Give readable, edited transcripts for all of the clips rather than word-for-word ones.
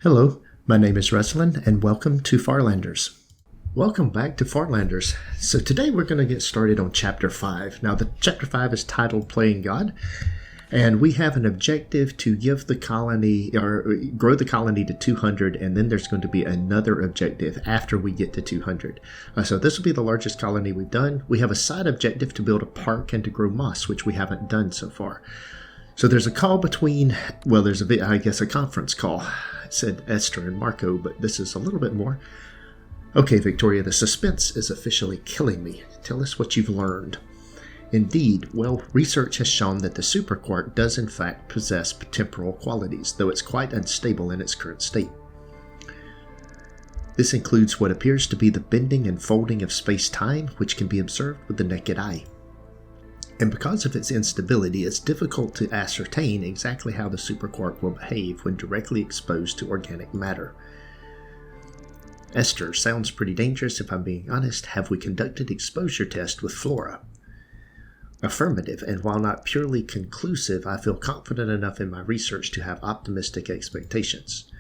Hello, my name is Resilan, and welcome to Farlanders. Welcome back to Farlanders. So today we're going to get started on Chapter 5. Now, the Chapter 5 is titled Playing God, and we have an objective to give the colony, or grow the colony to 200, and then there's going to be another objective after we get to 200. So this will be the largest colony we've done. We have a side objective to build a park and to grow moss, which we haven't done so far. So there's a call between, well, there's a conference call. It said Esther and Marco, but this is a little bit more. Okay, Victoria, the suspense is officially killing me. Tell us what you've learned. Indeed, well, research has shown that the superquark does in fact possess temporal qualities, though it's quite unstable in its current state. This includes what appears to be the bending and folding of space-time, which can be observed with the naked eye. And because of its instability, it's difficult to ascertain exactly how the superquark will behave when directly exposed to organic matter. Esther, sounds pretty dangerous if I'm being honest. Have we conducted exposure tests with flora? Affirmative, and while not purely conclusive, I feel confident enough in my research to have optimistic expectations.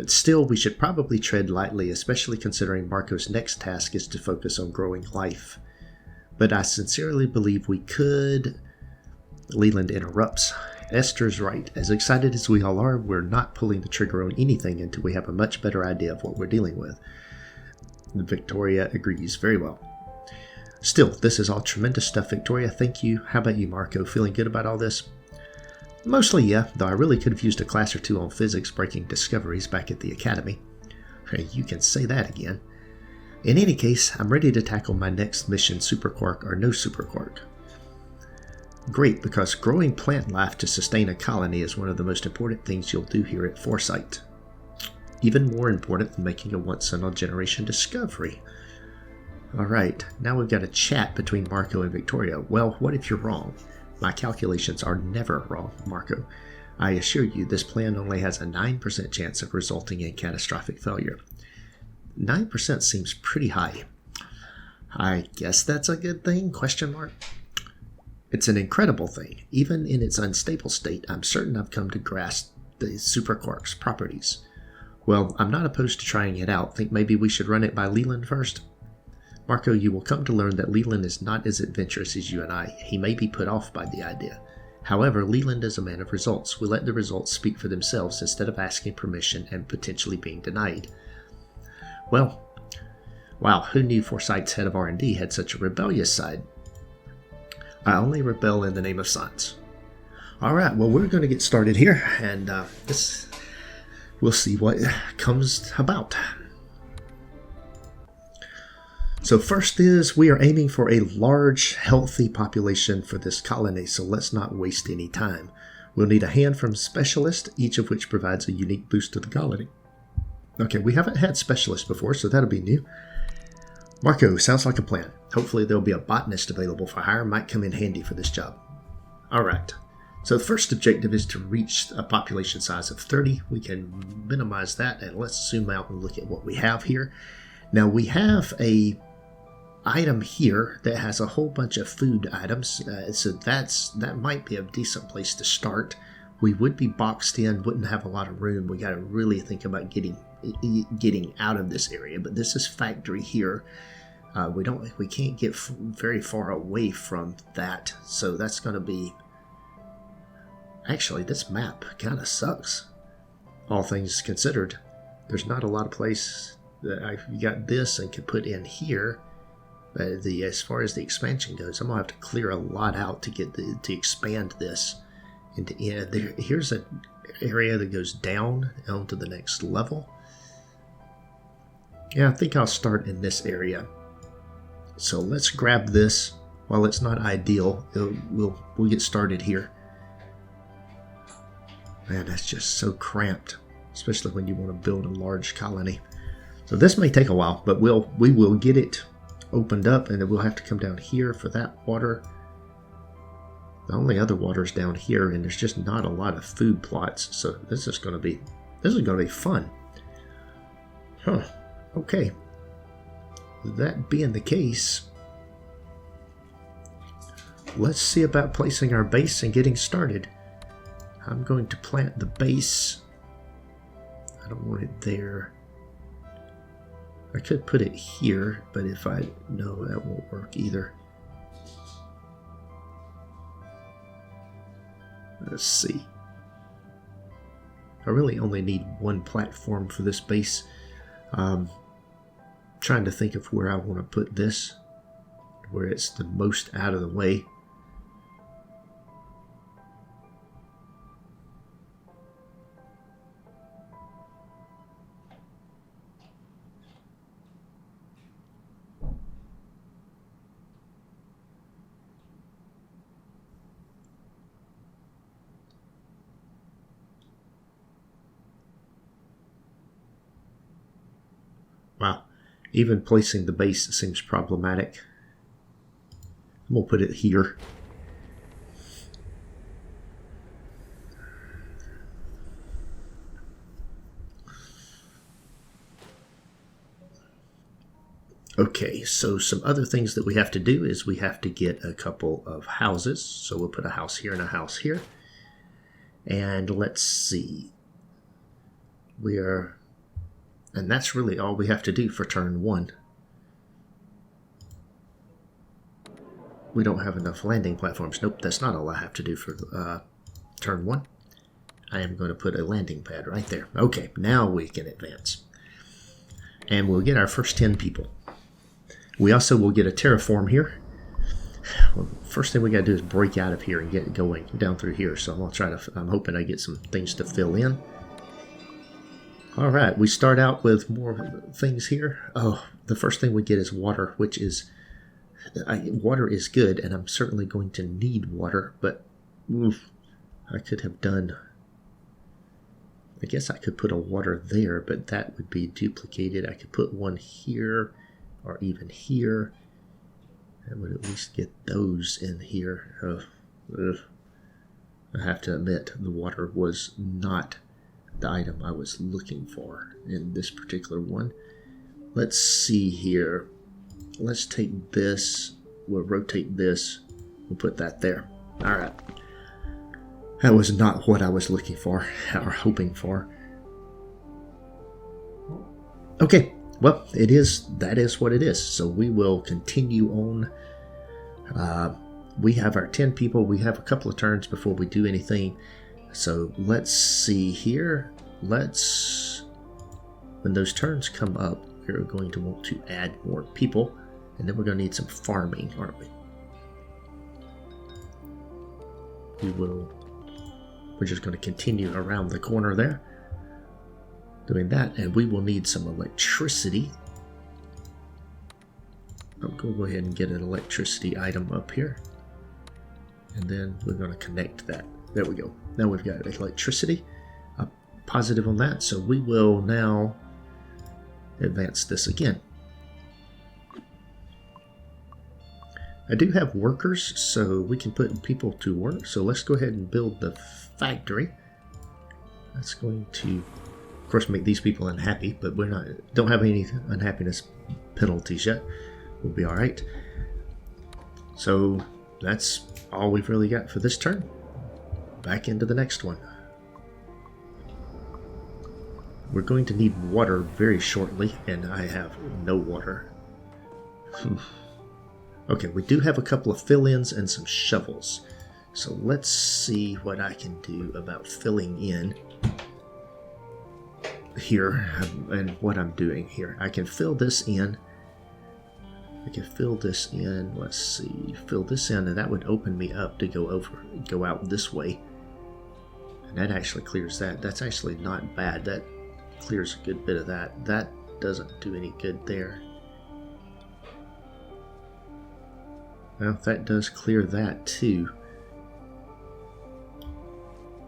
Still, we should probably tread lightly, especially considering Marco's next task is to focus on growing life. But I sincerely believe we could... Leland interrupts. Esther's right. As excited as we all are, we're not pulling the trigger on anything until we have a much better idea of what we're dealing with. Victoria agrees. Very well. Still, this is all tremendous stuff, Victoria. Thank you. How about you, Marco? Feeling good about all this? Mostly, yeah, though I really could have used a class or two on physics breaking discoveries back at the academy. You can say that again. In any case, I'm ready to tackle my next mission, superquark or no superquark. Great, because growing plant life to sustain a colony is one of the most important things you'll do here at Foresight. Even more important than making a once-in-a-generation discovery. Alright, now we've got a chat between Marco and Victoria. Well, what if you're wrong? My calculations are never wrong, Marco. I assure you, this plan only has a 9% chance of resulting in catastrophic failure. 9% seems pretty high. I guess that's a good thing? Question mark. It's an incredible thing. Even in its unstable state, I'm certain I've come to grasp the superquark's properties. Well, I'm not opposed to trying it out. Think maybe we should run it by Leland first? Marco, you will come to learn that Leland is not as adventurous as you and I. He may be put off by the idea. However, Leland is a man of results. We let the results speak for themselves instead of asking permission and potentially being denied. Well, wow, who knew Foresight's head of R&D had such a rebellious side? I only rebel in the name of science. Alright, well, we're going to get started here, and we'll see what comes about. So first is, we are aiming for a large, healthy population for this colony, so let's not waste any time. We'll need a hand from specialists, each of which provides a unique boost to the colony. Okay, we haven't had specialists before, so that'll be new. Marco, sounds like a plan. Hopefully there'll be a botanist available for hire. Might come in handy for this job. Alright, so the first objective is to reach a population size of 30. We can minimize that, and let's zoom out and look at what we have here. Now we have a item here that has a whole bunch of food items, so that might be a decent place to start. We would be boxed in, wouldn't have a lot of room. We got to really think about getting out of this area. But this is factory here. We can't get very far away from that, so that's going to be. Actually, this map kind of sucks. All things considered, there's not a lot of place that I got this and could put in here. As far as the expansion goes, I'm gonna have to clear a lot out to get to expand this. Here's an area that goes down onto the next level. Yeah, I think I'll start in this area. So let's grab this. While it's not ideal, we'll get started here. Man, that's just so cramped, especially when you want to build a large colony. So this may take a while, but we will get it opened up, and then we'll have to come down here for that water. The only other water is down here, and there's just not a lot of food plots, so this is going to be fun. Huh. Okay. That being the case, let's see about placing our base and getting started. I'm going to plant the base I don't want it there. I could put it here, but if I... No, that won't work either. Let's see. I really only need one platform for this base. Trying to think of where I want to put this, where it's the most out of the way. Wow, even placing the base seems problematic. I'm going to put it here. Okay, so some other things that we have to do is we have to get a couple of houses. So we'll put a house here and a house here. And let's see. And that's really all we have to do for turn 1. We don't have enough landing platforms. Nope, that's not all I have to do for turn 1. I am going to put a landing pad right there. Okay, now we can advance. And we'll get our first 10 people. We also will get a terraform here. Well, first thing we got to do is break out of here and get going down through here. So I'm hoping I get some things to fill in. All right, we start out with more things here. Oh, the first thing we get is water, which is... water is good, and I'm certainly going to need water, but I could have done... I guess I could put a water there, but that would be duplicated. I could put one here, or even here. That would at least get those in here. I have to admit, the water was not the item I was looking for in this particular one. Let's see here. Let's take this. We'll rotate this. We'll put that there. All right. That was not what I was looking for or hoping for. Okay. Well, that is what it is. So we will continue on. We have our 10 people. We have a couple of turns before we do anything. So let's see here. When those turns come up, we're going to want to add more people. And then we're going to need some farming, aren't we? We're just going to continue around the corner there, doing that, and we will need some electricity. I'm going to go ahead and get an electricity item up here, and then we're going to connect that. There we go. Now we've got electricity. Positive on that, so we will now advance this again. I do have workers, so we can put people to work. So let's go ahead and build the factory. That's going to, of course, make these people unhappy, but don't have any unhappiness penalties yet. We'll be all right. So that's all we've really got for this turn. Back into the next one. We're going to need water very shortly, and I have no water. Okay, we do have a couple of fill-ins and some shovels. So let's see what I can do about filling in here and what I'm doing here. I can fill this in. Let's see, fill this in, and that would open me up to go out this way. And that actually clears that. That's actually not bad. That clears a good bit of that. That doesn't do any good there. Well, that does clear that too.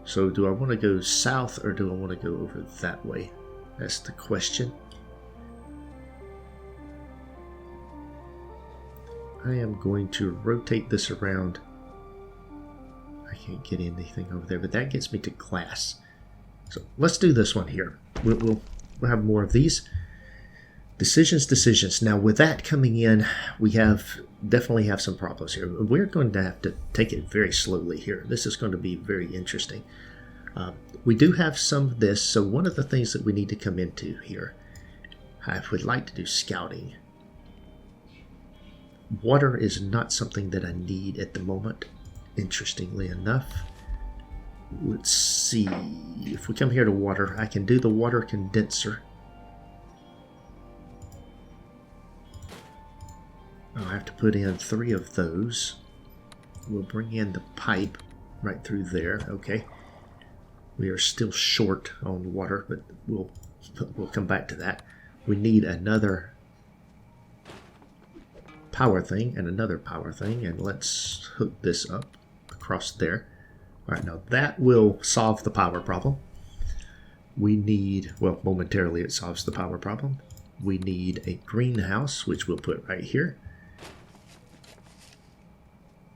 So do I want to go south or do I want to go over that way? That's the question. I am going to rotate this around. I can't get anything over there, but that gets me to glass. So let's do this one here. We'll have more of these. Decisions. Now with that coming in, we definitely have some problems here. We're going to have to take it very slowly here. This is going to be very interesting. We do have some of this, so one of the things that we need to come into here, I would like to do scouting. Water is not something that I need at the moment, interestingly enough. Let's see, if we come here to water, I can do the water condenser. I'll have to put in 3 of those. We'll bring in the pipe right through there. Okay. We are still short on water, but we'll come back to that. We need another power thing and another power thing, and let's hook this up across there. All right, now that will solve the power problem. We need, well, momentarily it solves the power problem. We need a greenhouse, which we'll put right here.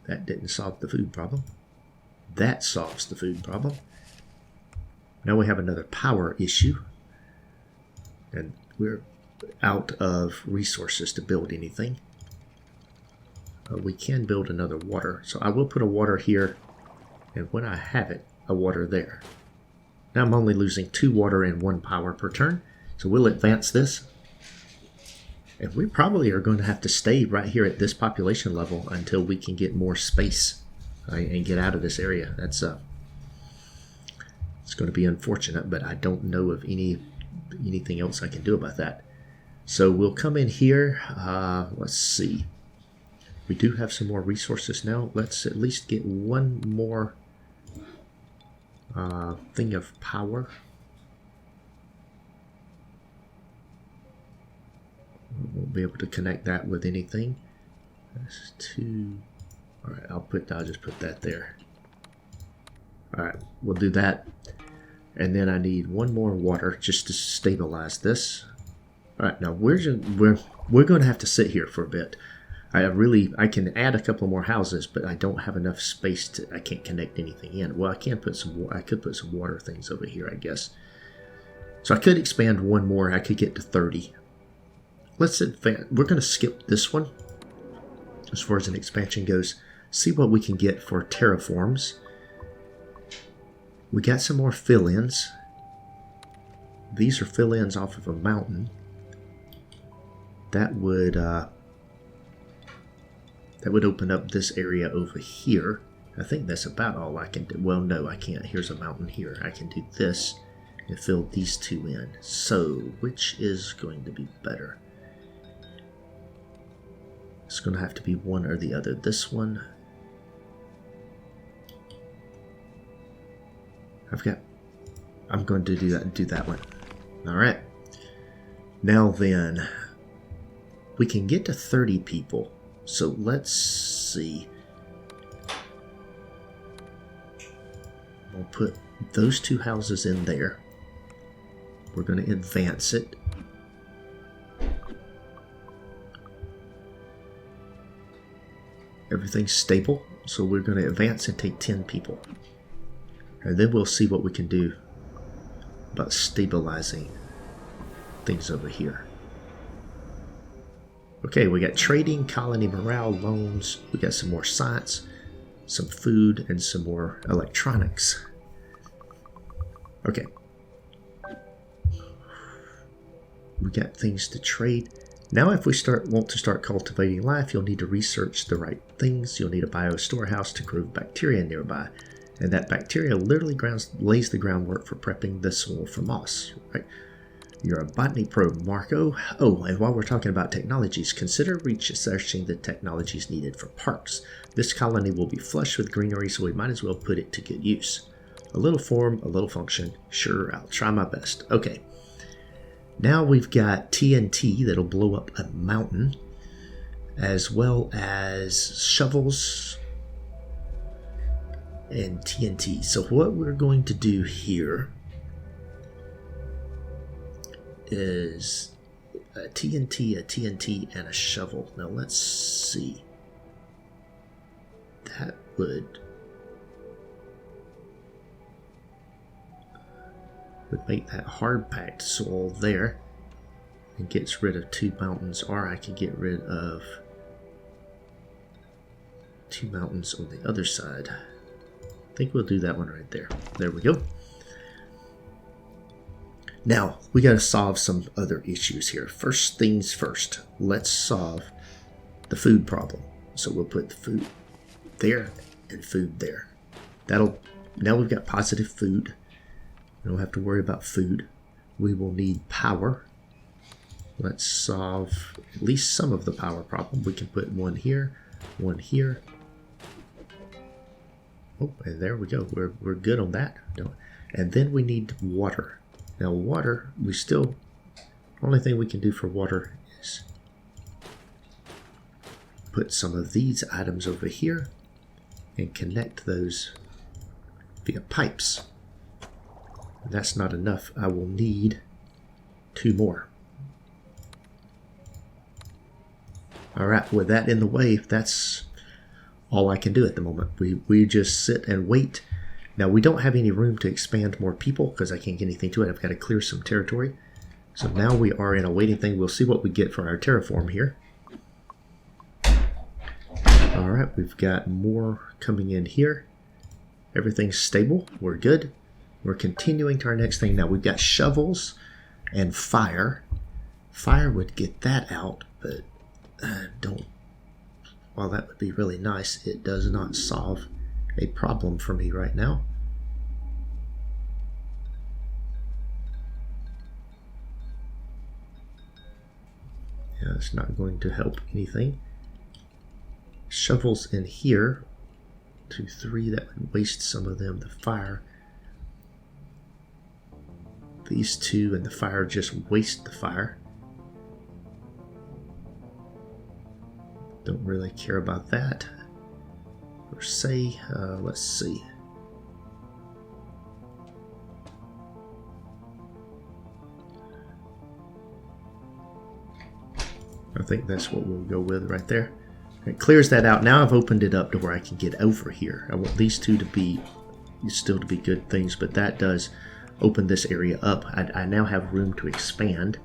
That didn't solve the food problem. That solves the food problem. Now we have another power issue, and we're out of resources to build anything. We can build another water, so I will put a water here, and when I have it, a water there. Now I'm only losing 2 water and 1 power per turn, so we'll advance this. And we probably are going to have to stay right here at this population level until we can get more space and get out of this area. That's it's going to be unfortunate, but I don't know of anything else I can do about that. So we'll come in here. Let's see. We do have some more resources now. Let's at least get 1 more thing of power. We won't be able to connect that with anything. That's 2. All right, I'll just put that there. All right, we'll do that. And then I need 1 more water just to stabilize this. All right, now we're going to have to sit here for a bit. I can add a couple more houses, but I don't have enough space to. I can't connect anything in. Well, I could put some water things over here, I guess. So I could expand 1 more. I could get to 30. Let's advance. We're going to skip this one as far as an expansion goes. See what we can get for terraforms. We got some more fill-ins. These are fill-ins off of a mountain. That would open up this area over here. I think that's about all I can do. Well, no, I can't. Here's a mountain here. I can do this and fill these 2 in. So, which is going to be better? It's going to have to be one or the other. This one. I'm going to do that one. All right. Now then, we can get to 30 people. So let's see. We'll put those 2 houses in there. We're going to advance it. Everything's stable, so we're going to advance and take 10 people. And then we'll see what we can do about stabilizing things over here. Okay, we got trading, colony morale, loans. We got some more science, some food, and some more electronics. Okay. We got things to trade. Now if we want to start cultivating life, you'll need to research the right things. You'll need a bio storehouse to grow bacteria nearby. And that bacteria literally lays the groundwork for prepping the soil for moss. Right? You're a botany pro, Marco. Oh, and while we're talking about technologies, consider researching the technologies needed for parks. This colony will be flush with greenery, so we might as well put it to good use. A little form, a little function. Sure, I'll try my best. Okay. Now we've got TNT that'll blow up a mountain, as well as shovels and TNT. So what we're going to do here is a TNT, and a shovel. Now let's see. That would make that hard-packed soil there and gets rid of 2 mountains, or I can get rid of 2 mountains on the other side. I think we'll do that one right there. There we go. Now, we got to solve some other issues here. First things first, let's solve the food problem. So we'll put the food there and food there. Now we've got positive food. We don't have to worry about food. We will need power. Let's solve at least some of the power problem. We can put one here, one here. Oh, and there we go. We're good on that. And then we need water. Now water, only thing we can do for water is put some of these items over here and connect those via pipes. That's not enough. I will need 2 more. Alright, with that in the way, that's all I can do at the moment. We just sit and wait. Now, we don't have any room to expand more people because I can't get anything to it. I've got to clear some territory. So now we are in a waiting thing. We'll see what we get for our terraform here. Alright, we've got more coming in here. Everything's stable. We're good. We're continuing to our next thing. Now, we've got shovels and fire. Fire would get that out, but while that would be really nice, it does not solve a problem for me right now. Yeah, it's not going to help anything. Shovels in here, 2, 3, that would waste some of them. The fire, these 2 and the fire just waste the fire. Don't really care about that per se. Let's see. I think that's what we'll go with right there. It clears that out. Now I've opened it up to where I can get over here. I want these 2 to be still to be good things, but that does open this area up. I now have room to expand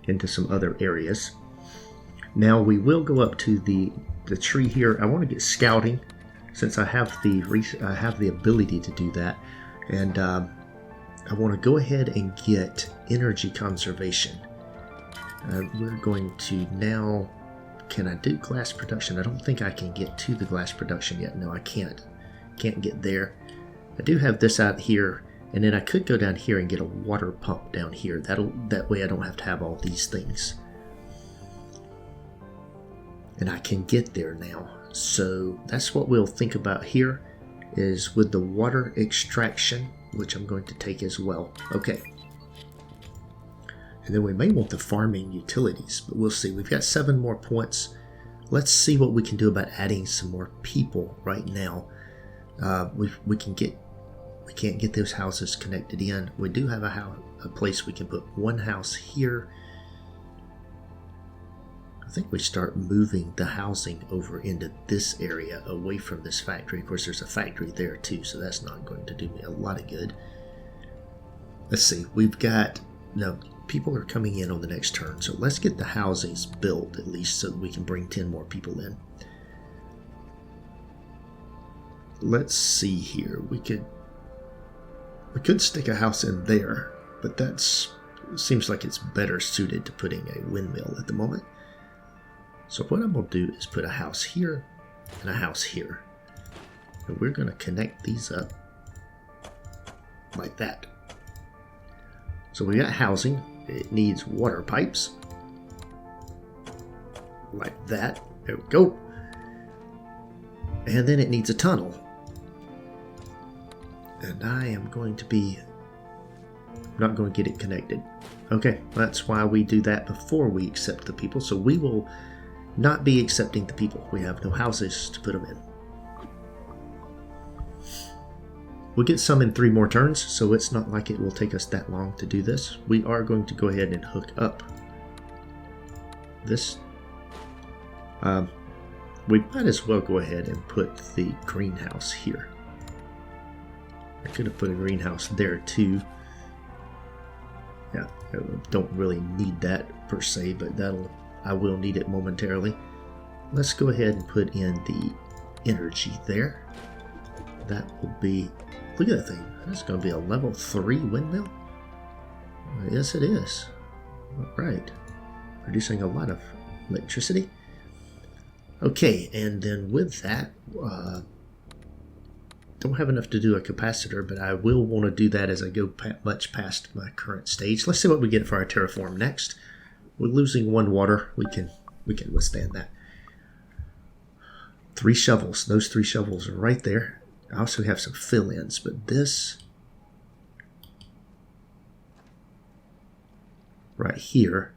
into some other areas. Now we will go up to the tree here. I want to get scouting since I have the ability to do that, and I want to go ahead and get energy conservation. We're going to now. Can I do glass production? I don't think I can get to the glass production yet. No, I can't. Can't get there. I do have this out here, and then I could go down here and get a water pump down here. That way I don't have to have all these things. And I can get there now. So that's what we'll think about here, is with the water extraction, which I'm going to take as well. Okay. And then we may want the farming utilities, but we'll see. We've got 7 more points. Let's see what we can do about adding some more people right now. We can't get those houses connected in. We do have a place we can put one house here. I think we start moving the housing over into this area away from this factory. Of course, there's a factory there too, so that's not going to do me a lot of good. Let's see. People are coming in on the next turn, so let's get the housings built at least so that we can bring 10 more people in. Let's see here. We could stick a house in there, but seems like it's better suited to putting a windmill at the moment. So what I'm going to do is put a house here and a house here. And we're going to connect these up like that. So we got housing. It needs water pipes. Like that. There we go. And then it needs a tunnel. And I am going to be not going to get it connected. Okay, that's why we do that before we accept the people. So we will not be accepting the people. We have no houses to put them in. We'll get some in 3 more turns, so it's not like it will take us that long to do this. We are going to go ahead and hook up this. We might as well go ahead and put the greenhouse here. I could have put a greenhouse there too. Yeah, I don't really need that per se, but I will need it momentarily. Let's go ahead and put in the energy there. That will be, look at that thing. That's going to be a level 3 windmill. Yes, it is. All right. Producing a lot of electricity. Okay, and then with that, don't have enough to do a capacitor, but I will want to do that as I go much past my current stage. Let's see what we get for our terraform next. We're losing 1 water. We can withstand that. 3 shovels. Those 3 shovels are right there. I also have some fill-ins, but this right here,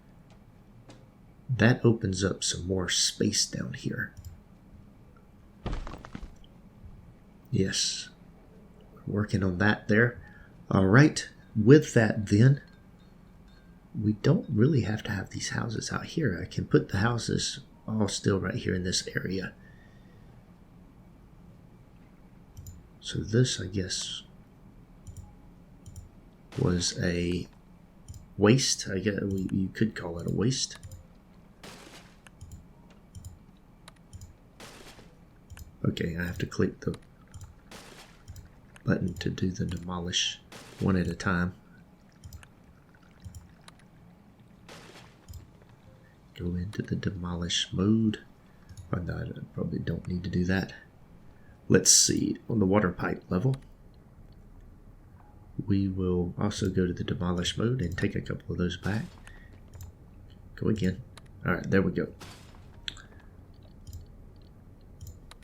that opens up some more space down here. Yes, working on that there. All right, with that then, we don't really have to have these houses out here. I can put the houses all still right here in this area. So this, I guess, was a waste. I guess you could call it a waste. Okay, I have to click the button to do the demolish one at a time. Go into the demolish mode. Oh, no, I probably don't need to do that. Let's see, on the water pipe level, we will also go to the demolish mode and take a couple of those back. Go again. Alright, there we go.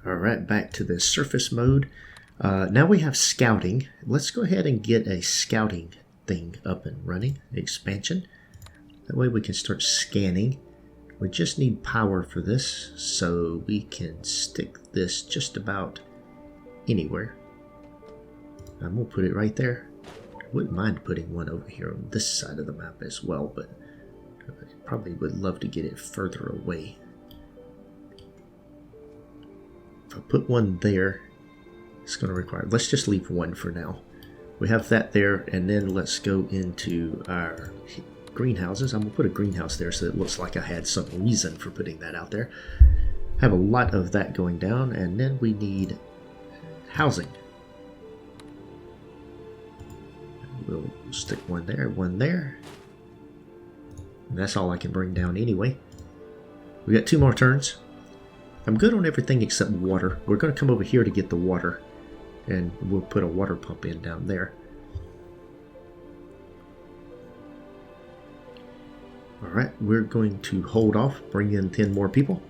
Alright, back to the surface mode. Now we have scouting. Let's go ahead and get a scouting thing up and running. Expansion. That way we can start scanning. We just need power for this, so we can stick this just about anywhere. I'm going to put it right there. I wouldn't mind putting one over here on this side of the map as well, but I probably would love to get it further away. If I put one there, it's going to require... Let's just leave one for now. We have that there, and then let's go into our greenhouses. I'm going to put a greenhouse there so it looks like I had some reason for putting that out there. Have a lot of that going down, and then we need housing. We'll stick one there, one there. And that's all I can bring down anyway. We got 2 more turns. I'm good on everything except water. We're going to come over here to get the water, and we'll put a water pump in down there. Alright, we're going to hold off, bring in 10 more people.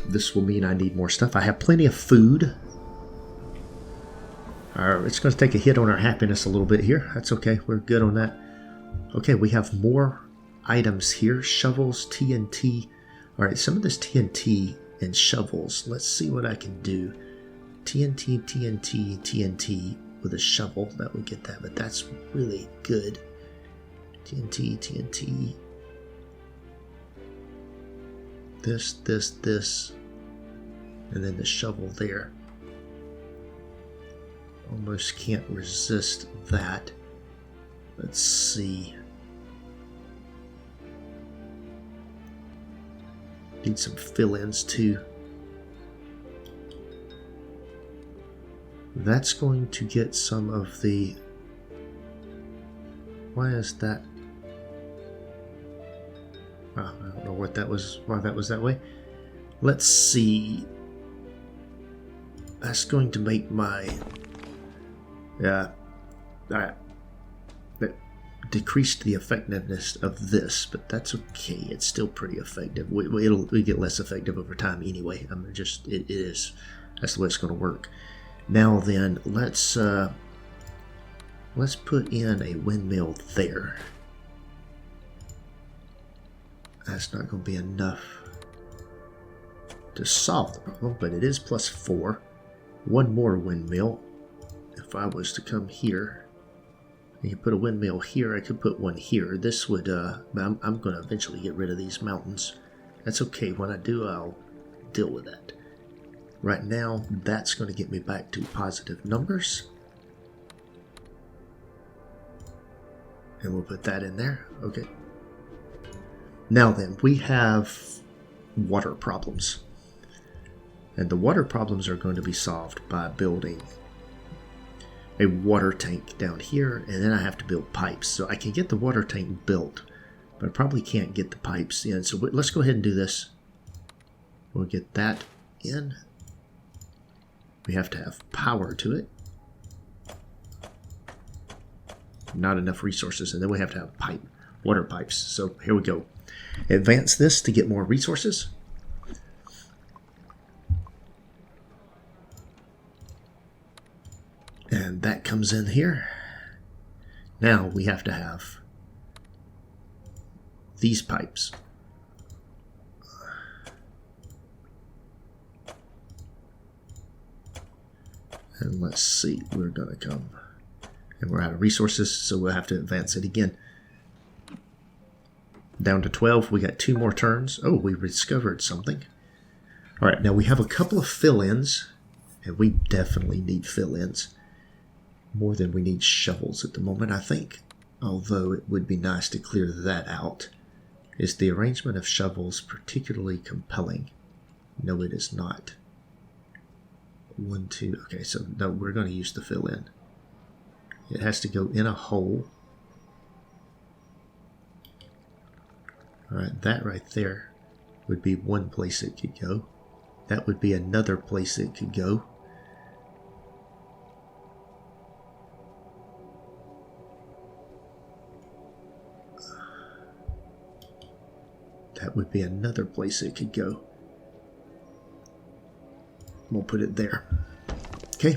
This will mean I need more stuff. I have plenty of food. It's going to take a hit on our happiness a little bit here. That's okay. We're good on that. Okay, we have more items here. Shovels, TNT. Alright, some of this TNT and shovels. Let's see what I can do. TNT, TNT, TNT with a shovel. That will get that, but that's really good. TNT, TNT. This. And then the shovel there. Almost can't resist that. Let's see. Need some fill-ins too. That's going to get some of the... Why is that? Oh, I don't know what that was, why that was that way. Let's see. That's going to make my... that decreased the effectiveness of this, but that's okay. It's still pretty effective. We get less effective over time anyway. It is. That's the way it's going to work. Now then, let's put in a windmill there. That's not going to be enough to solve the problem, but it is +4. One more windmill. If I was to come here, you put a windmill here, I could put one here. This would, I'm going to eventually get rid of these mountains. That's okay. When I do, I'll deal with that. Right now, that's going to get me back to positive numbers. And we'll put that in there. Okay. Now then, we have water problems. And the water problems are going to be solved by building a water tank down here, and then I have to build pipes. So I can get the water tank built, but I probably can't get the pipes in. So let's go ahead and do this. We'll get that in. We have to have power to it. Not enough resources, and then we have to have water pipes. So here we go. Advance this to get more resources. And that comes in here. Now we have to have these pipes. And let's see, we're going to come. And we're out of resources, so we'll have to advance it again. Down to 12, we got 2 more turns. Oh, we discovered something. All right, now we have a couple of fill-ins, and we definitely need fill-ins. More than we need shovels at the moment, I think. Although it would be nice to clear that out. Is the arrangement of shovels particularly compelling? No, it is not. 1, 2, okay, so no, we're going to use the fill-in. It has to go in a hole. Alright, that right there would be one place it could go. That would be another place it could go. That would be another place it could go. We'll put it there. Okay.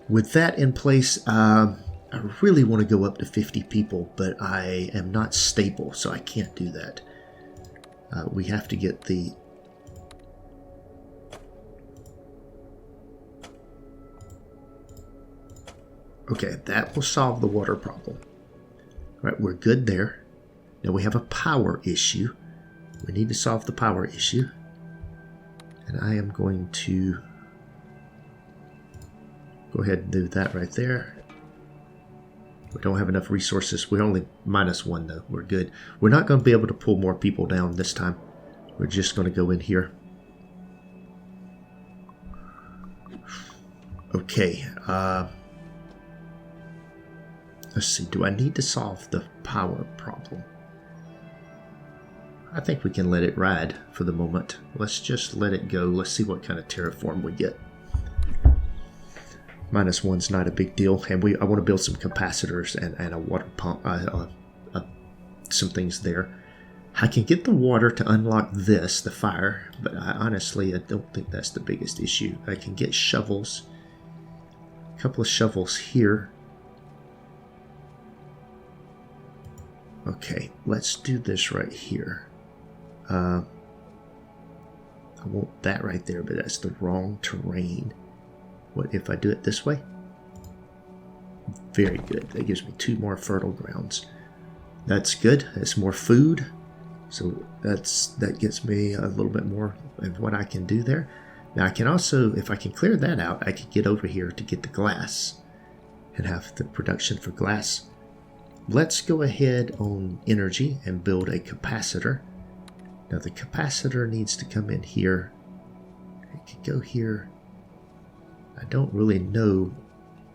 With that in place, I really want to go up to 50 people, but I am not stable, so I can't do that. We have to get the... Okay, that will solve the water problem. All right, we're good there. Now we have a power issue. We need to solve the power issue. And I am going to go ahead and do that right there. We don't have enough resources. We're only -1 though. We're good. We're not going to be able to pull more people down this time. We're just going to go in here. Okay. Let's see. Do I need to solve the power problem? I think we can let it ride for the moment. Let's just let it go. Let's see what kind of terraform we get. -1's not a big deal, and I want to build some capacitors and a water pump, some things there. I can get the water to unlock this, the fire, but honestly, I don't think that's the biggest issue. I can get shovels, a couple of shovels here. Okay, let's do this right here. I want that right there, but that's the wrong terrain. What if I do it this way? Very good. That gives me 2 more fertile grounds. That's good. That's more food. So that gets me a little bit more of what I can do there. Now I can also, if I can clear that out, I can get over here to get the glass and have the production for glass. Let's go ahead on energy and build a capacitor. Now the capacitor needs to come in here. It could go here. I don't really know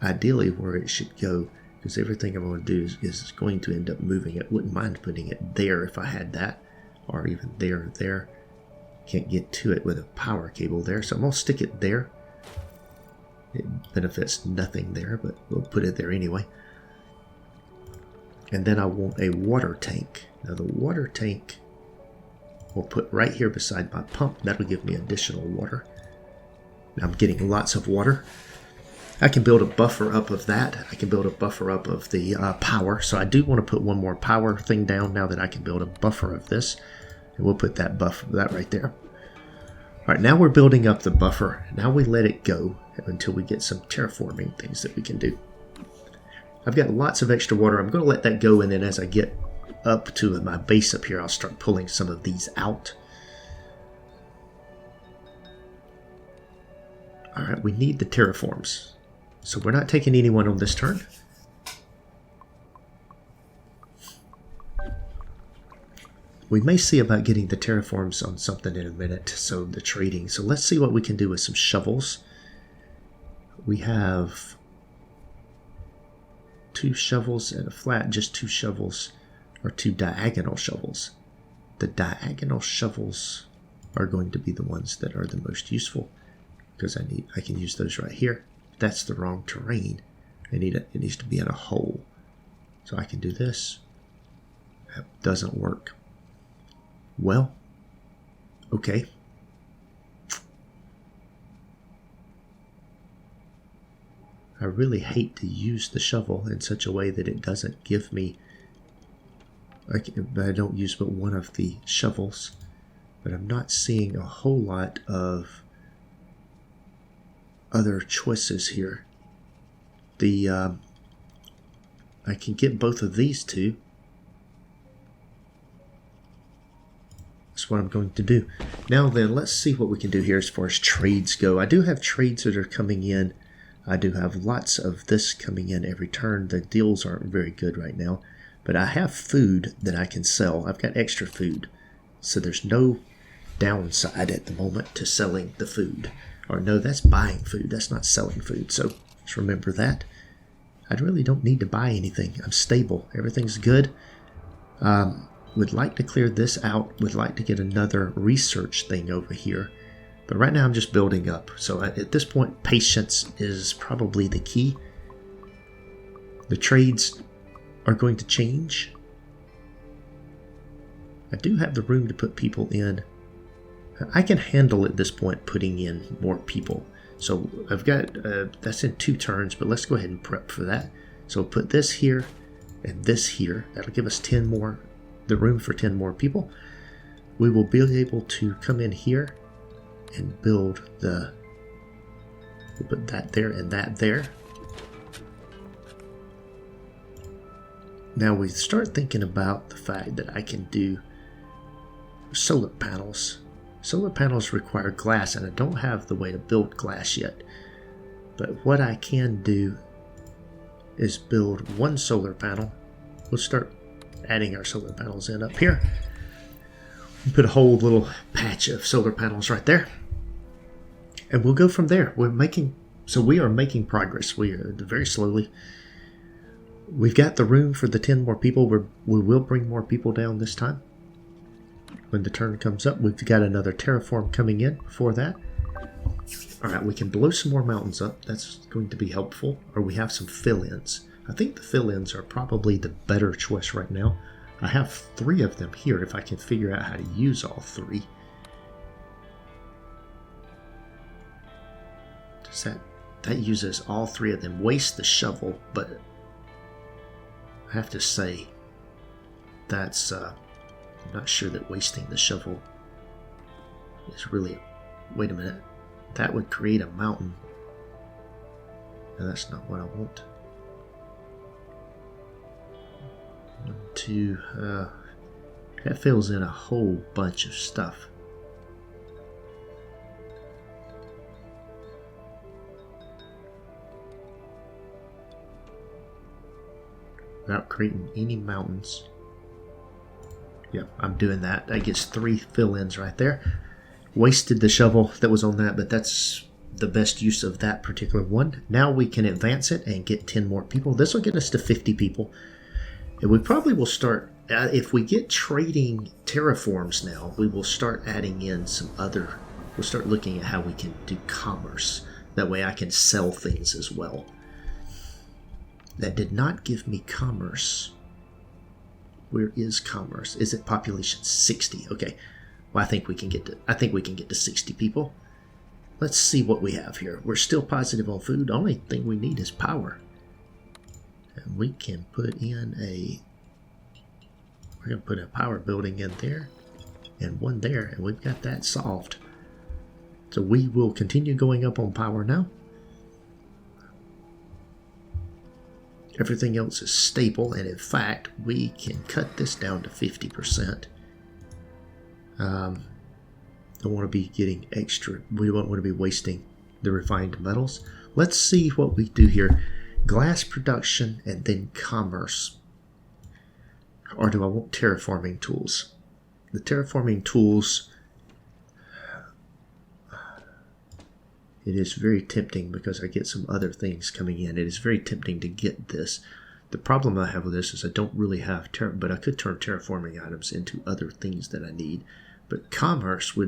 ideally where it should go, because everything I'm going to do is going to end up moving it. Wouldn't mind putting it there if I had that, or even there or there. Can't get to it with a power cable there, so I'm going to stick it there. It benefits nothing there, but we'll put it there anyway. And then I want a water tank. Now the water tank we'll put right here beside my pump. That'll give me additional water. Now I'm getting lots of water. I can build a buffer up of that. I can build a buffer up of the power. So I do want to put one more power thing down now that I can build a buffer of this. And we'll put that right there. All right, now we're building up the buffer. Now we let it go until we get some terraforming things that we can do. I've got lots of extra water. I'm going to let that go, and then as I get up to my base up here, I'll start pulling some of these out. All right, we need the terraforms. So we're not taking anyone on this turn. We may see about getting the terraforms on something in a minute, so the trading. So let's see what we can do with some shovels. We have 2 shovels and a flat, just 2 shovels, or 2 diagonal shovels. The diagonal shovels are going to be the ones that are the most useful, because I can use those right here. That's the wrong terrain. It needs to be in a hole. So I can do this. That doesn't work. Well, okay. I really hate to use the shovel in such a way that it doesn't give me, I don't use but one of the shovels, but I'm not seeing a whole lot of other choices here. I can get both of these two. That's what I'm going to do. Now then, let's see what we can do here as far as trades go. I do have trades that are coming in. I do have lots of this coming in every turn. The deals aren't very good right now, but I have food that I can sell. I've got extra food, so there's no downside at the moment to selling the food. Or no, that's buying food. That's not selling food. So just remember that. I really don't need to buy anything. I'm stable. Everything's good. Would like to clear this out. Would like to get another research thing over here. But right now I'm just building up. So at this point, patience is probably the key. The trades are going to change. I do have the room to put people in. I can handle at this point putting in more people. So I've got, that's in 2 turns, but let's go ahead and prep for that. So we'll put this here and this here. That'll give us 10 more, the room for 10 more people. We will be able to come in here and build we'll put that there and that there. Now we start thinking about the fact that I can do solar panels. Solar panels require glass, and I don't have the way to build glass yet. But what I can do is build 1 solar panel. We'll start adding our solar panels in up here. Put a whole little patch of solar panels right there. And we'll go from there. We are making progress. We are very slowly. We've got the room for the 10 more people. We will bring more people down this time. When the turn comes up, we've got another terraform coming in for that. Alright, we can blow some more mountains up. That's going to be helpful. Or we have some fill-ins. I think the fill-ins are probably the better choice right now. I have 3 of them here if I can figure out how to use all 3. Does that uses all 3 of them. Waste the shovel, but I have to say that's I'm not sure that wasting the shovel is really... Wait a minute. That would create a mountain. And that's not what I want. 1, 2... that fills in a whole bunch of stuff. Without creating any mountains. Yep, I'm doing that. That gets 3 fill-ins right there. Wasted the shovel that was on that, but that's the best use of that particular one. Now we can advance it and get 10 more people. This will get us to 50 people. And we probably will start, if we get trading terraforms now, we will start adding in some other, we'll start looking at how we can do commerce. That way I can sell things as well. That did not give me commerce. Where is commerce? Is it population 60? Okay. Well, I think we can get to 60 people. Let's see what we have here. We're still positive on food. The only thing we need is power. And we can put in we're going to put a power building in there and 1 there, and we've got that solved. So we will continue going up on power now. Everything else is stable, and in fact, we can cut this down to 50%. Don't want to be getting extra. We don't want to be wasting the refined metals. Let's see what we do here. Glass production and then commerce. Or do I want terraforming tools? The terraforming tools, it is very tempting because I get some other things coming in. It is very tempting to get this. The problem I have with this is I don't really have but I could turn terraforming items into other things that I need. But commerce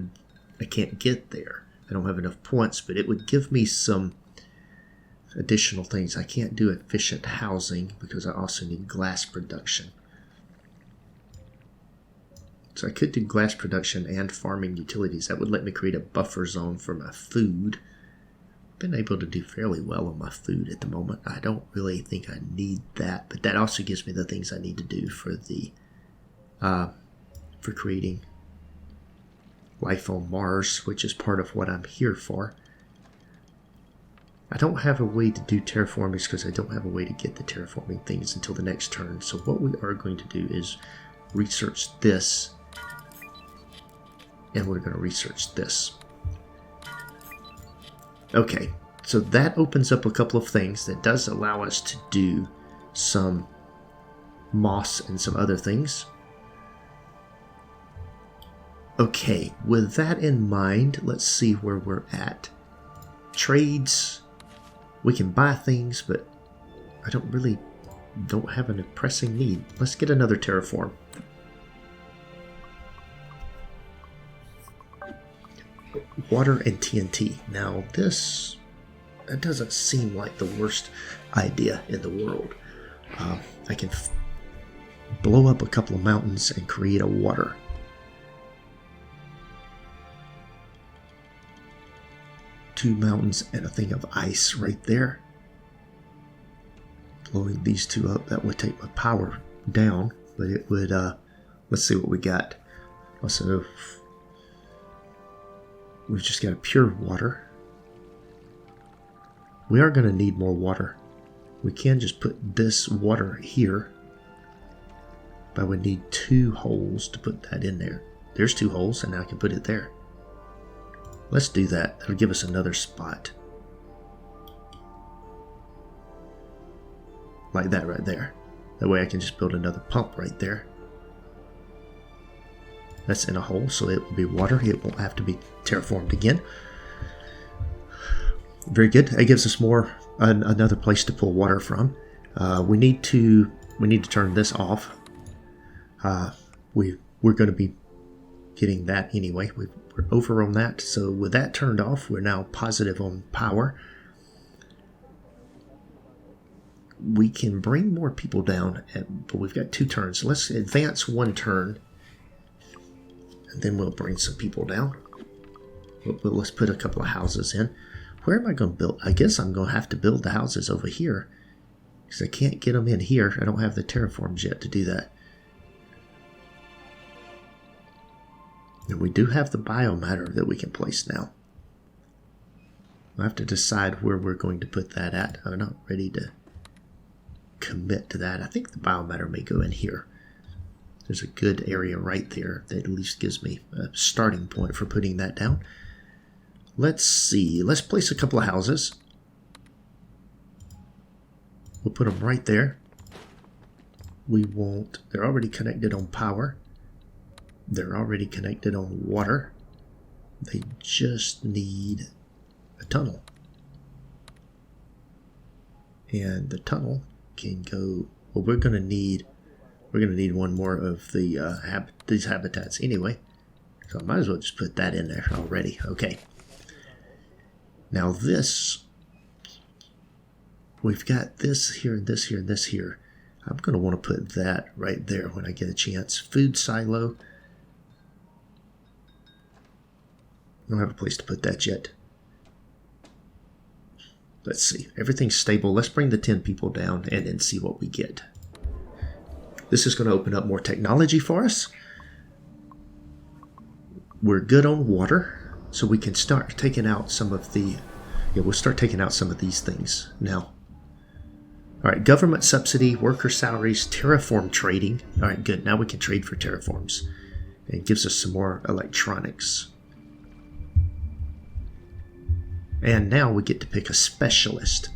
I can't get there. I don't have enough points, but it would give me some additional things. I can't do efficient housing because I also need glass production. So I could do glass production and farming utilities. That would let me create a buffer zone for my food. Been able to do fairly well on my food at the moment. I don't really think I need that, but that also gives me the things I need to do for the for creating life on Mars, which is part of what I'm here for. I don't have a way to do terraforming because I don't have a way to get the terraforming things until the next turn. So what we are going to do is research this, and we're going to research this. Okay, so that opens up a couple of things that does allow us to do some moss and some other things. Okay, with that in mind, let's see where we're at. Trades, we can buy things, but I don't have a pressing need. Let's get another terraform. Water and TNT. Now that doesn't seem like the worst idea in the world. I can blow up a couple of mountains and create a water. Two mountains and a thing of ice right there. Blowing these two up, that would take my power down, but it would, let's see what we got. Also, we've just got a pure water. We are going to need more water. We can just put this water here, but I would need 2 holes to put that in there. There's 2 holes, and now I can put it there. Let's do that. That'll give us another spot. Like that right there. That way I can just build another pump right there. That's in a hole, so it will be water. It won't have to be terraformed again. Very good. That gives us another place to pull water from. We need to turn this off. We're going to be getting that anyway. We're over on that. So with that turned off, we're now positive on power. We can bring more people down, but we've got 2 turns. Let's advance 1 turn, and then we'll bring some people down. Let's put a couple of houses in. Where am I going to build? I guess I'm going to have to build the houses over here, because I can't get them in here. I don't have the terraforms yet to do that. And we do have the biomatter that we can place now. I have to decide where we're going to put that at. I'm not ready to commit to that. I think the biomatter may go in here. There's a good area right there that at least gives me a starting point for putting that down. Let's see. Let's place a couple of houses. We'll put them right there. They're already connected on power. They're already connected on water. They just need a tunnel. And the tunnel can go, well, we're going to need one more of the these habitats anyway. So I might as well just put that in there already. Okay. Now this, we've got this here, and this here, and this here. I'm going to want to put that right there when I get a chance. Food silo. I don't have a place to put that yet. Let's see. Everything's stable. Let's bring the 10 people down and then see what we get. This is going to open up more technology for us. We're good on water, so we can start taking out some of the... Yeah, we'll start taking out some of these things now. All right, government subsidy, worker salaries, terraform trading. All right, good. Now we can trade for terraforms. It gives us some more electronics. And now we get to pick a specialist.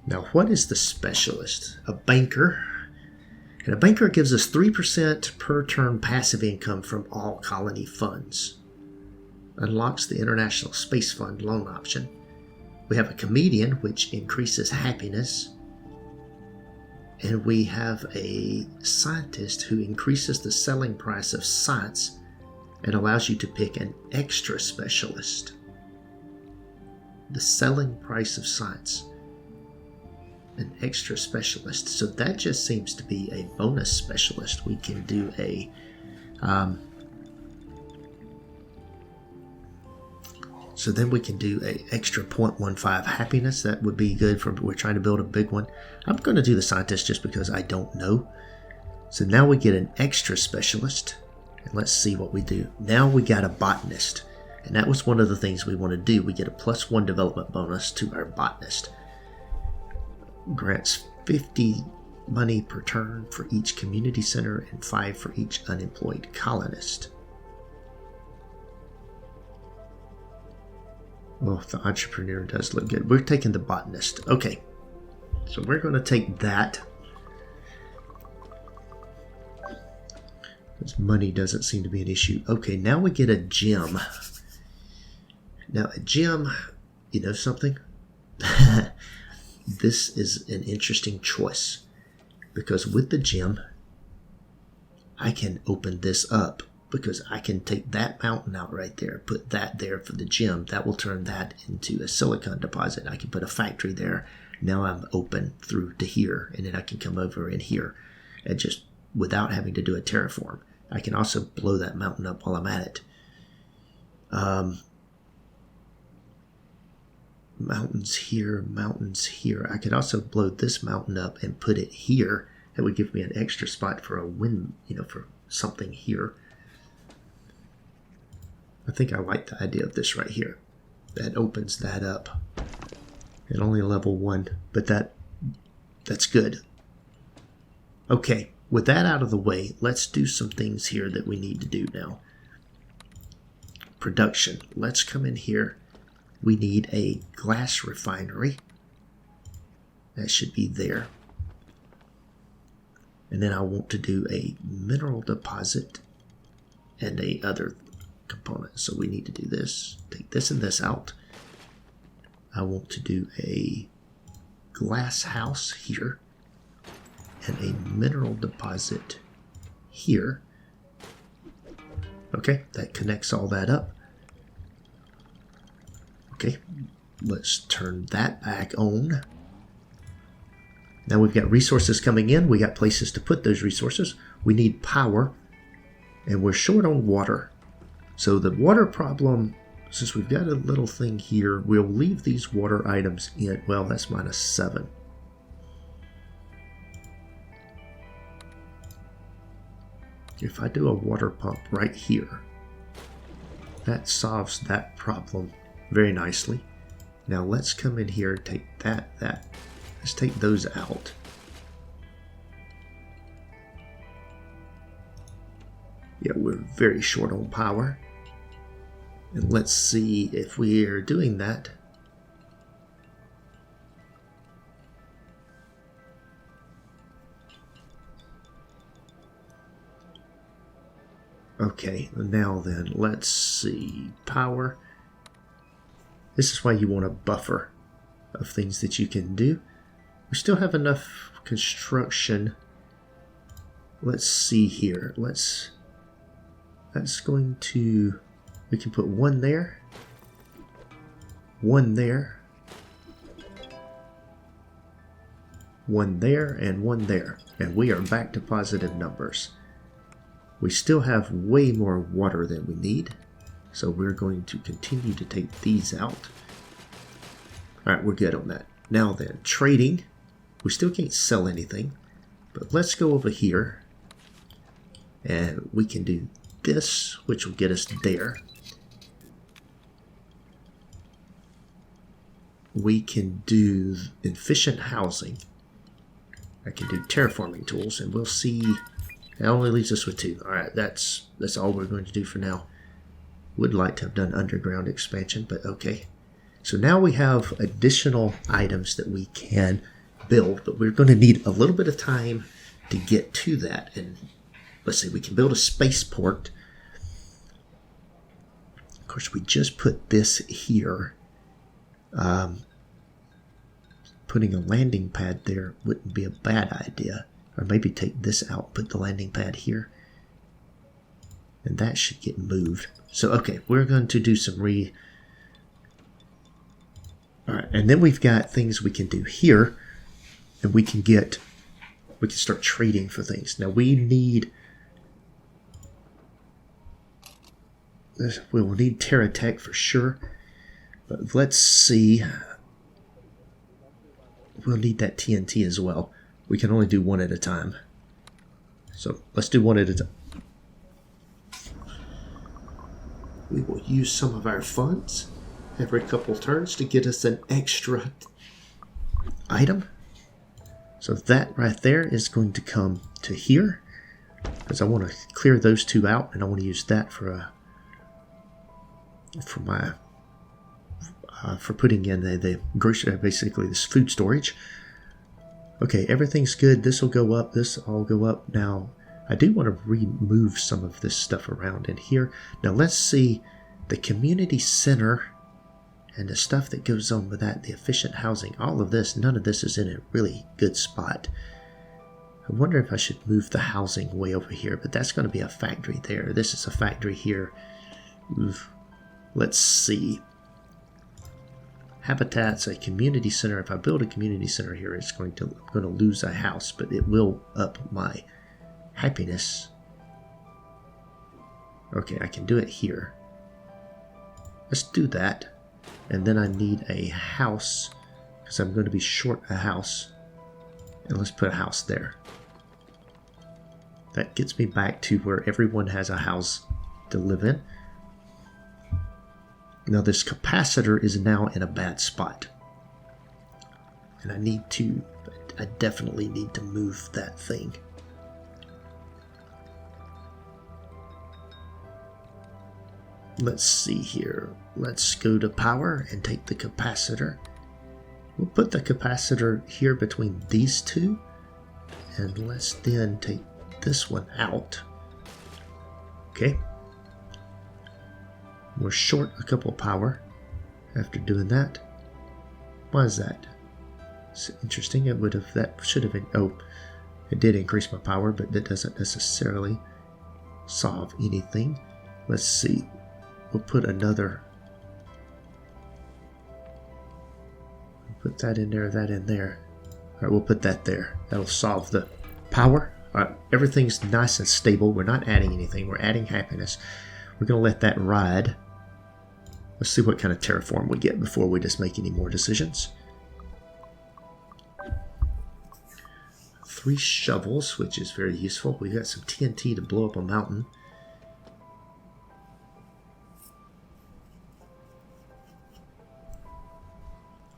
Now, what is the specialist? A banker. And a banker gives us 3% per turn passive income from all colony funds. Unlocks the International Space Fund loan option. We have a comedian, which increases happiness. And we have a scientist who increases the selling price of science and allows you to pick an extra specialist. The selling price of science. An extra specialist. So that just seems to be a bonus specialist. We can do a so then we can do a extra 0.15 happiness. That would be good for, we're trying to build a big one. I'm going to do the scientist just because I don't know. So now we get an extra specialist. And let's see what we do. Now we got a botanist. And that was one of the things we want to do. We get a +1 development bonus to our botanist. Grants 50 money per turn for each community center and 5 for each unemployed colonist. Well, the entrepreneur does look good. We're taking the botanist. Okay. So we're going to take that. Because money doesn't seem to be an issue. Okay, now we get a gem. Now, a gem, you know something? This is an interesting choice. Because with the gem, I can open this up. Because I can take that mountain out right there, put that there for the gem. That will turn that into a silicon deposit. I can put a factory there. Now I'm open through to here, and then I can come over in here, and just without having to do a terraform. I can also blow that mountain up while I'm at it. Mountains here, mountains here. I could also blow this mountain up and put it here. That would give me an extra spot for a wind, for something here. I think I like the idea of this right here. That opens that up. At only level 1, but that's good. Okay, with that out of the way, let's do some things here that we need to do now. Production. Let's come in here. We need a glass refinery. That should be there. And then I want to do a mineral deposit and a other component. So we need to do this. Take this and this out. I want to do a glass house here and a mineral deposit here. Okay, that connects all that up. Okay, let's turn that back on. Now we've got resources coming in. We got places to put those resources. We need power, and we're short on water. So the water problem, since we've got a little thing here, we'll leave these water items in. Well, that's -7. If I do a water pump right here, that solves that problem very nicely. Now let's come in here, take that. Let's take those out. Yeah, we're very short on power. And let's see if we are doing that. Okay, now then, let's see. Power. This is why you want a buffer of things that you can do. We still have enough construction. Let's see here. That's going to... We can put one there, one there, one there, and one there. And we are back to positive numbers. We still have way more water than we need. So we're going to continue to take these out. Alright, we're good on that. Now then, trading. We still can't sell anything. But let's go over here. And we can do this, which will get us there. We can do efficient housing. I can do terraforming tools, and we'll see. That only leaves us with 2. Alright, that's all we're going to do for now. Would like to have done underground expansion, but okay. So now we have additional items that we can build, but we're going to need a little bit of time to get to that. And let's see, we can build a spaceport. Of course, we just put this here. putting a landing pad there wouldn't be a bad idea. Or maybe take this out, put the landing pad here. And that should get moved. So, okay, we're going to do some Alright, and then we've got things we can do here. And we can start trading for things. Now we need... We will need Terra Tech for sure. But let's see. We'll need that TNT as well. We can only do one at a time. So let's do one at a time. We will use some of our funds every couple turns to get us an extra item. So that right there is going to come to here. Because I want to clear those two out, and I want to use that for putting in the grocery, basically this food storage. Okay, everything's good. This will go up. This all go up. Now, I do want to remove some of this stuff around in here. Now, let's see the community center and the stuff that goes on with that, the efficient housing, all of this. None of this is in a really good spot. I wonder if I should move the housing way over here, but that's going to be a factory there. This is a factory here. Oof. Let's see. Habitats, a community center. If I build a community center here, it's I'm going to lose a house, but it will up my happiness. Okay, I can do it here. Let's do that. And then I need a house, because I'm going to be short a house. And let's put a house there. That gets me back to where everyone has a house to live in. Now this capacitor is now in a bad spot. And I definitely need to move that thing. Let's see here. Let's go to power and take the capacitor. We'll put the capacitor here between these two. And let's then take this one out. Okay. We're short a couple power after doing that. Why is that? It's interesting. That should have been, it did increase my power, but that doesn't necessarily solve anything. Let's see. We'll put another. Put that in there, that in there. All right, we'll put that there. That'll solve the power. All right, everything's nice and stable. We're not adding anything. We're adding happiness. We're going to let that ride. Let's see what kind of terraform we get before we just make any more decisions. 3 shovels, which is very useful. We've got some TNT to blow up a mountain.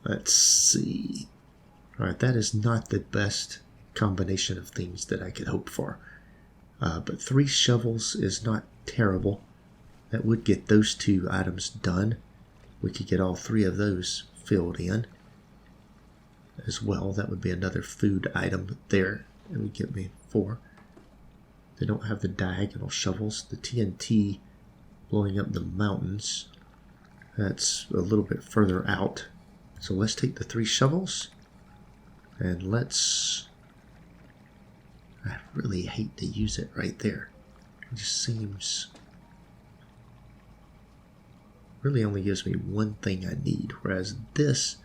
Let's see. Alright, that is not the best combination of things that I could hope for. But 3 shovels is not terrible. That would get those 2 items done. We could get all 3 of those filled in as well. That would be another food item there. It would get me 4. They don't have the diagonal shovels. The TNT blowing up the mountains. That's a little bit further out. So let's take the 3 shovels. And let's... I really hate to use it right there. It just seems... really only gives me one thing I need, whereas this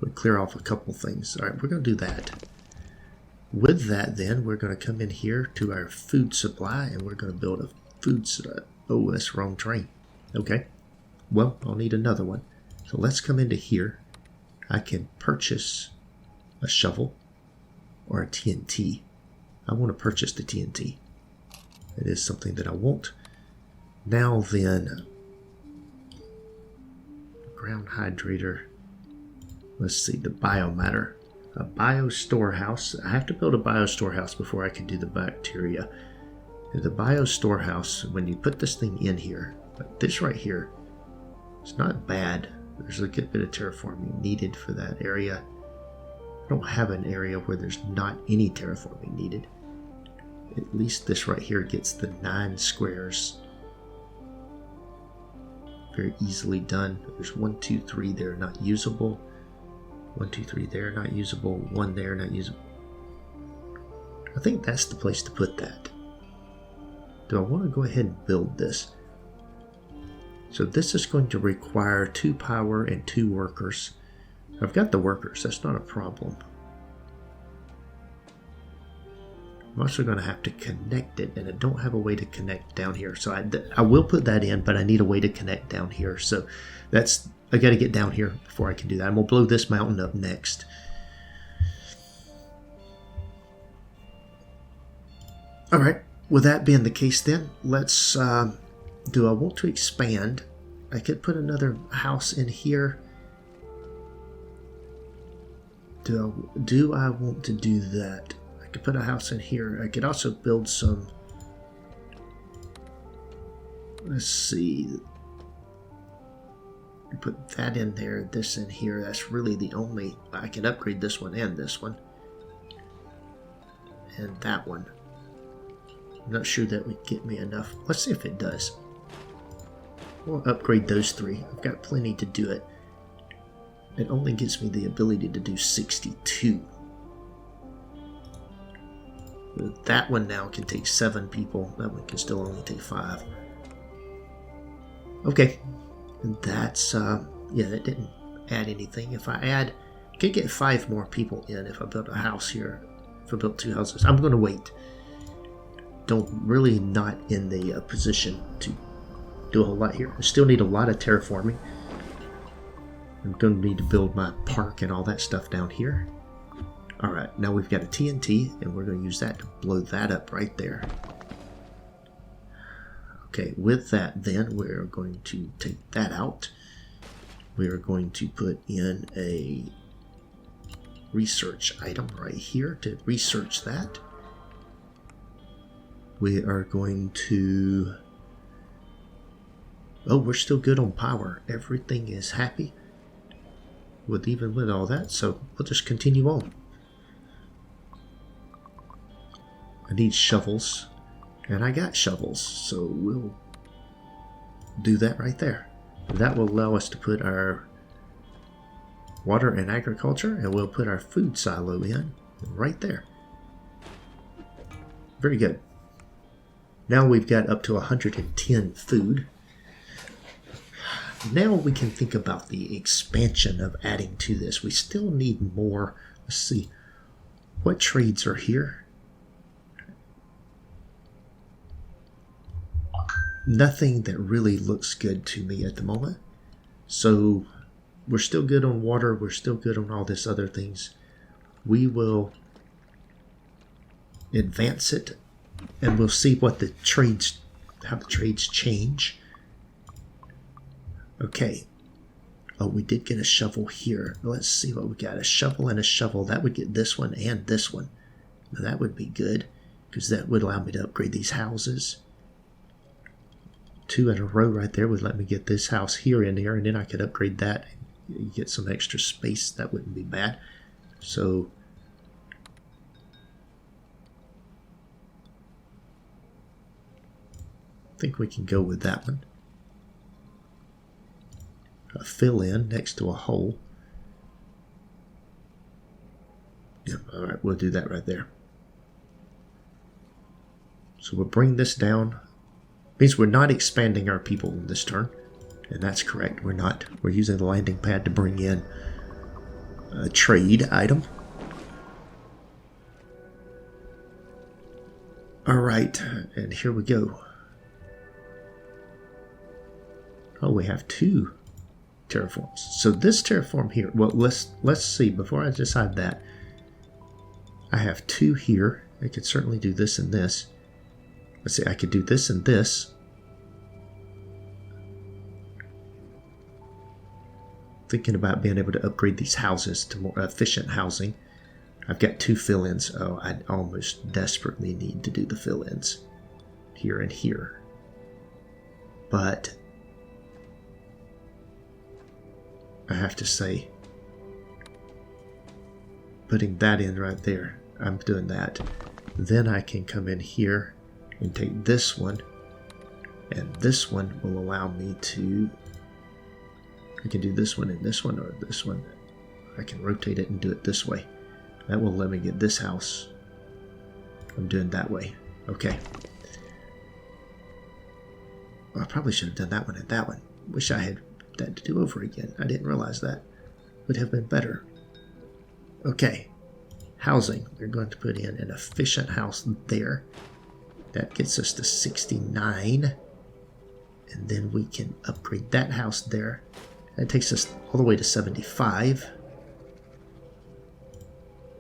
would clear off a couple things. Alright, we're going to do that. With that then, we're going to come in here to our food supply, and we're going to build a food supply. Oh, that's the wrong train. Okay. Well, I'll need another one. So let's come into here. I can purchase a shovel or a TNT. I want to purchase the TNT. It is something that I want. Now then... ground hydrator. Let's see, the biomatter. A bio storehouse. I have to build a bio storehouse before I can do the bacteria. The bio storehouse, when you put this thing in here, like this right here, it's not bad. There's a good bit of terraforming needed for that area. I don't have an area where there's not any terraforming needed. At least this right here gets the 9 squares. Very easily done. There's 1, 2, 3 there not usable. 1, 2, 3 there, not usable. 1 there, not usable. I think that's the place to put that. Do I want to go ahead and build this? So this is going to require 2 power and 2 workers. I've got the workers, that's not a problem. I'm also going to have to connect it, and I don't have a way to connect down here. So I will put that in, but I need a way to connect down here. So I got to get down here before I can do that. I'm going to blow this mountain up next. All right, with that being the case then, let's, do I want to expand? I could put another house in here. Do I want to do that? I could put a house in here. I could also build some, let's see, put that in there, this in here. That's really the only, I can upgrade this one and this one. And that one. I'm not sure that would get me enough. Let's see if it does. We'll upgrade those 3. I've got plenty to do it. It only gives me the ability to do 62. That one now can take 7 people. That one can still only take 5. Okay. And that's, yeah, that didn't add anything. If I add, I could get 5 more people in if I built a house here. If I built 2 houses. I'm going to wait. Really not in the position to do a whole lot here. I still need a lot of terraforming. I'm going to need to build my park and all that stuff down here. Alright, now we've got a TNT, and we're going to use that to blow that up right there. Okay, with that then, we're going to take that out. We are going to put in a research item right here to research that. We are going to... Oh, we're still good on power. Everything is happy even with all that, so we'll just continue on. I need shovels, and I got shovels, so we'll do that right there. That will allow us to put our water and agriculture, and we'll put our food silo in right there. Very good. Now we've got up to 110 food. Now we can think about the expansion of adding to this. We still need more. Let's see. What trades are here? Nothing that really looks good to me at the moment. So we're still good on water. We're still good on all this other things. We will advance it, and we'll see what the trades, how the trades change. Okay. Oh, we did get a shovel here. Let's see what we got. A shovel and a shovel. That would get this one and this one. Now that would be good, because that would allow me to upgrade these houses. 2 in a row right there would let me get this house here in here, and then I could upgrade that and get some extra space. That wouldn't be bad. So I think we can go with that one. A fill in next to a hole. Yep, alright, we'll do that right there. So we'll bring this down. Means we're not expanding our people in this turn. And that's correct, we're not. We're using the landing pad to bring in a trade item. Alright, and here we go. Oh, we have 2 terraforms. So this terraform here, well, let's see, before I decide that, I have 2 here. I could certainly do this and this. Let's see, I could do this and this. Thinking about being able to upgrade these houses to more efficient housing. I've got 2 fill-ins. Oh, I almost desperately need to do the fill-ins here and here. But I have to say, putting that in right there, I'm doing that. Then I can come in here and take this one, and this one will allow me to, I can do this one and this one, or this one. I can rotate it and do it this way. That will let me get this house. I'm doing that way. Okay. Well, I probably should have done that one and that one. Wish I had that to do over again. I didn't realize that. Would have been better. Okay. Housing. We're going to put in an efficient house there. That gets us to 69. And then we can upgrade that house there. That takes us all the way to 75.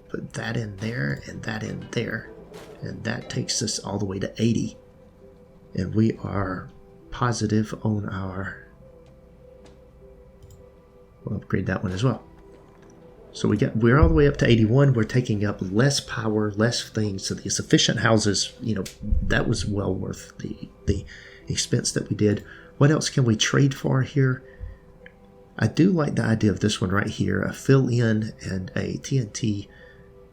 Put that in there and that in there. And that takes us all the way to 80. And we are positive on our... We'll upgrade that one as well. So we're all the way up to 81. We're taking up less power, less things. So these efficient houses, that was well worth the expense that we did. What else can we trade for here? I do like the idea of this one right here, a fill-in and a TNT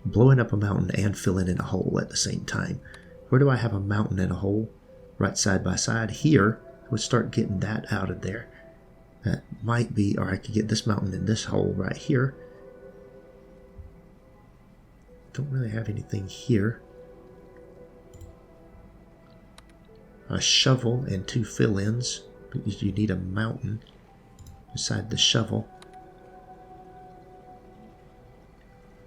blowing up a mountain and filling in a hole at the same time. Where do I have a mountain and a hole? Right side by side. Here, we'll start getting that out of there. That might be, or I could get this mountain in this hole right here. Don't really have anything here. A shovel and 2 fill-ins, because you need a mountain beside the shovel.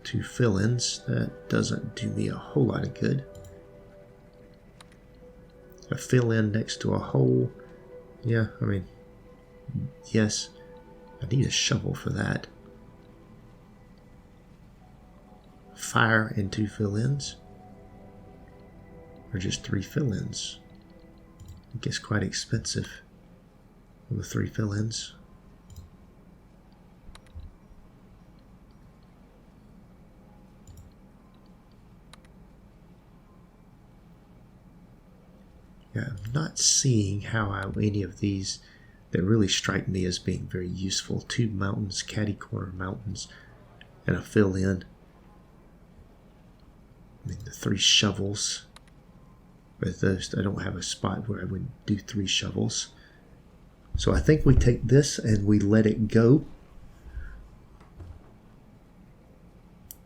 2 fill-ins. That doesn't do me a whole lot of good. A fill-in next to a hole. Yeah, I mean, yes. I need a shovel for that. Fire and 2 fill-ins. Or just 3 fill-ins. It gets quite expensive with 3 fill-ins. Yeah, I'm not seeing how any of these that really strike me as being very useful. 2 mountains, catty corner mountains, and a fill-in. I mean, the 3 shovels. With those, I don't have a spot where I would do 3 shovels. So I think we take this and we let it go.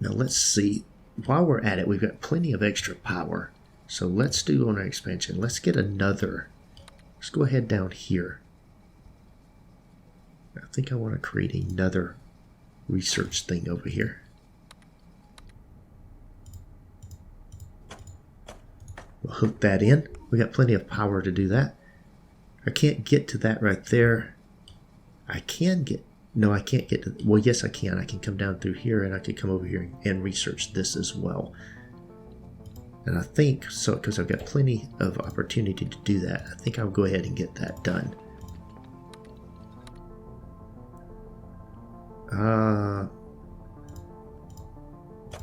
Now let's see. While we're at it, we've got plenty of extra power. So let's do on our expansion. Let's get another. Let's go ahead down here. I think I want to create another research thing over here. We'll hook that in. We got plenty of power to do that. I can't get to that right there. I can get... No, I can't get to... Well, yes, I can. I can come down through here and I could come over here and research this as well. And I think, so because I've got plenty of opportunity to do that, I think I'll go ahead and get that done. I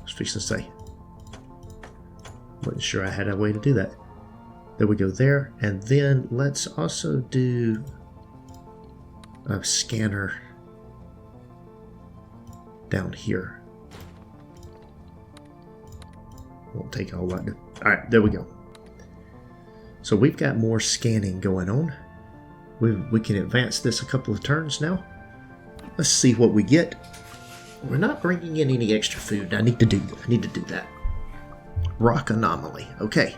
was fixing to say. Wasn't sure I had a way to do that. There we go there. And then let's also do a scanner down here. Won't take a whole lot. Alright, there we go. So we've got more scanning going on. We can advance this a couple of turns now. Let's see what we get. We're not bringing in any extra food. I need to do that. Rock anomaly. Okay.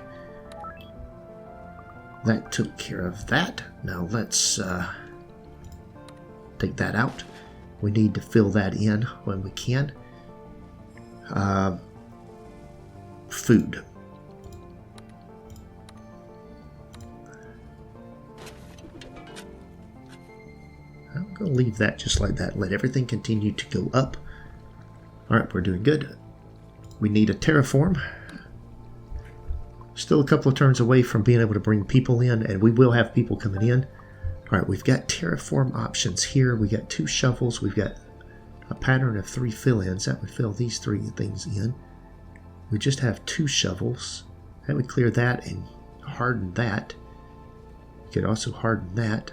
That took care of that. Now let's take that out. We need to fill that in when we can. Food. I'm going to leave that just like that. Let everything continue to go up. Alright, we're doing good. We need a terraform. Still a couple of turns away from being able to bring people in, and we will have people coming in. Alright, we've got terraform options here. We got 2 shovels. We've got a pattern of 3 fill-ins. That would fill these 3 things in. We just have 2 shovels. That would clear that and harden that. We could also harden that.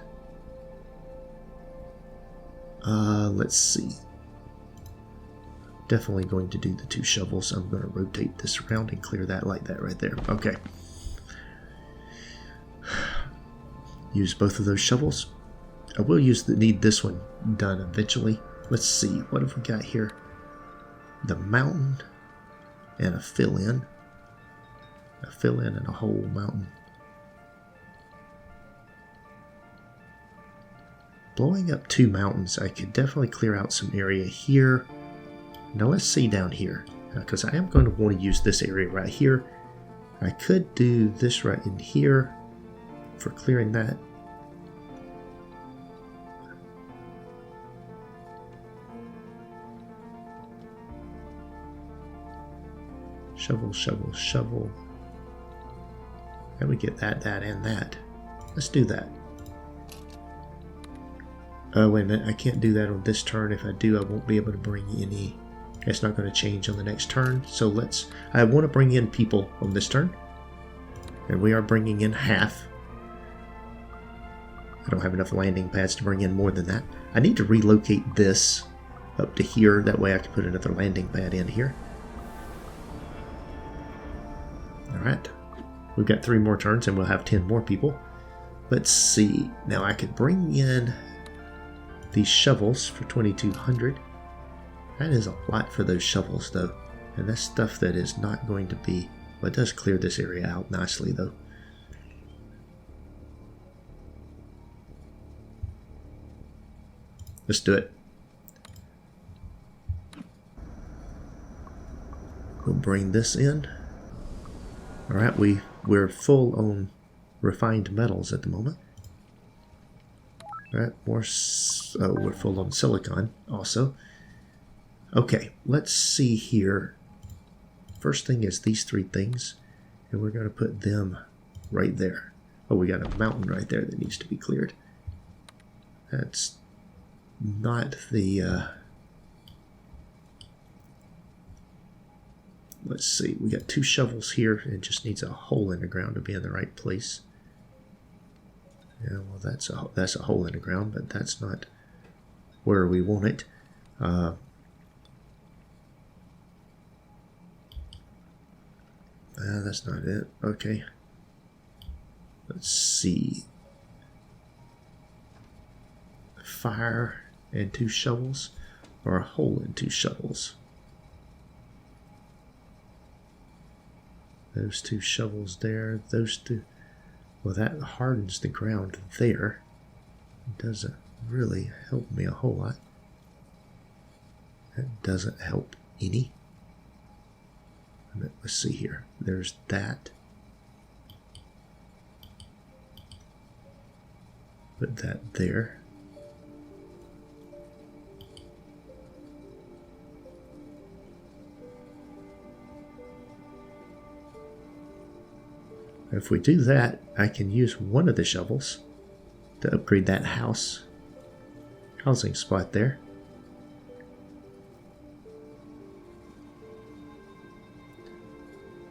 Let's see. Definitely going to do the 2 shovels. I'm going to rotate this around and clear that like that right there. Okay. Use both of those shovels. I will need this one done eventually. Let's see. What have we got here? the mountain and a fill-in. A fill-in and a whole mountain. Blowing up 2 mountains, I could definitely clear out some area here. Now let's see down here, because I am going to want to use this area right here. I could do this right in here for clearing that. Shovel, shovel, shovel. And we get that, and that. Let's do that. Oh, wait a minute. I can't do that on this turn. If I do, I won't be able to bring any. It's not going to change on the next turn. So I want to bring in people on this turn. And we are bringing in half. I don't have enough landing pads to bring in more than that. I need to relocate this up to here. That way I can put another landing pad in here. Alright. We've got 3 more turns and we'll have 10 more people. Let's see. Now I could bring in these shovels for 2,200. That is a lot for those shovels though. And that's stuff that is not going to be... Well, it does clear this area out nicely though. Let's do it. We'll bring this in. Alright, we're full on refined metals at the moment. Alright, we're full on silicon also. Okay, let's see here. First thing is these 3 things, and we're going to put them right there. Oh, we got a mountain right there that needs to be cleared. That's not the... Let's see, we got 2 shovels here. It just needs a hole in the ground to be in the right place. Yeah, well, that's a hole in the ground, but that's not where we want it. That's not it. Okay. Let's see. Fire and 2 shovels, or a hole and 2 shovels. Those 2 shovels there, those 2. Well, that hardens the ground there. It doesn't really help me a whole lot. That doesn't help any. Let's see here. There's that. Put that there. If we do that, I can use one of the shovels to upgrade that housing spot there.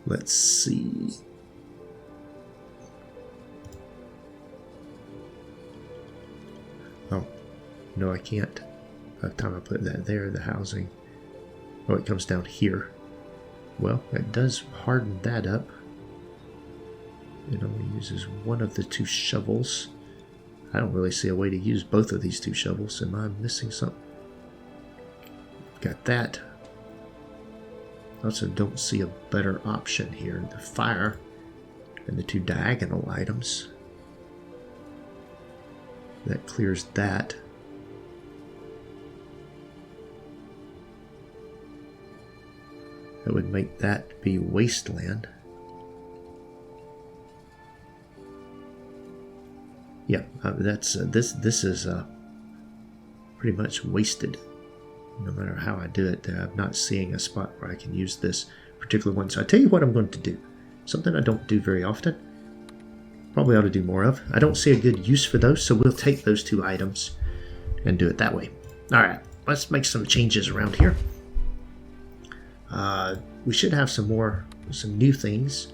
Let's see. Oh, no, I can't. By the time I put that there, the housing. Oh, it comes down here. Well, it does harden that up. It only uses one of the 2 shovels. I don't really see a way to use both of these 2 shovels. Am I missing something? Got that. Also don't see a better option here. The fire and the 2 diagonal items. That clears that. That would make that be wasteland. Yeah, that's this is pretty much wasted. No matter how I do it, I'm not seeing a spot where I can use this particular one. So I tell you what I'm going to do. Something I don't do very often. Probably ought to do more of. I don't see a good use for those, so we'll take those 2 items and do it that way. Alright, let's make some changes around here. We should have some new things.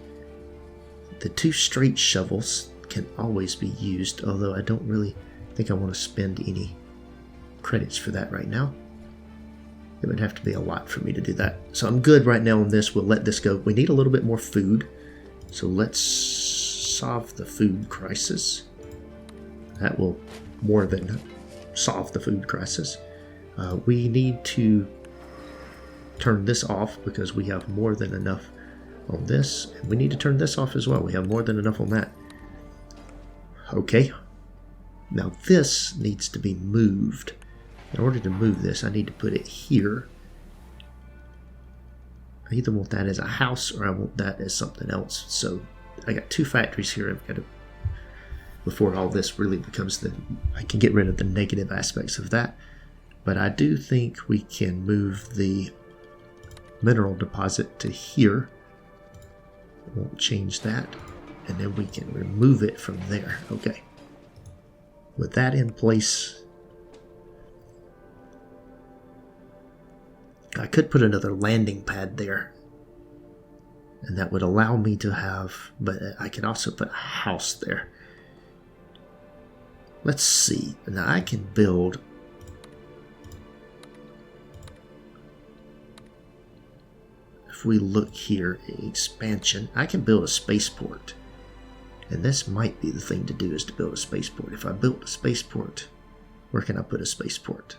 The 2 straight shovels can always be used, although I don't really think I want to spend any credits for that right now. It would have to be a lot for me to do that. So I'm good right now on this. We'll let this go. We need a little bit more food. So let's solve the food crisis. That will more than solve the food crisis. We need to turn this off because we have more than enough on this. And we need to turn this off as well. We have more than enough on that. Okay. Now this needs to be moved. In order to move this, I need to put it here. I either want that as a house or I want that as something else. So I got two factories here. I've got to, before all this really becomes I can get rid of the negative aspects of that. But I do think we can move the mineral deposit to here. I won't change that. And then we can remove it from there. Okay. With that in place, I could put another landing pad there. And that would allow me to have, but I can also put a house there. Let's see. Now I can build if we look here, expansion, I can build a spaceport. And this might be the thing to do, is to build a spaceport. If I built a spaceport, where can I put a spaceport?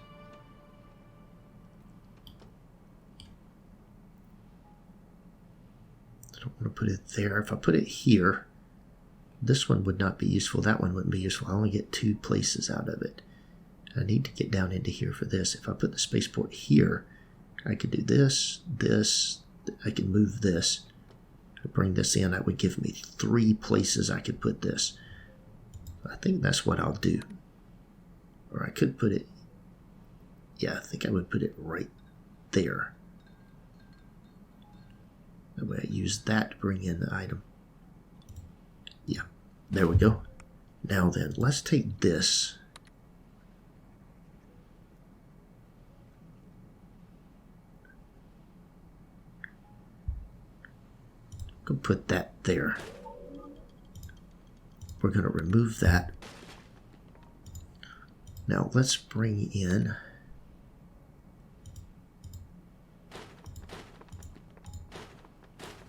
I don't want to put it there. If I put it here, this one would not be useful. That one wouldn't be useful. I only get 2 places out of it. I need to get down into here for this. If I put the spaceport here, I could do this, this. I can move this. Bring this in. That would give me 3 places I could put this. I think that's what I'll do. Or I could put it, yeah, I think I would put it right there. That way I use that to bring in the item. Yeah, there we go. Now then, let's take this. Go put that there. We're going to remove that. Now let's bring in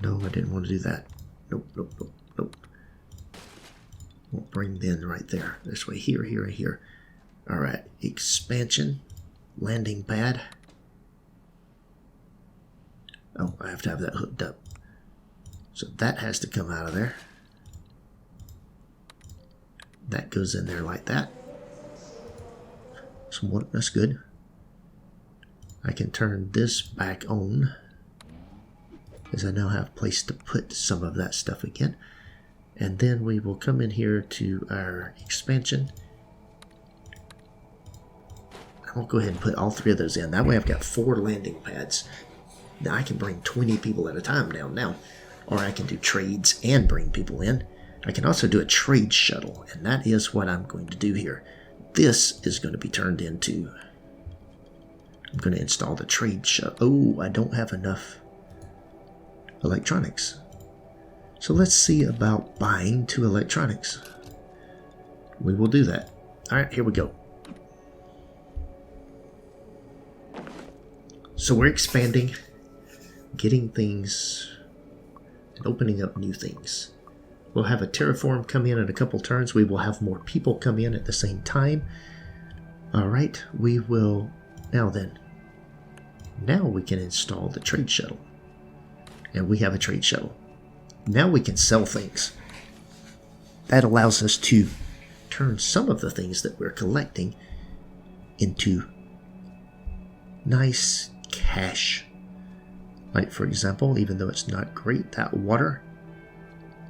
no, I didn't want to do that. Nope, nope, nope, nope. We'll bring in right there. This way, here, here, and here. Alright, expansion, landing pad. Oh, I have to have that hooked up. So that has to come out of there. That goes in there like that. So that's good. I can turn this back on, as I now have a place to put some of that stuff again. And then we will come in here to our expansion. I'll go ahead and put all 3 of those in. That way I've got 4 landing pads. Now I can bring 20 people at a time down now. Or I can do trades and bring people in. I can also do a trade shuttle, and that is what I'm going to do here. This is going to be turned into, I'm going to install the trade shuttle. Oh, I don't have enough electronics. So let's see about buying 2 electronics. We will do that. All right, here we go. So we're expanding, getting things, and opening up new things. We'll have a terraform come in a couple turns. We will have more people come in at the same time. All right, we will, now then, now we can install the trade shuttle. And we have a trade shuttle. Now we can sell things. That allows us to turn some of the things that we're collecting into nice cash. Like, for example, even though it's not great, that water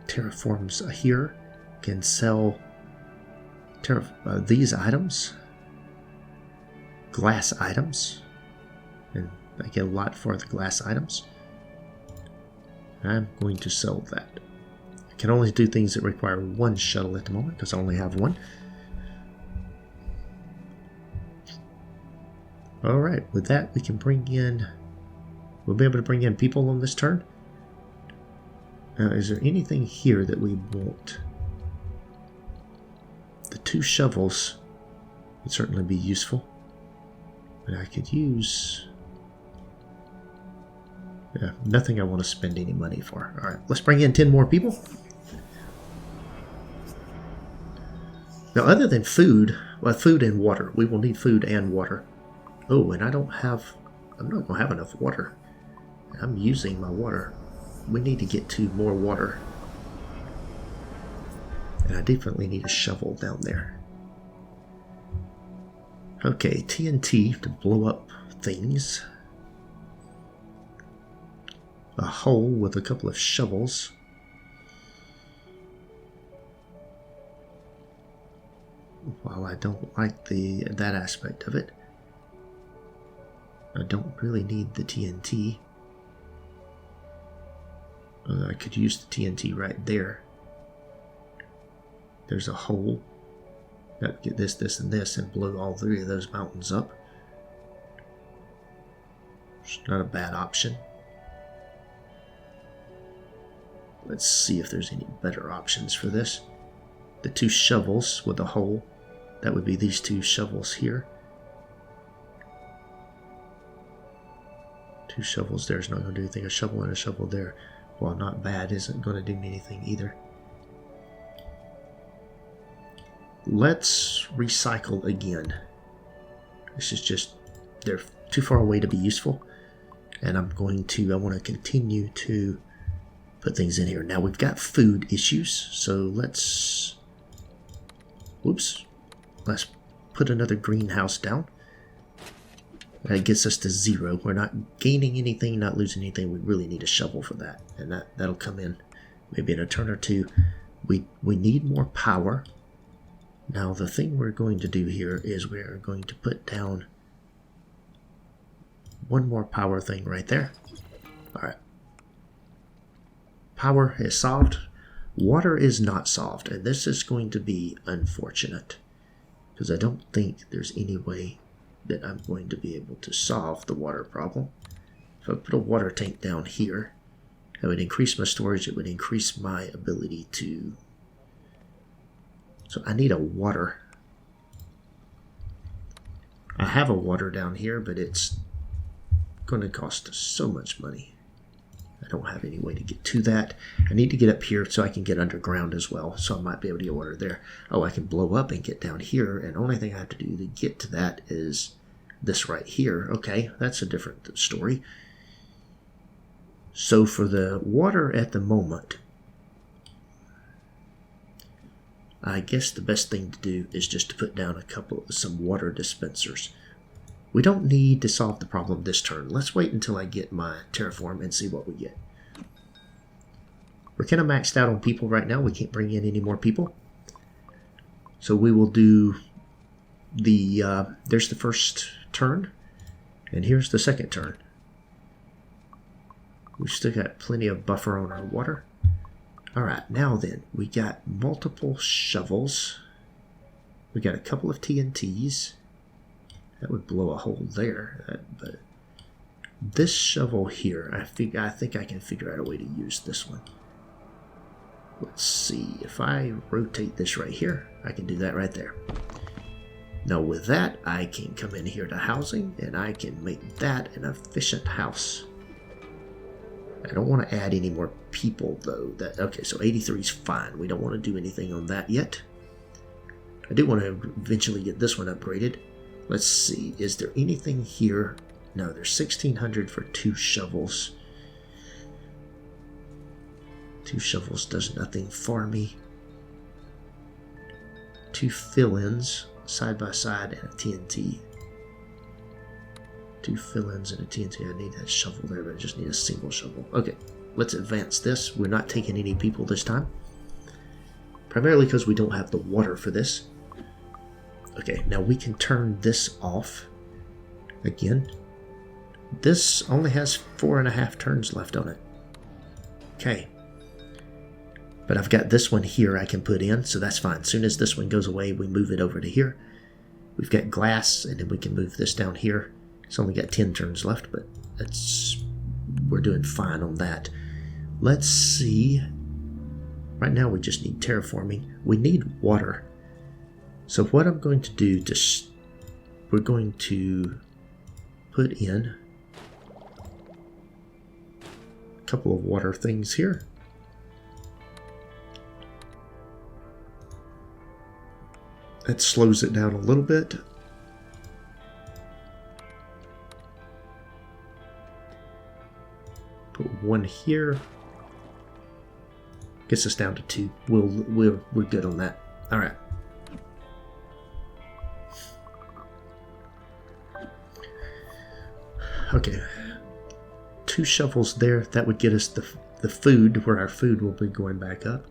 terraforms here can sell these items, glass items, and I get a lot for the glass items. I'm going to sell that. I can only do things that require 1 shuttle at the moment because I only have 1. Alright, with that we can bring in, we'll be able to bring in people on this turn. Now, is there anything here that we want? The 2 shovels would certainly be useful. But I could use, yeah, nothing I want to spend any money for. Alright, let's bring in 10 more people. Now, other than food, well, food and water. We will need food and water. Oh, and I'm not going to have enough water. I'm using my water. We need to get to more water. And I definitely need a shovel down there. Okay, TNT to blow up things. A hole with a couple of shovels. While I don't like that aspect of it, I don't really need the TNT. I could use the TNT right there. There's a hole. Got to get this, and this, and blow all three of those mountains up. It's not a bad option. Let's see if there's any better options for this. The two shovels with a hole. That would be these two shovels here. Two shovels there is not going to do anything. A shovel and a shovel there, while not bad, isn't going to do me anything either. Let's recycle again. This is just, they're too far away to be useful. And I want to continue to put things in here. Now we've got food issues, so let's put another greenhouse down. That gets us to 0. We're not gaining anything, not losing anything. We really need a shovel for that, and that'll come in maybe in a turn or two. We need more power. Now the thing we're going to do here is we're going to put down one more power thing right there. Alright. Power is solved. Water is not solved, and this is going to be unfortunate, because I don't think there's any way that I'm going to be able to solve the water problem. If I put a water tank down here, it would increase my storage, it would increase my ability to... So I need a water. I have a water down here, but it's going to cost so much money. I don't have any way to get to that. I need to get up here so I can get underground as well, so I might be able to get water there. Oh, I can blow up and get down here, and the only thing I have to do to get to that is this right here. Okay, that's a different story. So for the water at the moment, I guess the best thing to do is just to put down some water dispensers. We don't need to solve the problem this turn. Let's wait until I get my terraform and see what we get. We're kind of maxed out on people right now. We can't bring in any more people. So we will do there's the first turn, and here's the second turn. We've still got plenty of buffer on our water. Alright, now then, we got multiple shovels. We got a couple of TNTs. That would blow a hole there. But this shovel here, I think I can figure out a way to use this one. Let's see, if I rotate this right here, I can do that right there. Now with that, I can come in here to housing, and I can make that an efficient house. I don't want to add any more people though. Okay, so 83 is fine. We don't want to do anything on that yet. I do want to eventually get this one upgraded. Let's see, is there anything here? No, there's 1,600 for 2 shovels. 2 shovels does nothing for me. 2 fill-ins side by side and a TNT. 2 fill-ins and a TNT. I need that shovel there, but I just need a single shovel. Okay, let's advance this. We're not taking any people this time. Primarily because we don't have the water for this. Okay, now we can turn this off. Again, this only has 4.5 turns left on it. Okay. But I've got this one here I can put in, so that's fine. As soon as this one goes away, we move it over to here. We've got glass, and then we can move this down here. It's only got 10 turns left, but we're doing fine on that. Let's see. Right now we just need terraforming. We need water. So what I'm going to do, we're going to put in a couple of water things here. That slows it down a little bit. one here. Gets us down to 2. We're good on that. All right. Okay. 2 shovels there. That would get us the food, where our food will be going back up.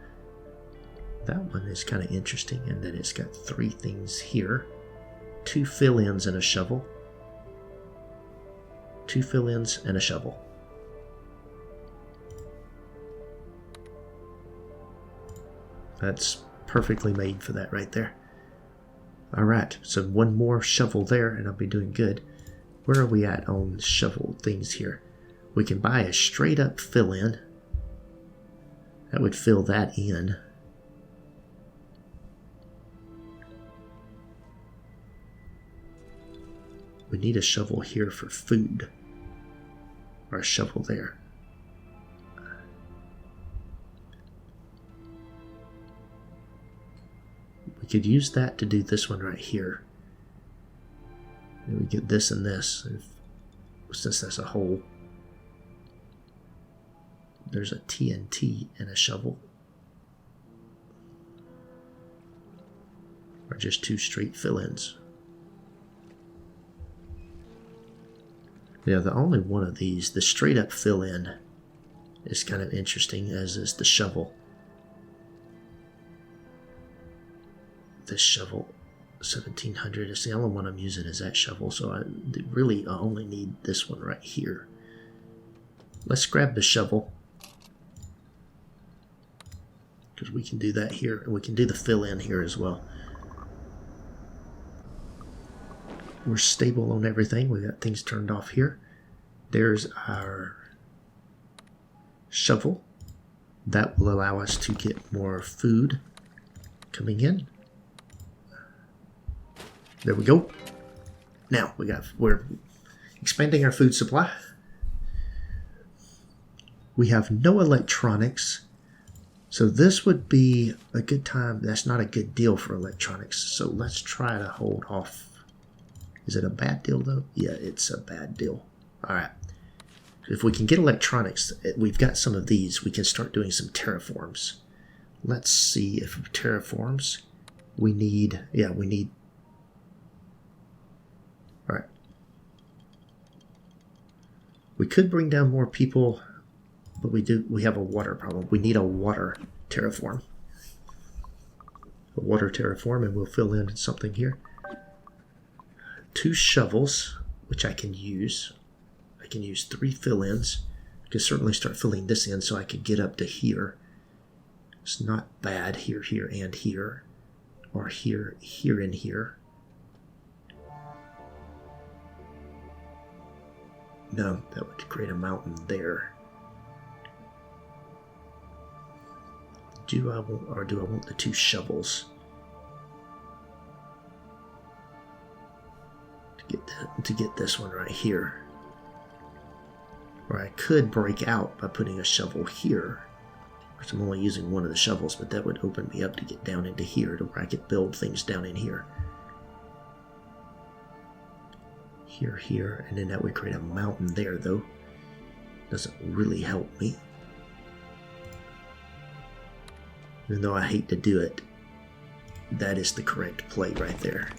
That one is kind of interesting, and then it's got 3 things here. 2 fill-ins and a shovel. 2 fill-ins and a shovel. That's perfectly made for that right there. Alright, so 1 more shovel there and I'll be doing good. Where are we at on shovel things here? We can buy a straight up fill-in. That would fill that in. We need a shovel here for food. Or a shovel there. We could use that to do this one right here. And we get this and this. Since that's a hole. There's a TNT and a shovel. Or just 2 straight fill-ins. Yeah, the only one of these, the straight up fill-in, is kind of interesting, as is the shovel. This shovel, 1700, is the only one I'm using is that shovel, so I only need this one right here. Let's grab the shovel, because we can do that here, and we can do the fill-in here as well. We're stable on everything. We got things turned off here. There's our shovel. That will allow us to get more food coming in. There we go. Now we're expanding our food supply. We have no electronics. So this would be a good time. That's not a good deal for electronics. So let's try to hold off. Is it a bad deal, though? Yeah, it's a bad deal. All right. If we can get electronics, we've got some of these. We can start doing some terraforms. Let's see if terraforms, we need. All right. We could bring down more people, but we have a water problem. We need a water terraform. A water terraform, and we'll fill in something here. 2 shovels, which I can use. I can use 3 fill-ins. I can certainly start filling this in so I could get up to here. It's not bad here, here, and here. Or here, here, and here. No, that would create a mountain there. Do I want the 2 shovels? To get this one right here. Or I could break out by putting a shovel here. Because I'm only using one of the shovels, but that would open me up to get down into here to where I could build things down in here. Here, here, and then that would create a mountain there, though. Doesn't really help me. Even though I hate to do it, that is the correct play right there.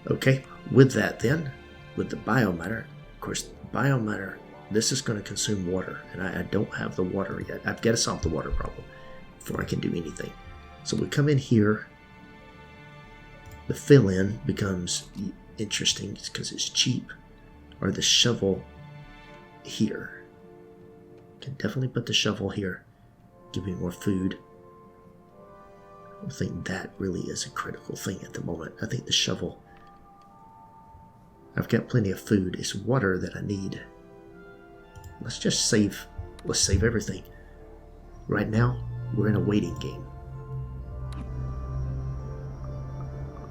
Okay, with that then, with the biomatter, of course, biomatter, this is going to consume water, and I don't have the water yet. I've got to solve the water problem before I can do anything. So we come in here, the fill-in becomes interesting because it's cheap, or the shovel here. Can definitely put the shovel here, give me more food. I don't think that really is a critical thing at the moment. I think the shovel, I've got plenty of food. It's water that I need. Let's just save. Let's save everything. Right now, we're in a waiting game.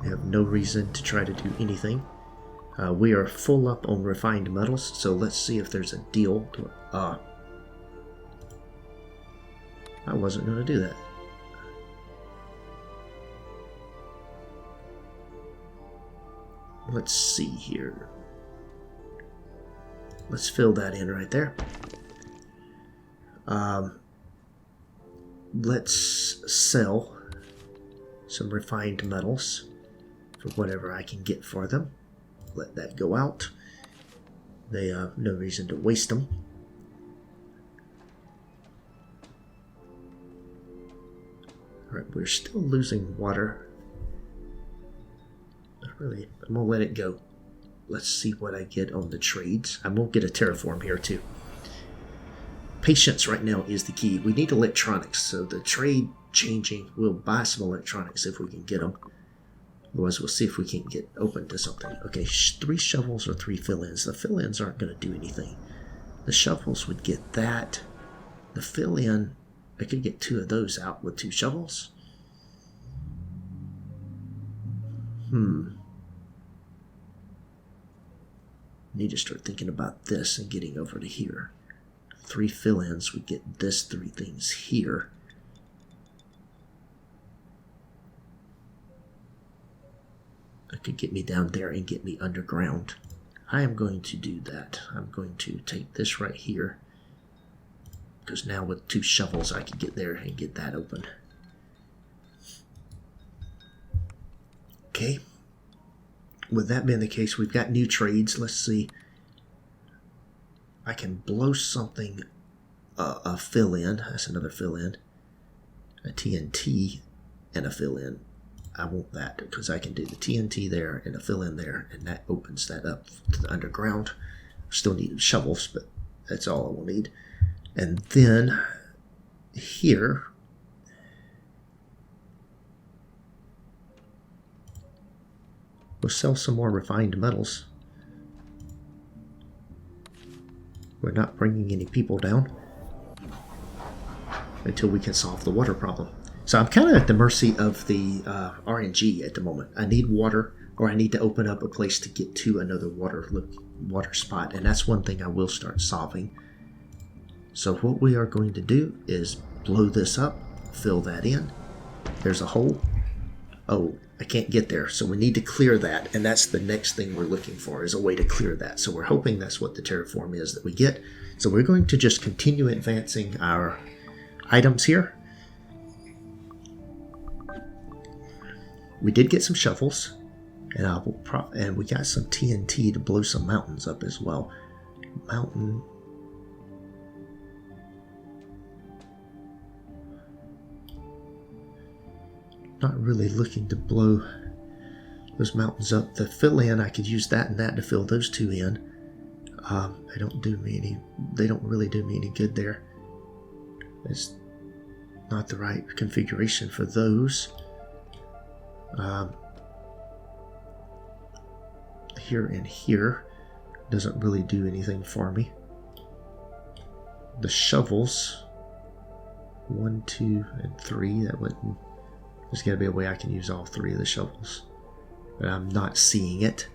We have no reason to try to do anything. We are full up on refined metals, so let's see if there's a deal. I wasn't going to do that. Let's see here. Let's fill that in right there. Let's sell some refined metals for whatever I can get for them. Let that go out. They have no reason to waste them. Alright, we're still losing water. Not really. I'm going to let it go. Let's see what I get on the trades. I will get a terraform here too. Patience right now is the key. We need electronics, so the trade changing, we'll buy some electronics if we can get them. Otherwise, we'll see if we can get open to something. Okay, 3 shovels or 3 fill-ins. The fill-ins aren't going to do anything. The shovels would get that. The fill-in, I could get 2 of those out with 2 shovels. Need to start thinking about this and getting over to here. 3 fill-ins would get this 3 things here. That could get me down there and get me underground. I am going to do that. I'm going to take this right here, because now with 2 shovels I can get there and get that open. Okay. With that being the case, we've got new trades. Let's see. I can blow something, a fill-in. That's another fill-in. A TNT and a fill-in. I want that because I can do the TNT there and a fill-in there, and that opens that up to the underground. Still need shovels, but that's all I will need. And then here, we'll sell some more refined metals. We're not bringing any people down until we can solve the water problem. So I'm kind of at the mercy of the RNG at the moment. I need water, or I need to open up a place to get to another water spot, and that's one thing I will start solving. So what we are going to do is blow this up, fill that in. There's a hole. Oh, I can't get there, so we need to clear that, and that's the next thing we're looking for, is a way to clear that. So we're hoping that's what the terraform is that we get. So we're going to just continue advancing our items here. We did get some shovels, and we got some TNT to blow some mountains up as well. Mountain. Not really looking to blow those mountains up. The fill-in, I could use that and that to fill those 2 in. They don't really do me any good there. It's not the right configuration for those. Here and here doesn't really do anything for me. The shovels, 1, 2, and 3, that wouldn't. There's got to be a way I can use all 3 of the shovels, but I'm not seeing it.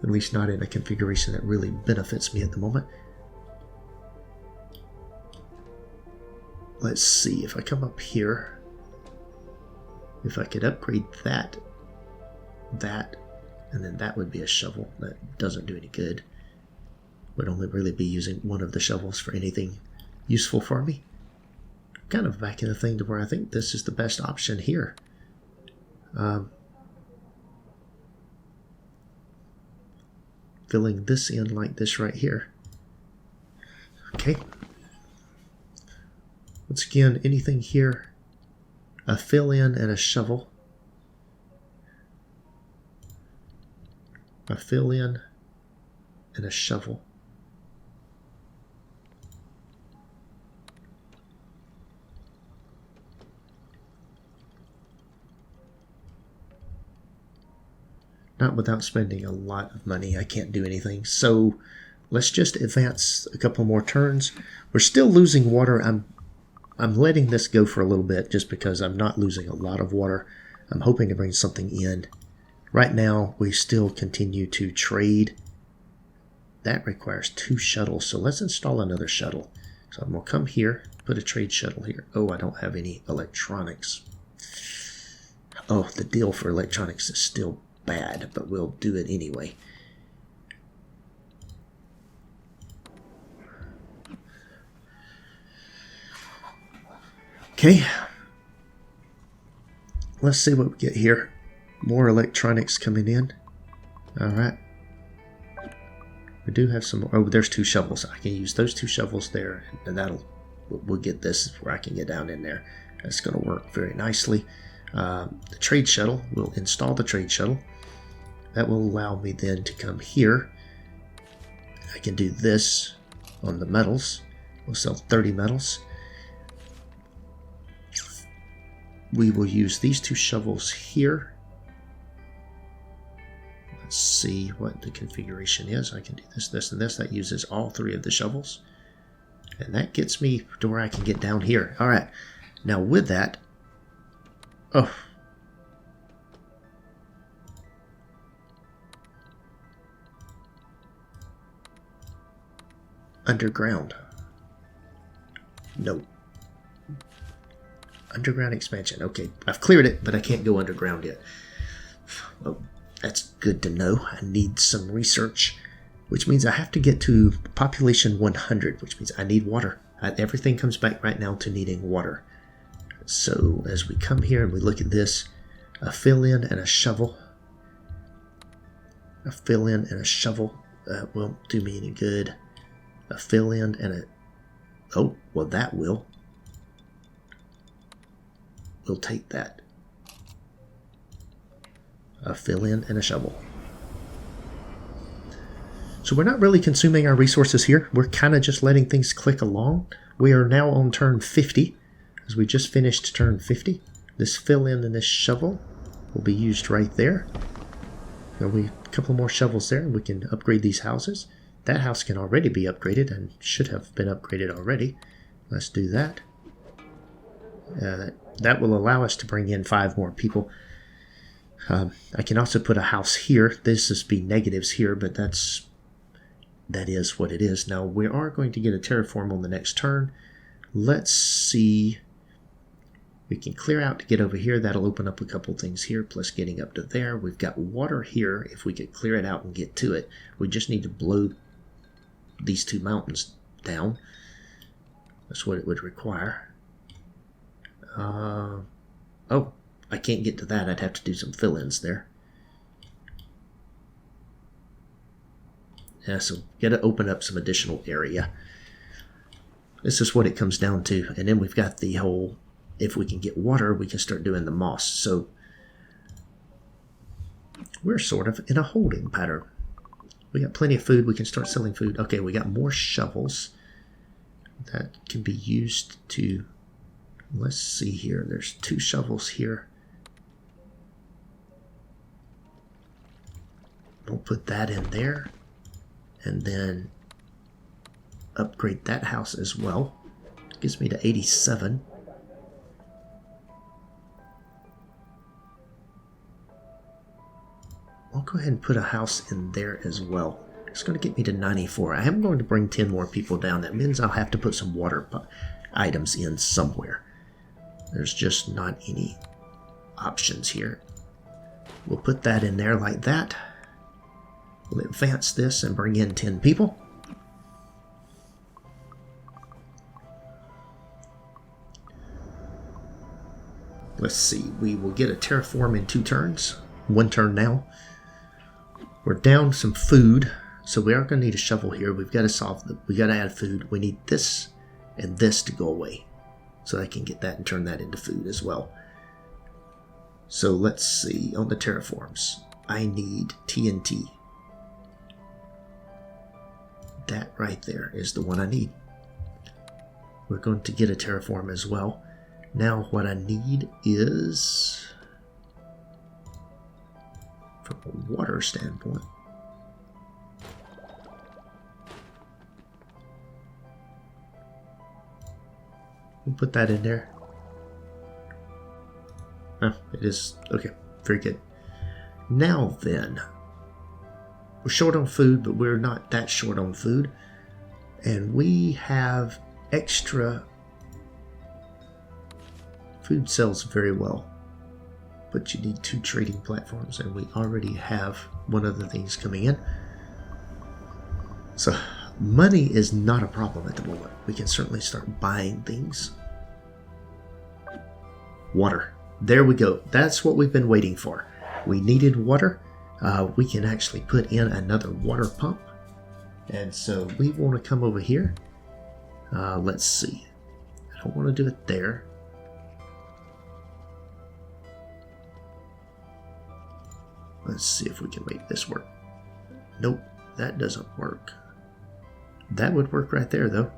At least not in a configuration that really benefits me at the moment. Let's see if I come up here. If I could upgrade that, and then that would be a shovel. That doesn't do any good. Would only really be using one of the shovels for anything useful for me. Kind of back in the thing to where I think this is the best option here. Filling this in like this right here. Okay. Once again, anything here, a fill-in and a shovel. A fill-in and a shovel. Not without spending a lot of money. I can't do anything. So let's just advance a couple more turns. We're still losing water. I'm letting this go for a little bit just because I'm not losing a lot of water. I'm hoping to bring something in. Right now, we still continue to trade. That requires 2 shuttles, so let's install another shuttle. So I'm going to come here, put a trade shuttle here. Oh, I don't have any electronics. Oh, the deal for electronics is still bad, but we'll do it anyway. Okay. Let's see what we get here. More electronics coming in. Alright. We do have some... Oh, there's 2 shovels. I can use those 2 shovels there, and that'll... We'll get this where I can get down in there. That's going to work very nicely. The trade shuttle, we'll install the trade shuttle. That will allow me then to come here. I can do this on the metals. We'll sell 30 metals. We will use these 2 shovels here. Let's see what the configuration is. I can do this, this, and this. That uses all 3 of the shovels. And that gets me to where I can get down here. Alright. Now with that... Oh. Underground. No. Underground expansion. Okay, I've cleared it, but I can't go underground yet. Well, that's good to know. I need some research, which means I have to get to population 100, which means I need water. Everything comes back right now to needing water. So as we come here and we look at this, a fill-in and a shovel. A fill-in and a shovel. That won't do me any good. A fill-in and a... Oh, well that will. We'll take that. A fill-in and a shovel. So we're not really consuming our resources here. We're kind of just letting things click along. We are now on turn 50, as we just finished turn 50. This fill-in and this shovel will be used right there. A couple more shovels there, and we can upgrade these houses. That house can already be upgraded and should have been upgraded already. Let's do that. That will allow us to bring in 5 more people. I can also put a house here. This is be negatives here, but that is what it is. Now we are going to get a terraform on the next turn. Let's see. We can clear out to get over here. That'll open up a couple things here, plus getting up to there. We've got water here. If we could clear it out and get to it, we just need to blow these 2 mountains down. That's what it would require. Oh, I can't get to that. I'd have to do some fill-ins there. Yeah, so got to open up some additional area. This is what it comes down to. And then we've got the whole, if we can get water, we can start doing the moss. So we're sort of in a holding pattern. We got plenty of food. We can start selling food. Okay, we got more shovels that can be used to... Let's see here. There's 2 shovels here. We'll put that in there. And then upgrade that house as well. Gives me to 87. I'll go ahead and put a house in there as well. It's going to get me to 94. I am going to bring 10 more people down. That means I'll have to put some water items in somewhere. There's just not any options here. We'll put that in there like that. We'll advance this and bring in 10 people. Let's see. We will get a terraform in 2 turns. 1 turn now. We're down some food, so we are going to need a shovel here. We've got to we got to add food. We need this and this to go away, so I can get that and turn that into food as well. So let's see, on the terraforms, I need TNT. That right there is the one I need. We're going to get a terraform as well. Now what I need is, from a water standpoint, we'll put that in there. Oh, it is. Okay, very good. Now then, we're short on food, but we're not that short on food. And we have extra. Food sells very well, but you need 2 trading platforms, and we already have one of the things coming in. So money is not a problem at the moment. We can certainly start buying things. Water. There we go. That's what we've been waiting for. We needed water. We can actually put in another water pump. And so we want to come over here. Let's see. I don't want to do it there. Let's see if we can make this work. Nope, that doesn't work. That would work right there, though.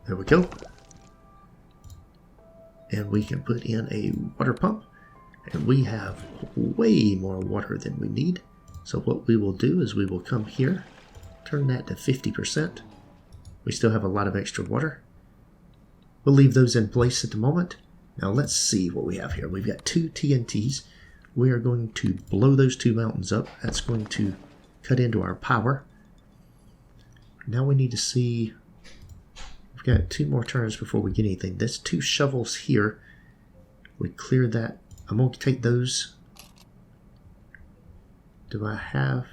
There we go. And we can put in a water pump. And we have way more water than we need. So what we will do is we will come here, turn that to 50%. We still have a lot of extra water. We'll leave those in place at the moment. Now let's see what we have here. We've got 2 TNTs. We are going to blow those 2 mountains up. That's going to cut into our power. Now we need to see... We've got 2 more turns before we get anything. There's 2 shovels here. We cleared that. I'm going to take those. Do I have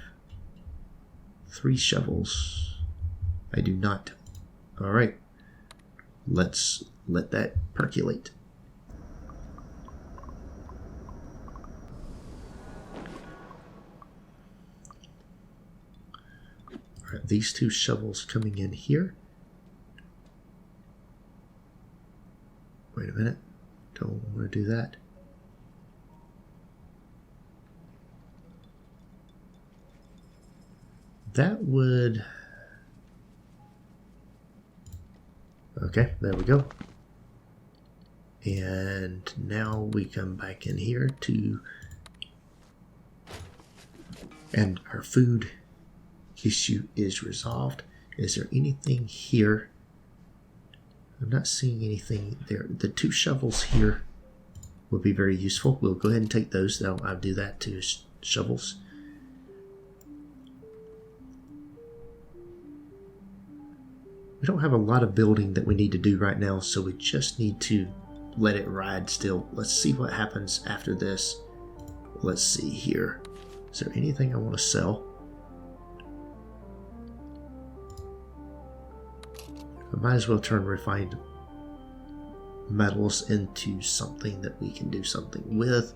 3 shovels? I do not. Alright. Let's let that percolate. Alright, these 2 shovels coming in here. Wait a minute. Don't want to do that. That would... Okay, there we go. And now we come back in here to... And our food issue is resolved. Is there anything here? I'm not seeing anything there. The 2 shovels here will be very useful. We'll go ahead and take those. I'll do that to shovels. We don't have a lot of building that we need to do right now, so we just need to let it ride still. Let's see what happens after this. Let's see here. Is there anything I want to sell? I might as well turn refined metals into something that we can do something with.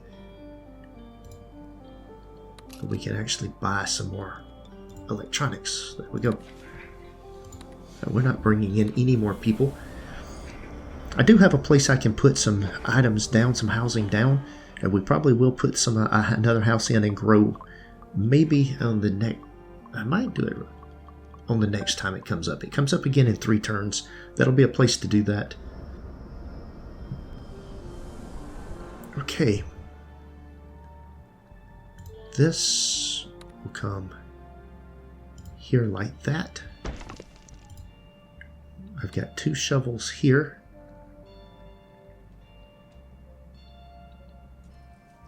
But we can actually buy some more electronics. There we go. We're not bringing in any more people. I do have a place I can put some items down, some housing down, and we probably will put some another house in and grow. Maybe on the next... I might do it on the next time it comes up. It comes up again in 3 turns. That'll be a place to do that. Okay. This will come here like that. I've got 2 shovels here.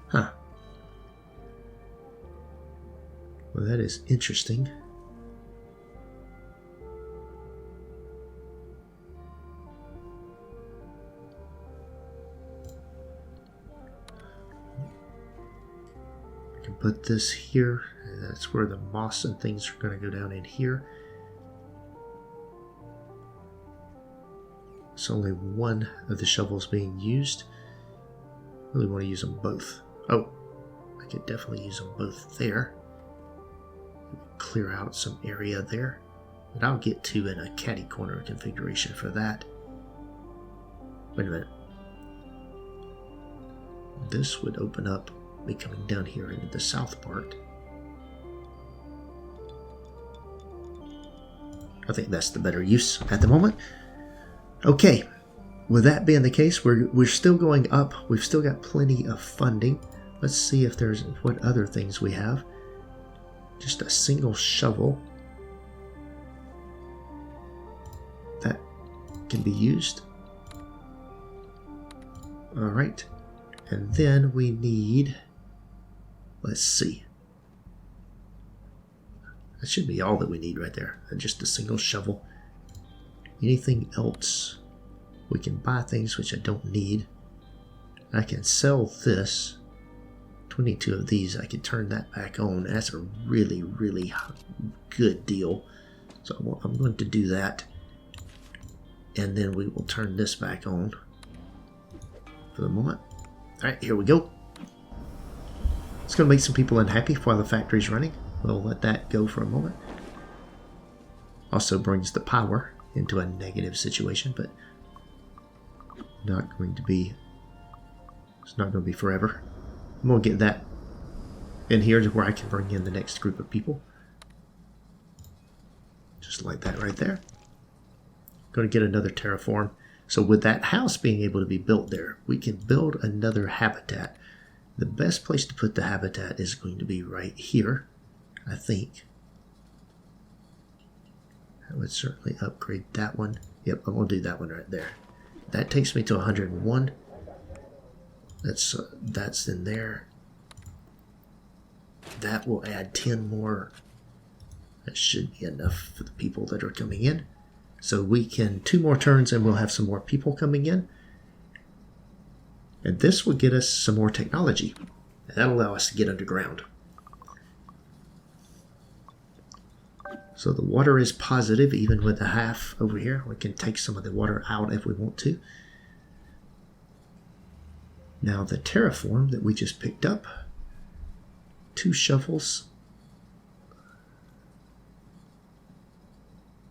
Huh. Well, that is interesting. I can put this here. That's where the moss and things are going to go down in here. It's only one of the shovels being used. I really want to use them both. Oh, I could definitely use them both there. Clear out some area there. But I'll get to in a catty corner configuration for that. Wait a minute. This would open up, be coming down here into the south part. I think that's the better use at the moment. Okay, with that being the case, we're still going up. We've still got plenty of funding. Let's see if there's what other things we have. Just a single shovel that can be used. All right, and then we need, let's see. That should be all that we need right there. Just a single shovel. Anything else? We can buy things which I don't need. I can sell this. 22 of these. I can turn that back on. That's a really, really good deal. So I'm going to do that. and then we will turn this back on for the moment. Alright, here we go. It's going to make some people unhappy while the factory's running. We'll let that go for a moment. Also brings the power into a negative situation, but not going to be, it's not going to be forever. I'm going to get that in here to where I can bring in the next group of people. Just like that right there. Going to get another terraform. So with that house being able to be built there, we can build another habitat. The best place to put the habitat is going to be right here, I think. I would certainly upgrade that one. Yep, I'm going to do that one right there. That takes me to 101. That's in there. That will add 10 more. That should be enough for the people that are coming in. So we can 2 more turns and we'll have some more people coming in. And this will get us some more technology. That'll allow us to get underground. So the water is positive even with the half over here. We can take some of the water out if we want to. Now the terraform that we just picked up. 2 shovels.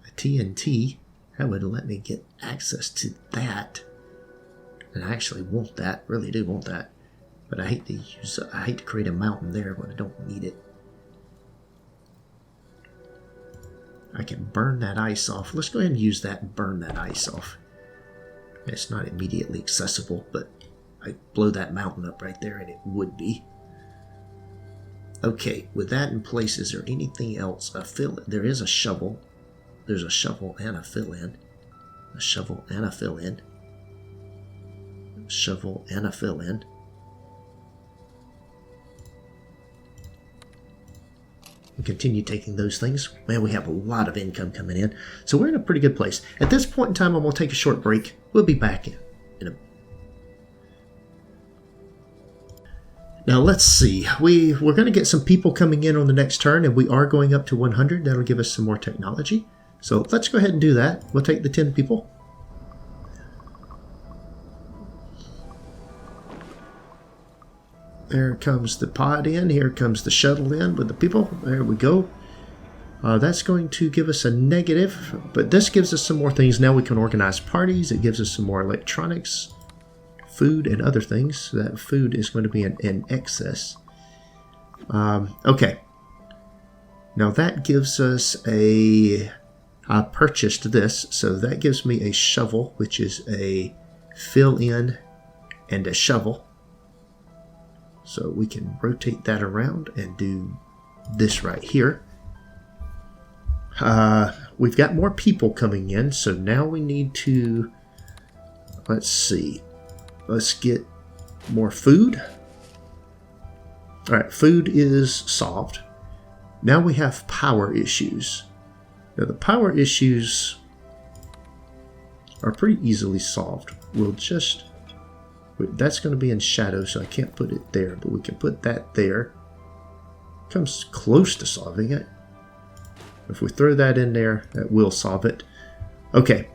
A TNT. That would let me get access to that. And I actually want that. Really do want that. But I hate to create a mountain there when I don't need it. I can burn that ice off. Let's go ahead and use that and burn that ice off. It's not immediately accessible, but I blow that mountain up right there and it would be. Okay, with that in place, is there anything else? There is a shovel. There's a shovel and a fill-in. A shovel and a fill-in. Shovel and a fill-in. We continue taking those things. Man, we have a lot of income coming in. So we're in a pretty good place. At this point in time, I'm going to take a short break. We'll be back in a... Now, let's see. We're going to get some people coming in on the next turn, and we are going up to 100. That'll give us some more technology. So let's go ahead and do that. We'll take the 10 people. There comes the pod in. Here comes the shuttle in with the people. There we go. That's going to give us a negative, but this gives us some more things. Now we can organize parties. It gives us some more electronics, food, and other things. That food is going to be in excess. Okay. Now that gives us a... I purchased this, so that gives me a shovel, which is a fill-in and a shovel. So we can rotate that around and do this right here. We've got more people coming in, so now we need to, let's see, let's get more food. All right, food is solved. Now we have power issues. Now the power issues are pretty easily solved. We'll just... That's going to be in shadow, so I can't put it there, but we can put that there. Comes close to solving it. If we throw that in there, that will solve it. Okay.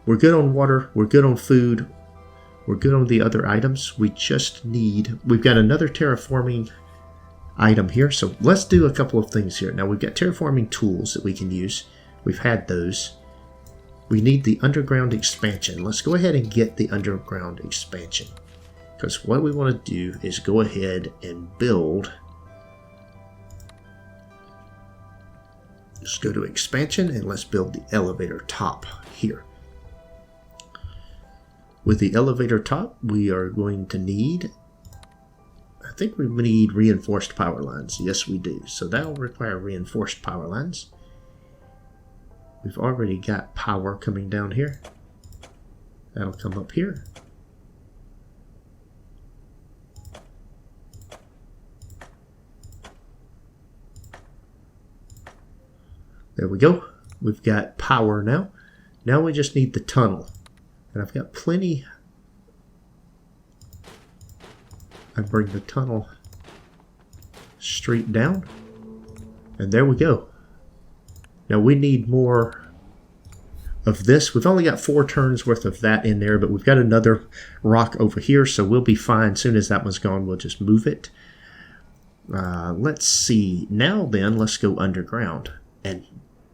We're good on water. We're good on food. We're good on the other items. We just need... We've got another terraforming item here, so let's do a couple of things here. Now, we've got terraforming tools that we can use. We've had those. We need the underground expansion. Let's go ahead and get the underground expansion. Because what we want to do is go ahead and build. Just go to expansion and let's build the elevator top here. With the elevator top, we are going to need... I think we need reinforced power lines. Yes, we do. So that will require reinforced power lines. We've already got power coming down here. That'll come up here. There we go. We've got power now. Now we just need the tunnel. And I've got plenty. I bring the tunnel straight down. And there we go. Now we need more of this. We've only got 4 turns worth of that in there, but we've got another rock over here, so we'll be fine. As soon as that one's gone, we'll just move it. Let's see. Now then, let's go underground. And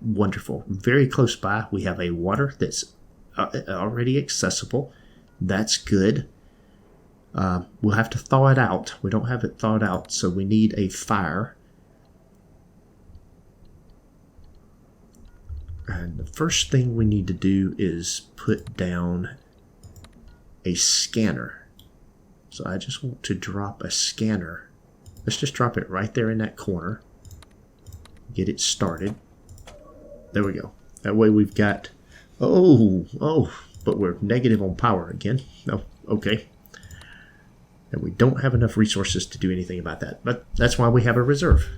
wonderful. Very close by, we have a water that's already accessible. That's good. We'll have to thaw it out. We don't have it thawed out, so we need a fire. And the first thing we need to do is put down a scanner. So I just want to drop a scanner. Let's just drop it right there in that corner. Get it started. There we go. That way we've got... Oh, but we're negative on power again. Oh, okay. And we don't have enough resources to do anything about that. But that's why we have a reserve.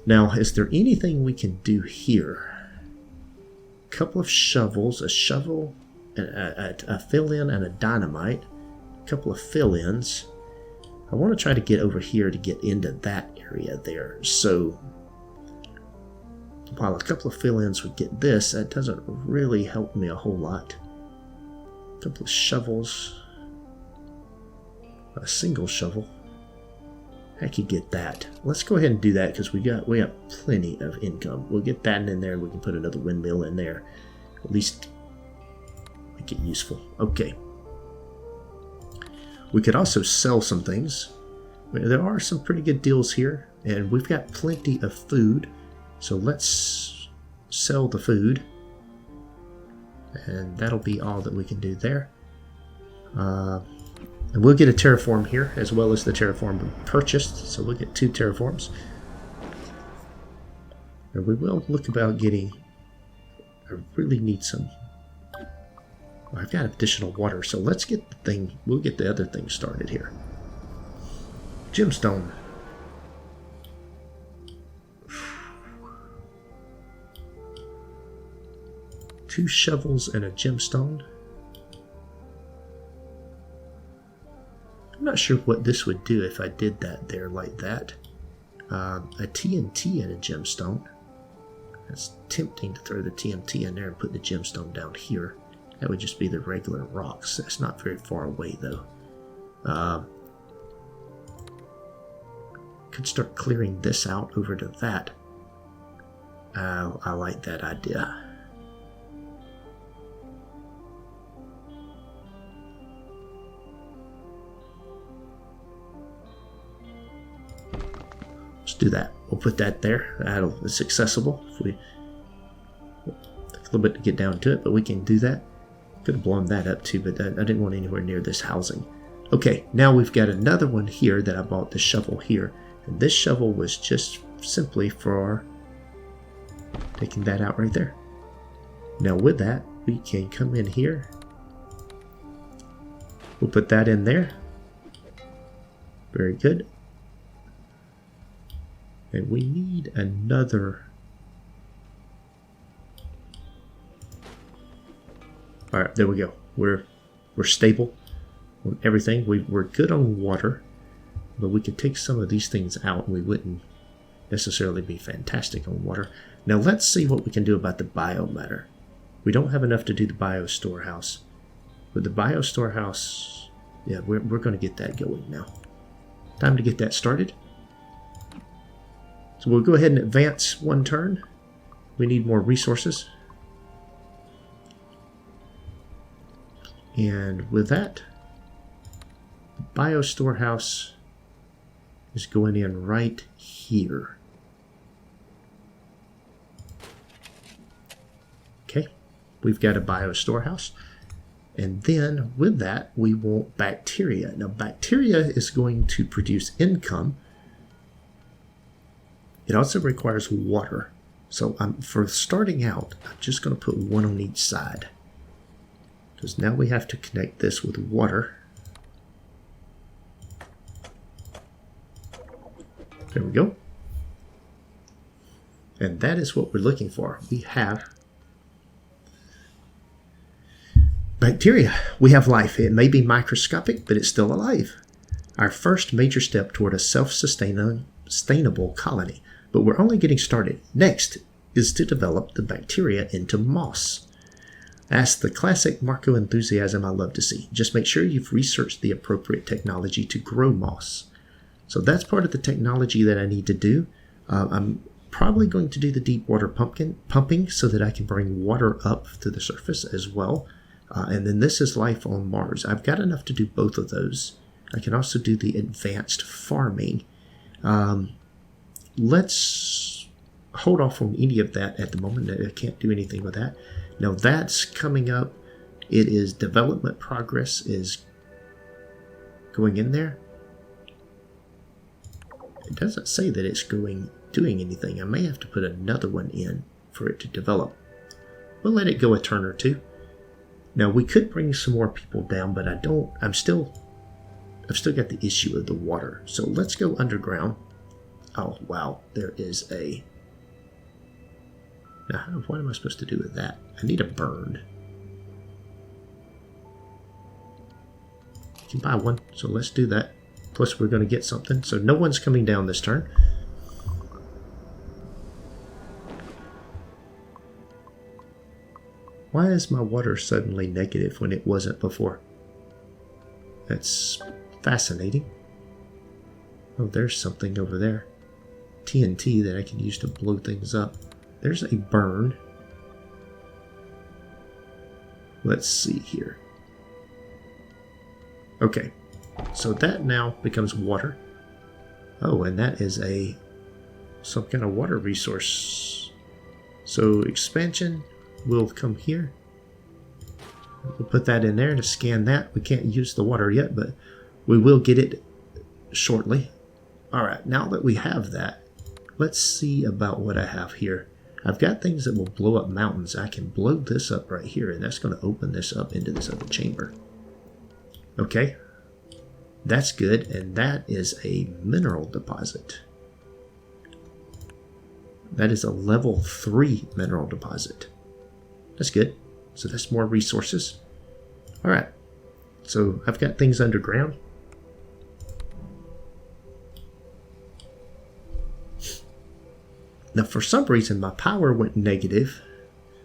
Now, is there anything we can do here? A couple of shovels, a shovel, a fill-in, and a dynamite. A couple of fill-ins. I want to try to get over here to get into that area there. So, while a couple of fill-ins would get this, that doesn't really help me a whole lot. A couple of shovels. A single shovel. I could get that. Let's go ahead and do that because we got plenty of income. We'll get that in there and we can put another windmill in there. At least make it useful. Okay. We could also sell some things. There are some pretty good deals here, and we've got plenty of food. So let's sell the food. And that'll be all that we can do there. And we'll get a terraform here, as well as the terraform we purchased. So we'll get 2 terraforms. And we will look about getting... I really need some... Well, I've got additional water, so let's get the thing... We'll get the other thing started here. Gemstone. Two shovels and a gemstone. I'm not sure what this would do if I did that there like that. A TNT and a gemstone. It's tempting to throw the TNT in there and put the gemstone down here. That would just be the regular rocks. That's not very far away though. Could start clearing this out over to that. I like that idea. Let's do that. We'll put that there. It's accessible. If we take a little bit to get down to it, but we can do that. Could have blown that up too, but I didn't want anywhere near this housing. Okay, now we've got another one here that I bought, the shovel here. And this shovel was just simply for taking that out right there. Now with that, we can come in here. We'll put that in there. Very good. And we need another. All right, there we go. We're stable on everything. We're good on water, but we could take some of these things out and we wouldn't necessarily be fantastic on water. Now let's see what we can do about the biomatter. We don't have enough to do the bio storehouse. But the bio storehouse, yeah, we're going to get that going now. Time to get that started. So we'll go ahead and advance one turn. We need more resources. And with that, the bio storehouse is going in right here. Okay, we've got a bio storehouse. And then with that, we want bacteria. Now bacteria is going to produce income. It also requires water. So for starting out, I'm just going to put one on each side. Because now we have to connect this with water. There we go. And that is what we're looking for. We have bacteria. We have life. It may be microscopic, but it's still alive. Our first major step toward a self-sustainable colony. But we're only getting started. Next is to develop the bacteria into moss. That's the classic Marco enthusiasm I love to see. Just make sure you've researched the appropriate technology to grow moss. So that's part of the technology that I need to do. I'm probably going to do the deep water pumping so that I can bring water up to the surface as well. And then this is life on Mars. I've got enough to do both of those. I can also do the advanced farming. Let's hold off on any of that at the moment. I can't do anything with that. Now that's coming up. It is development progress is going in there. It doesn't say that it's doing anything. I may have to put another one in for it to develop. We'll let it go a turn or two. Now we could bring some more people down, but I've still got the issue of the water. So let's go underground. Oh wow, there is a. Now what am I supposed to do with that? I need a burn. You can buy one, so let's do that. Plus we're going to get something. So no one's coming down this turn. Why is my water suddenly negative when it wasn't before? That's fascinating. Oh, there's something over there. TNT that I can use to blow things up. There's a burn. Let's see here. Okay, so that now becomes water. Oh, and that is some kind of water resource. So expansion will come here. We'll put that in there to scan that. We can't use the water yet, but we will get it shortly. Alright, now that we have that, let's see about what I have here. I've got things that will blow up mountains. I can blow this up right here, and that's going to open this up into this other chamber. Okay, that's good, and that is a mineral deposit. That is a level 3 mineral deposit. That's good. So that's more resources. Alright, so I've got things underground. Now for some reason my power went negative,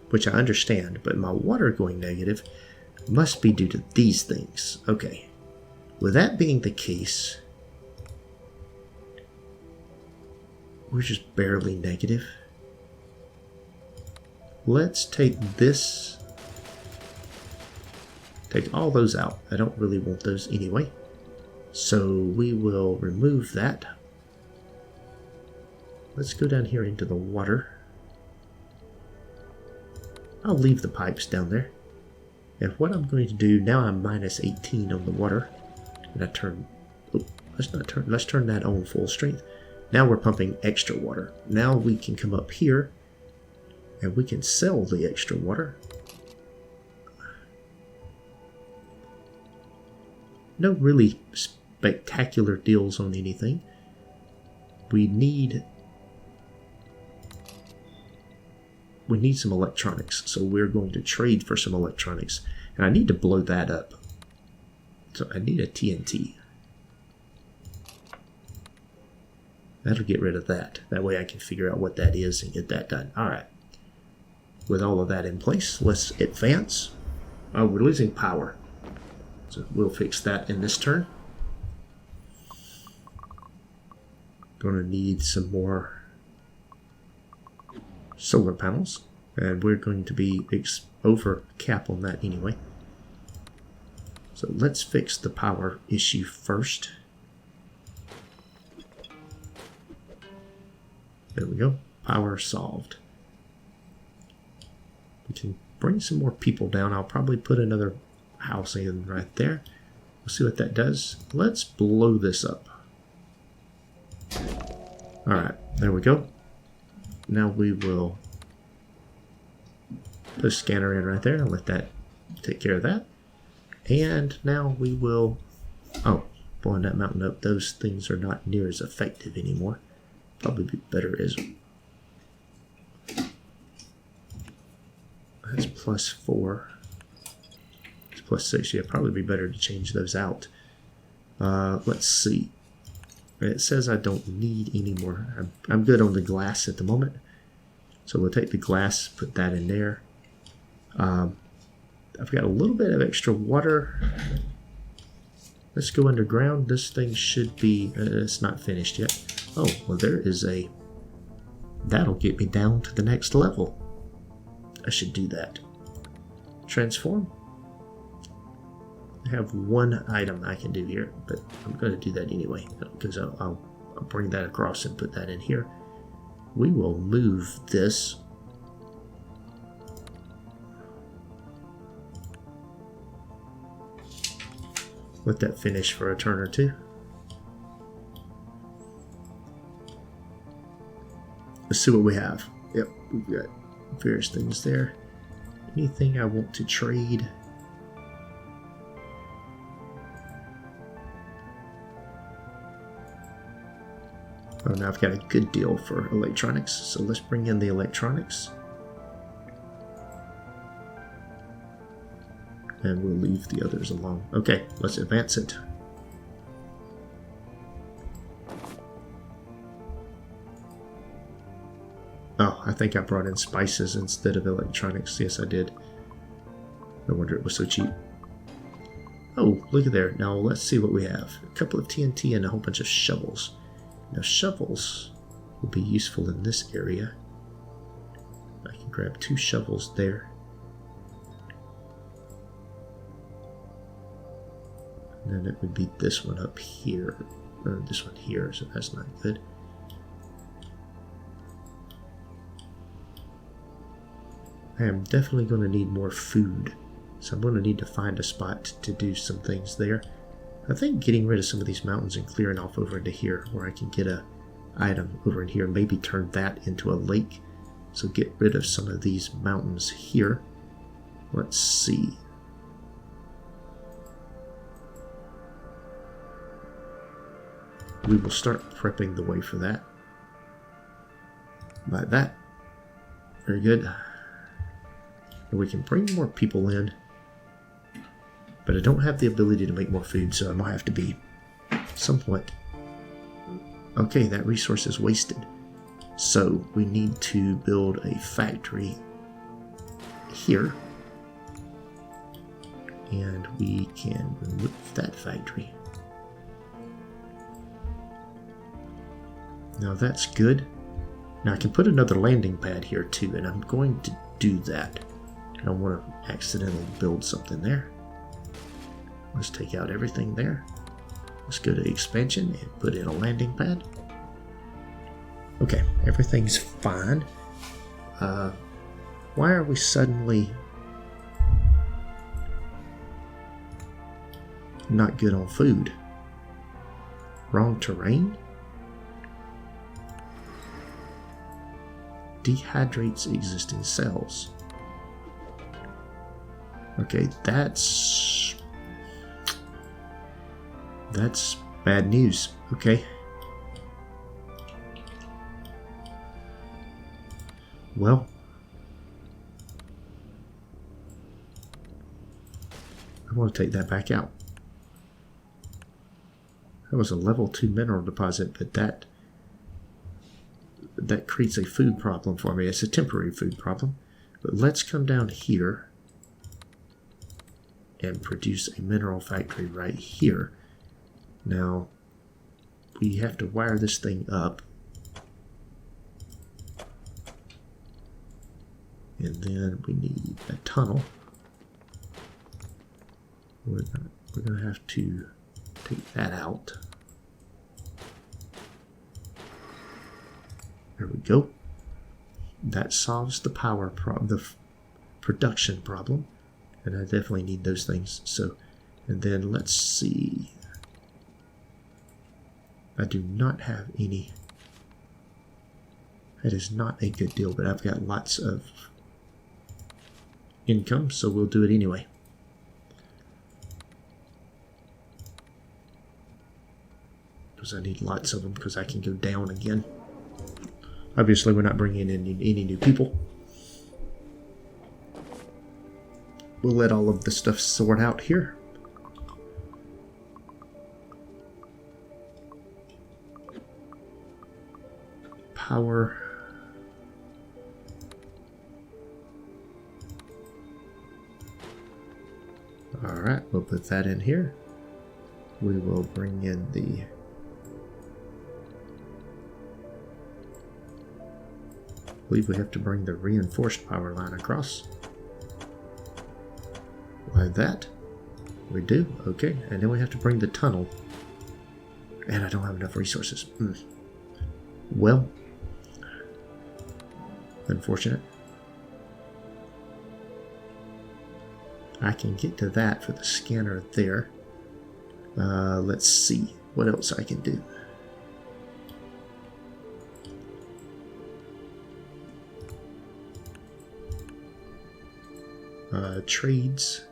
which I understand, but my water going negative must be due to these things. Okay, with that being the case, we're just barely negative. Let's take this, take all those out. I don't really want those anyway. So we will remove that. Let's go down here into the water. I'll leave the pipes down there. And what I'm going to do, now I'm minus 18 on the water. And I turn, oh, let's turn that on full strength. Now we're pumping extra water. Now we can come up here and we can sell the extra water. No really spectacular deals on anything. We need some electronics, so we're going to trade for some electronics. And I need to blow that up. So I need a TNT. That'll get rid of that. That way I can figure out what that is and get that done. Alright. With all of that in place, let's advance. Oh, we're losing power. So we'll fix that in this turn. Gonna need some more solar panels, and we're going to be over cap on that anyway. So let's fix the power issue first. There we go. Power solved. We can bring some more people down. I'll probably put another house in right there. We'll see what that does. Let's blow this up. Alright, there we go. Now we will put a scanner in right there and let that take care of that. And now we will, oh, blowing that mountain up, those things are not near as effective anymore. Probably be better as, that's +4. It's +6, yeah, probably be better to change those out. Let's see. It says I don't need any more. I'm good on the glass at the moment. So we'll take the glass, put that in there. I've got a little bit of extra water. Let's go underground. This thing should be, it's not finished yet. Oh, well there is a, that'll get me down to the next level. I should do that. Transform. I have one item I can do here, but I'm going to do that anyway, because I'll bring that across and put that in here. We will move this. Let that finish for a turn or two. Let's see what we have. Yep, we've got various things there. Anything I want to trade? Oh, now I've got a good deal for electronics, so let's bring in the electronics. And we'll leave the others alone. Okay, let's advance it. Oh, I think I brought in spices instead of electronics. Yes, I did. No wonder it was so cheap. Oh, look at there. Now let's see what we have. A couple of TNT and a whole bunch of shovels. Now shovels will be useful in this area. I can grab 2 shovels there. And then it would be this one up here, or this one here, so that's not good. I am definitely going to need more food, so I'm going to need to find a spot to do some things there. I think getting rid of some of these mountains and clearing off over into here, where I can get a item over in here, maybe turn that into a lake. So get rid of some of these mountains here. Let's see. We will start prepping the way for that. Like that. Very good. And we can bring more people in. But I don't have the ability to make more food, so I might have to be somewhat... Okay, that resource is wasted. So we need to build a factory here. And we can remove that factory. Now that's good. Now I can put another landing pad here too, and I'm going to do that. I don't want to accidentally build something there. Let's take out everything there. Let's go to expansion and put in a landing pad. Okay, everything's fine. Why are we suddenly not good on food? Wrong terrain? Dehydrates existing cells. Okay, that's bad news. Okay. Well, I want to take that back out. That was a level 2 mineral deposit, but that creates a food problem for me. It's a temporary food problem. But let's come down here and produce a mineral factory right here. Now, we have to wire this thing up. And then we need a tunnel. We're going to have to take that out. There we go. That solves the power problem, the production problem. And I definitely need those things. So, and then let's see. I do not have any. That is not a good deal, but I've got lots of income, so we'll do it anyway. Because I need lots of them, because I can go down again. Obviously, we're not bringing in any new people. We'll let all of the stuff sort out here. Power. Alright, we'll put that in here. We will bring in the I believe we have to bring the reinforced power line across. Like that. We do, okay. And then we have to bring the tunnel. And I don't have enough resources. Well, unfortunate. I can get to that for the scanner there. Let's see what else I can do. Trades.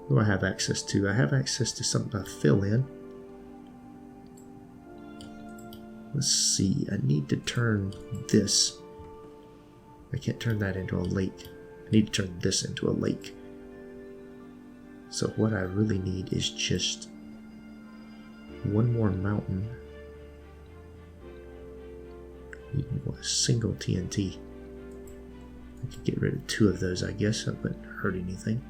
What do I have access to? I have access to something I fill in. Let's see. I need to turn this. I can't turn that into a lake. I need to turn this into a lake. So what I really need is just one more mountain. Need a single TNT. I could get rid of 2 of those, I guess. That wouldn't hurt anything.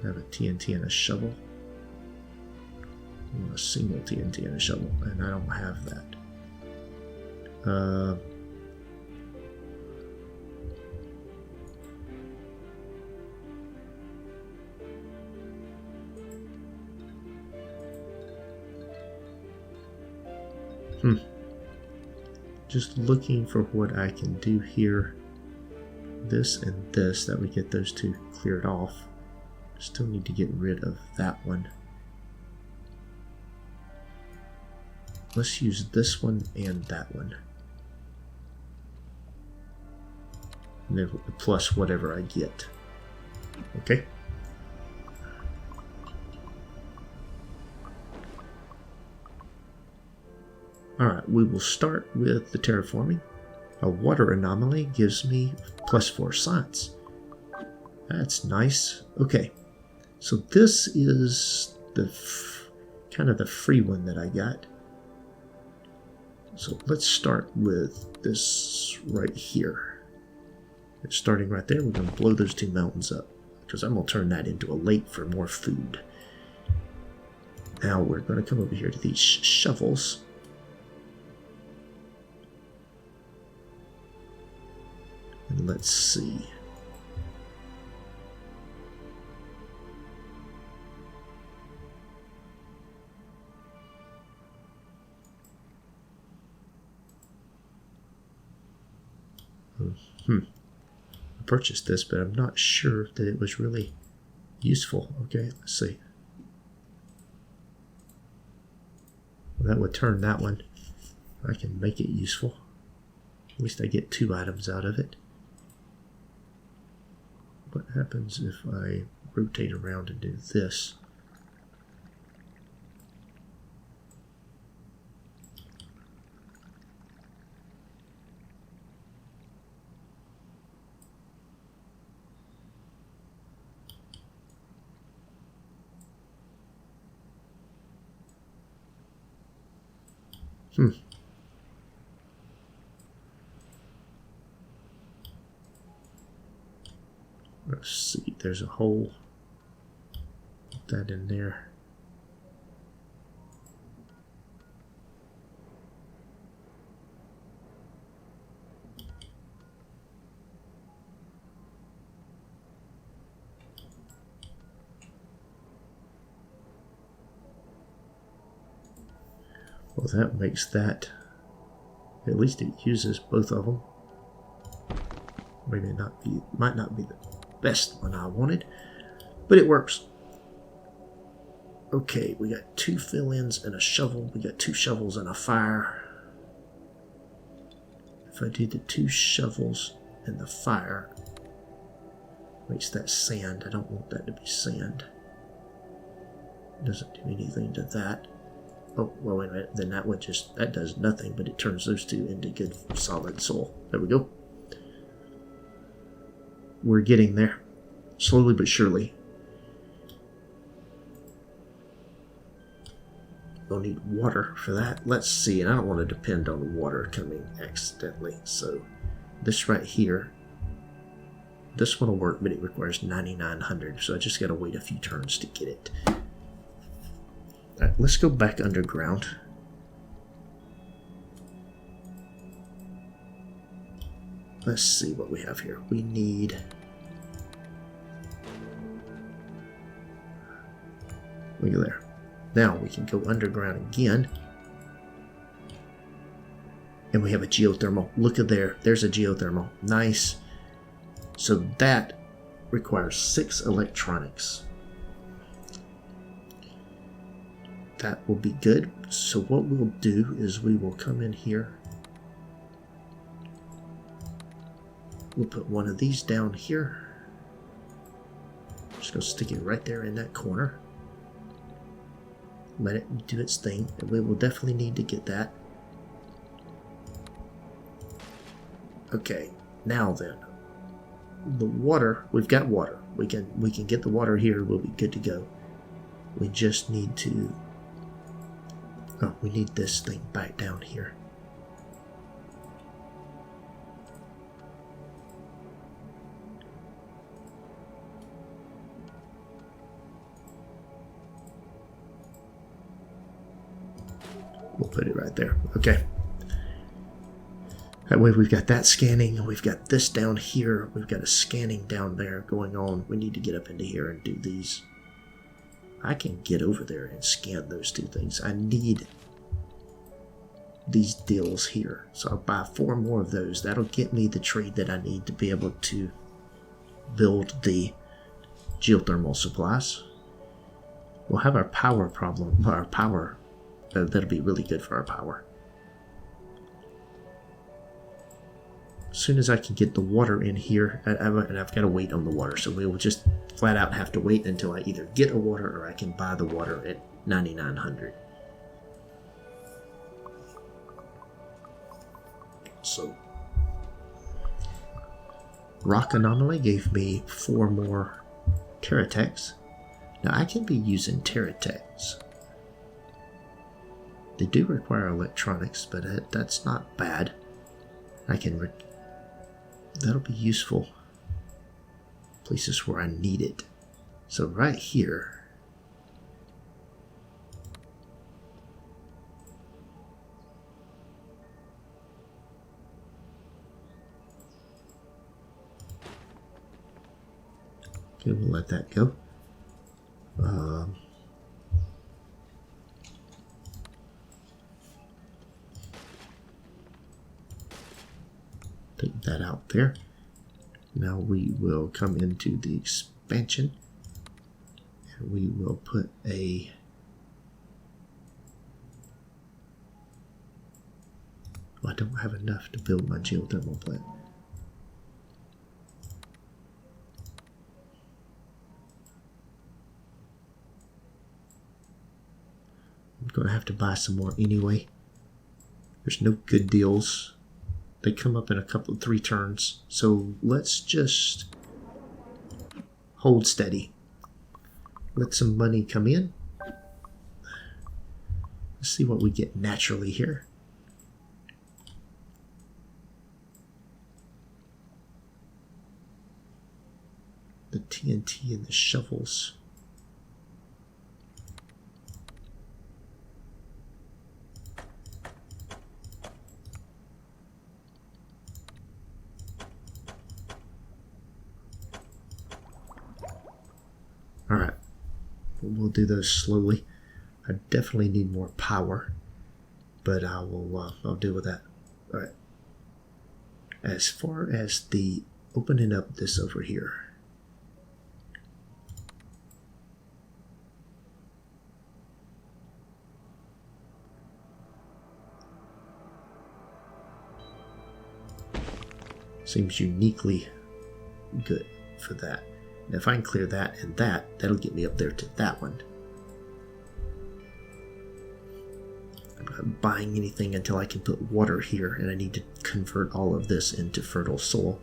I have a TNT and a shovel. I want a single TNT and a shovel, and I don't have that. Just looking for what I can do here. This and this, that we get those 2 cleared off. Still need to get rid of that one. Let's use this one and that one. And then plus whatever I get. Okay. Alright, we will start with the terraforming. A water anomaly gives me +4 science. That's nice. Okay, so this is the kind of the free one that I got. So let's start with this right here. It's starting right there. We're going to blow those 2 mountains up because I'm going to turn that into a lake for more food. Now we're going to come over here to these shovels. And let's see. I purchased this, but I'm not sure that it was really useful. Okay, let's see. Well, that would turn that one. I can make it useful. At least I get 2 items out of it. What happens if I rotate around and do this? Let's see, there's a hole. Put that in there. Well, that makes that, at least it uses both of them. Maybe not be, might not be the best one I wanted, but it works. Okay, we got 2 fill-ins and a shovel. We got 2 shovels and a fire. If I do the 2 shovels and the fire, makes that sand. I don't want that to be sand. It doesn't do anything to that. Oh, well, wait a minute. Then that would just, that does nothing, but it turns those 2 into good solid soil. There we go. We're getting there. Slowly but surely. We'll need water for that. Let's see. And I don't want to depend on water coming accidentally. So this right here this one will work, but it requires 9,900, so I just gotta wait a few turns to get it. Alright, let's go back underground. Let's see what we have here. We need... Look at there. Now we can go underground again. And we have a geothermal. Look at there. There's a geothermal. Nice. So that requires 6 electronics. That will be good. So what we'll do is we will come in here. We'll put one of these down here. Just gonna stick it right there in that corner. Let it do its thing. And we will definitely need to get that. Okay, now then. The water, we've got water. We can get the water here, we'll be good to go. We just need to... Oh, we need this thing back down here. We'll put it right there. Okay. That way we've got that scanning, we've got this down here, we've got a scanning down there going on. We need to get up into here and do these. I can get over there and scan those two things. I need these deals here. So I'll buy 4 more of those. That'll get me the trade that I need to be able to build the geothermal supplies. We'll have our power problem, our power, that'll be really good for our power. As soon as I can get the water in here, and I've got to wait on the water, so we will just flat out have to wait until I either get a water or I can buy the water at 9,900. So, Rock Anomaly gave me 4 more Terratechs. Now I can be using Terratechs. They do require electronics, but that's not bad. I can... That'll be useful. Places where I need it. So right here. Okay, we'll let that go. Take that out there. Now we will come into the expansion and we will put a I don't have enough to build my geothermal plant. I'm going to have to buy some more anyway. There's no good deals. They come up in a couple, 3 turns. So let's just hold steady. Let some money come in. Let's see what we get naturally here. The TNT and the shovels. Alright, we'll do those slowly. I definitely need more power, but I'll deal with that. Alright. As far as the opening up this over here, seems uniquely good for that. And if I can clear that and that, that'll get me up there to that one. I'm not buying anything until I can put water here, and I need to convert all of this into fertile soil.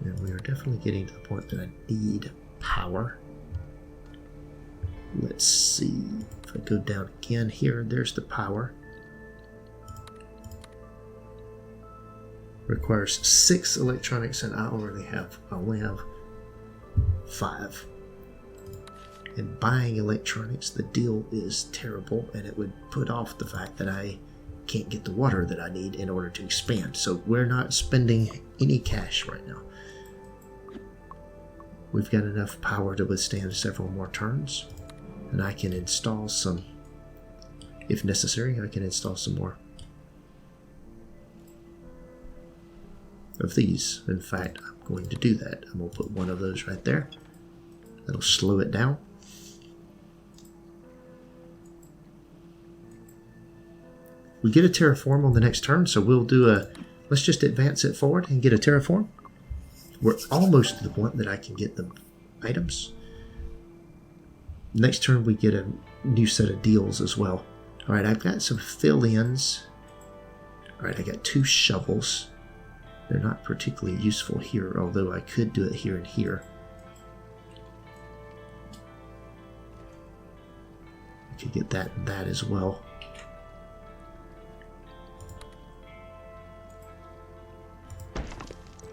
And we are definitely getting to the point that I need power. Let's see. If I go down again here, there's the power. Requires 6 electronics, and I only have 5. And buying electronics, the deal is terrible, and it would put off the fact that I can't get the water that I need in order to expand. So we're not spending any cash right now. We've got enough power to withstand several more turns, and I can install some, if necessary, I can install some more of these. In fact, I'm going to do that. I'm going to put one of those right there. That'll slow it down. We get a terraform on the next turn, so we'll do a, let's just advance it forward and get a terraform. We're almost to the point that I can get the items. Next turn we get a new set of deals as well. Alright, I've got some fill-ins. Alright, I got 2 shovels. They're not particularly useful here, although I could do it here and here. I could get that and that as well.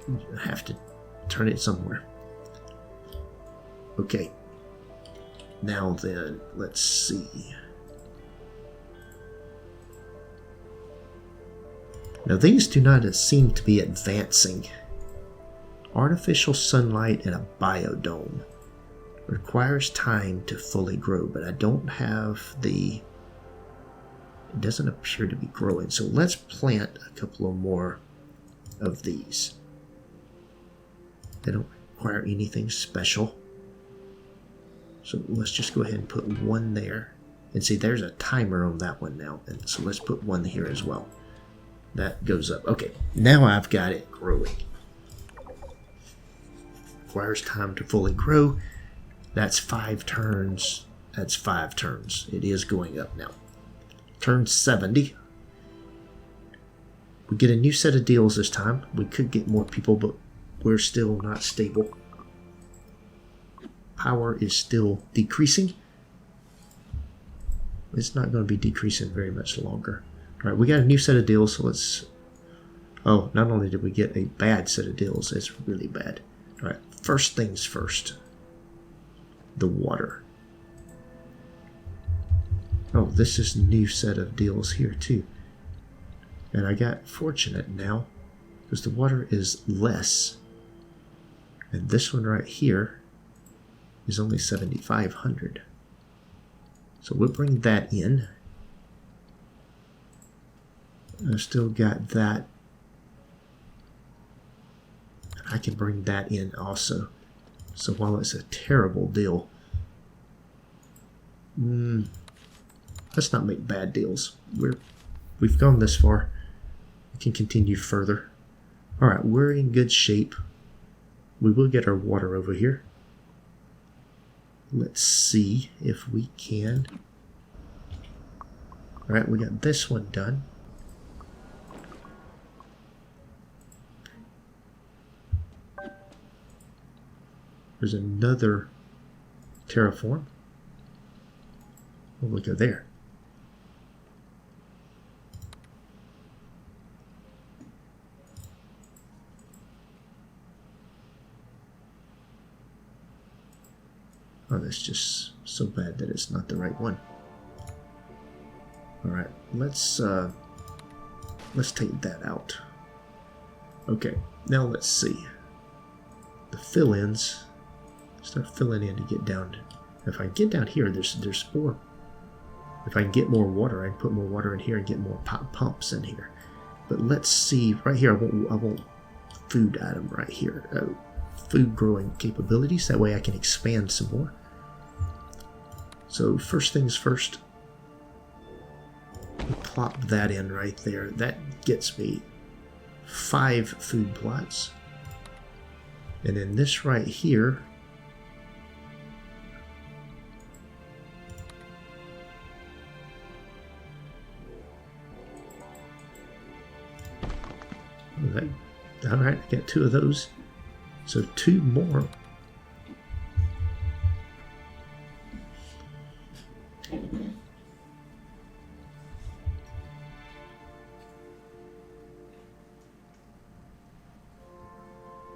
I have to turn it somewhere. Okay. Now then, let's see. Now these do not seem to be advancing. Artificial sunlight and a biodome. Requires time to fully grow, but I don't have the... It doesn't appear to be growing. So let's plant a couple of more of these. They don't require anything special. So let's just go ahead and put one there. And see, there's a timer on that one now. And so let's put one here as well. That goes up. Okay, now I've got it growing. Requires time to fully grow. That's 5 turns. That's 5 turns. It is going up now. Turn 70. We get a new set of deals this time. We could get more people, but we're still not stable. Power is still decreasing. It's not going to be decreasing very much longer. Alright, we got a new set of deals, so let's... Oh, not only did we get a bad set of deals, it's really bad. Alright, first things first. The water. Oh, this is a new set of deals here too. And I got fortunate now, because the water is less. And this one right here is only 7,500. So we'll bring that in. I've still got that. I can bring that in also. So while it's a terrible deal, let's not make bad deals. We've gone this far. We can continue further. Alright, we're in good shape. We will get our water over here. Let's see if we can. Alright, we got this one done. There's another terraform. Oh, look at there. Oh, that's just so bad that it's not the right one. All right, let's take that out. Okay, now let's see. The fill-ins. Start filling in to get down. If I get down here, there's more. If I can get more water, I can put more water in here and get more pumps in here. But let's see right here. I want food item right here. Food growing capabilities. That way I can expand some more. So first things first. We plop that in right there. That gets me 5 food plots. And then this right here. Alright, I got 2 of those. So 2 more.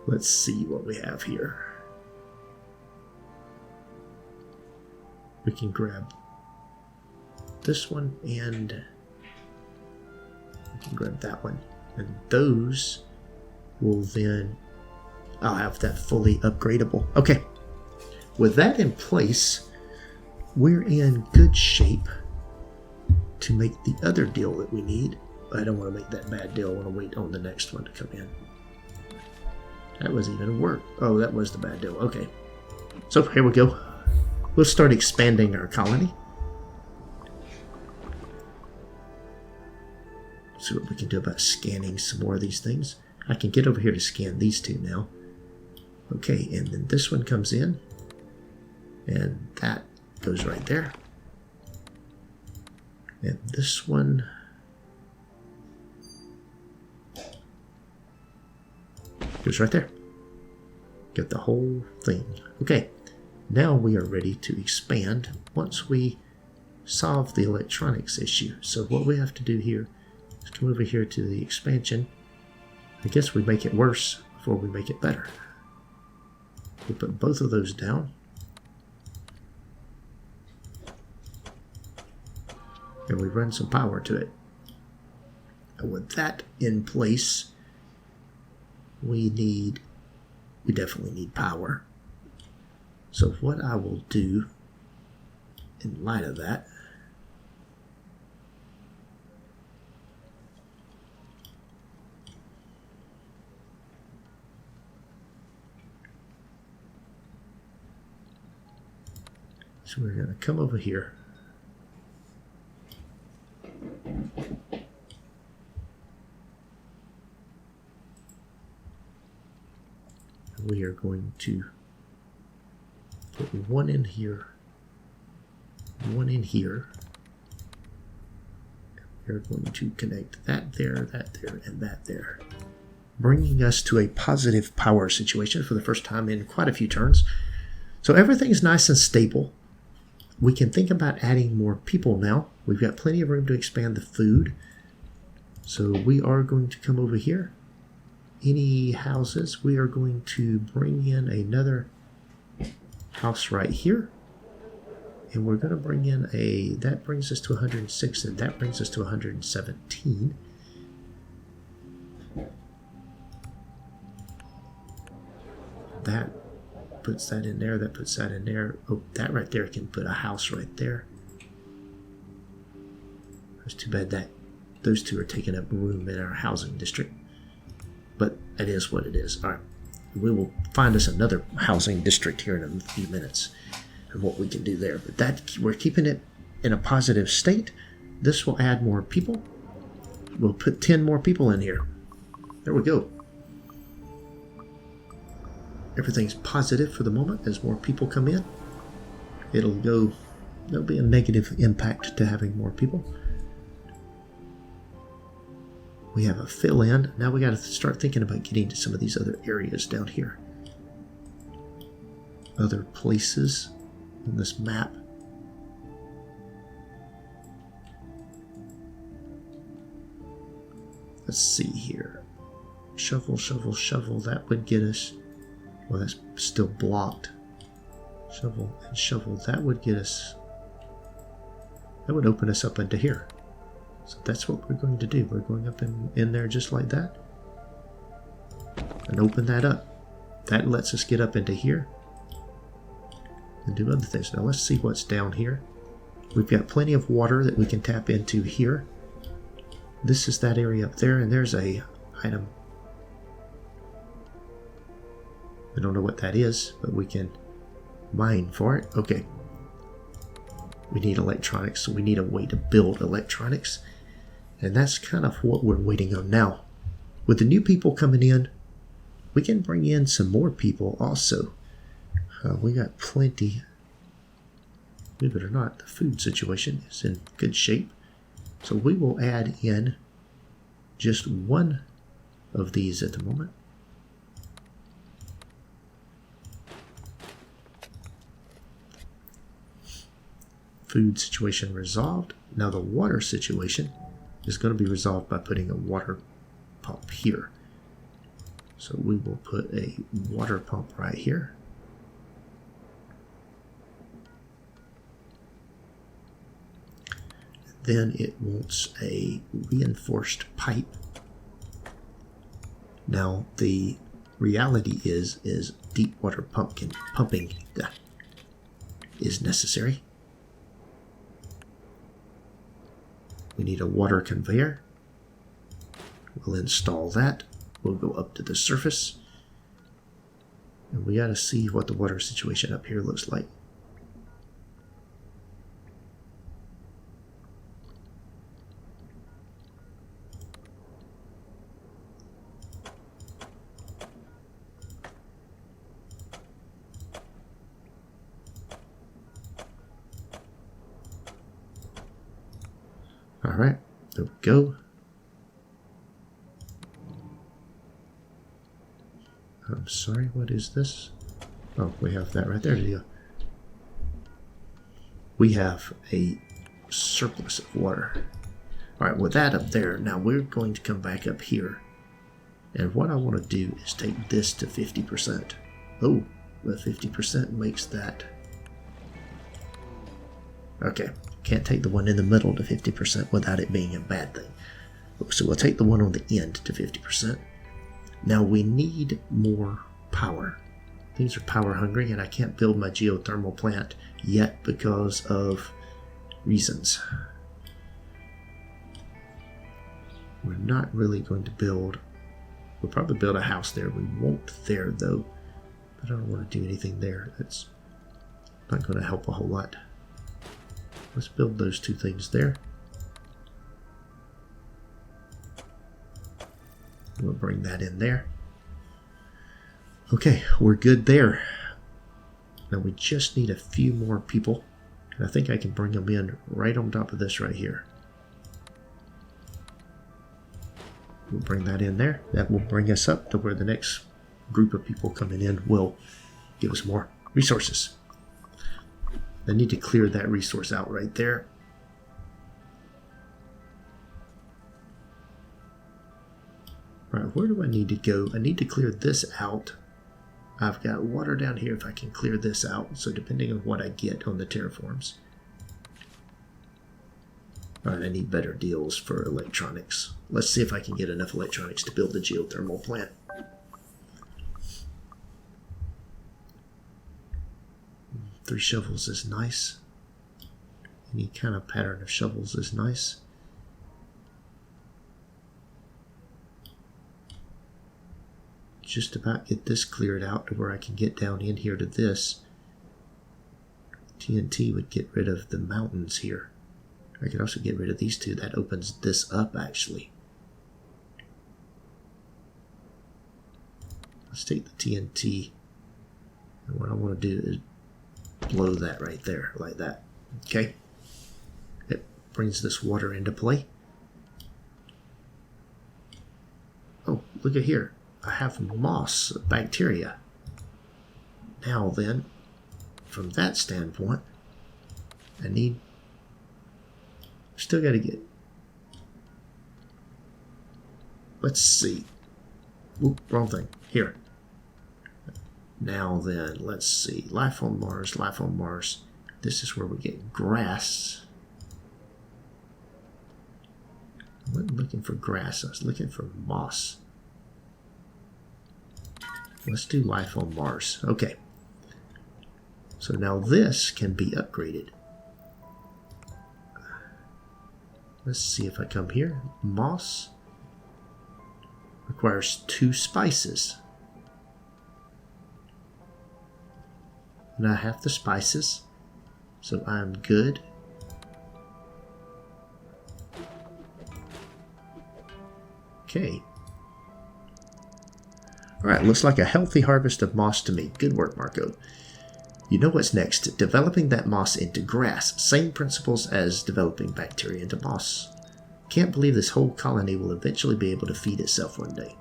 Let's see what we have here. We can grab this one and we can grab that one. And those will then, I'll have that fully upgradable. Okay. With that in place, we're in good shape to make the other deal that we need. I don't want to make that bad deal. I want to wait on the next one to come in. That was even worse. Oh, that was the bad deal. Okay. So here we go. We'll start expanding our colony. See what we can do about scanning some more of these things. I can get over here to scan these two now. Okay, and then this one comes in. And that goes right there. And this one goes right there. Get the whole thing. Okay, now we are ready to expand once we solve the electronics issue. So what we have to do here is come over here to the expansion. I guess we make it worse before we make it better. We put both of those down. And we run some power to it. And with that in place, we definitely need power. So what I will do in light of that, so we're going to come over here. We are going to put one in here, one in here. We're going to connect that there, and that there, bringing us to a positive power situation for the first time in quite a few turns. So everything's nice and stable. We can think about adding more people now. We've got plenty of room to expand the food. So we are going to come over here. Any houses, we are going to bring in another house right here. And we're going to bring in that brings us to 106, and that brings us to 117. That puts that in there, that puts that in there. Oh, that right there can put a house right there. It's too bad that those two are taking up room in our housing district. But it is what it is. All right. We will find us another housing district here in a few minutes and what we can do there. But that we're keeping it in a positive state. This will add more people. We'll put 10 more people in here. There we go. Everything's positive for the moment. As more people come in, there'll be a negative impact to having more people. We have a fill-in. Now we got to start thinking about getting to some of these other areas down here. Other places on this map. Let's see here. Shovel, shovel, shovel. That would get us... Well, that's still blocked. Shovel and shovel. That would get us... That would open us up into here. So that's what we're going to do. We're going up in there just like that. And open that up. That lets us get up into here. And do other things. Now let's see what's down here. We've got plenty of water that we can tap into here. This is that area up there, and there's a item. I don't know what that is, but we can mine for it. Okay. We need electronics, so we need a way to build electronics. And that's kind of what we're waiting on now. With the new people coming in, we can bring in some more people also. We got plenty. Believe it or not, the food situation is in good shape. So we will add in just one of these at the moment. Food situation resolved. Now the water situation is going to be resolved by putting a water pump here. So we will put a water pump right here. Then it wants a reinforced pipe. Now the reality is deep water pumping is necessary. We need a water conveyor. We'll install that. We'll go up to the surface. And we got to see what the water situation up here looks like. All right, there we go. I'm sorry, what is this? Oh, we have that right there. We have a surplus of water. All right, with that up there, now we're going to come back up here. And what I want to do is take this to 50%. Oh, the 50% makes that. Okay, can't take the one in the middle to 50% without it being a bad thing. So we'll take the one on the end to 50%. Now we need more power. Things are power hungry, and I can't build my geothermal plant yet because of reasons. We're not really going to build. We'll probably build a house there. We won't there though. But I don't want to do anything there. That's not going to help a whole lot. Let's build those two things there. We'll bring that in there. Okay, we're good there. Now we just need a few more people. And I think I can bring them in right on top of this right here. We'll bring that in there. That will bring us up to where the next group of people coming in will give us more resources. I need to clear that resource out right there. All right, where do I need to go? I need to clear this out. I've got water down here if I can clear this out. So depending on what I get on the terraforms. All right, I need better deals for electronics. Let's see if I can get enough electronics to build the geothermal plant. Three shovels is nice. Any kind of pattern of shovels is nice. Just about get this cleared out to where I can get down in here to this. TNT would get rid of the mountains here. I could also get rid of these two. That opens this up actually. Let's take the TNT. And what I want to do is blow that right there like that. Okay. It brings this water into play. Oh, look at here. I have moss, bacteria. Now then, from that standpoint, I need, still got to get, let's see. Oop, wrong thing. Here. Now then, let's see. Life on Mars, life on Mars. This is where we get grass. I wasn't looking for grass. I was looking for moss. Let's do life on Mars. Okay. So now this can be upgraded. Let's see if I come here. Moss requires 2 spices. And I have the spices, so I'm good. Okay. Alright, looks like a healthy harvest of moss to me. Good work, Marco. You know what's next. Developing that moss into grass. Same principles as developing bacteria into moss. Can't believe this whole colony will eventually be able to feed itself one day.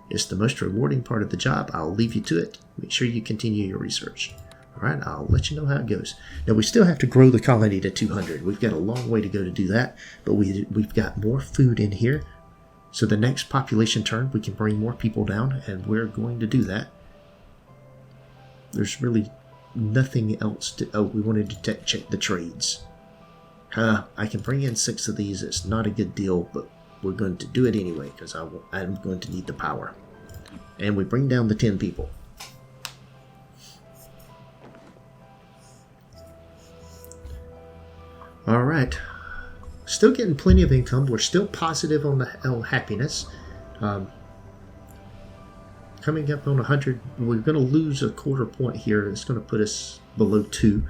It's the most rewarding part of the job. I'll leave you to it. Make sure you continue your research. Alright, I'll let you know how it goes. Now, we still have to grow the colony to 200. We've got a long way to go to do that, but we've got more food in here. So the next population turn, we can bring more people down, and we're going to do that. There's really nothing else to... Oh, we wanted to check the trades. I can bring in 6 of these. It's not a good deal, but we're going to do it anyway, because I'm going to need the power. And we bring down the 10 people. Alright. Still getting plenty of income. We're still positive on the happiness. Coming up on 100. We're going to lose a quarter point here. It's going to put us below 2.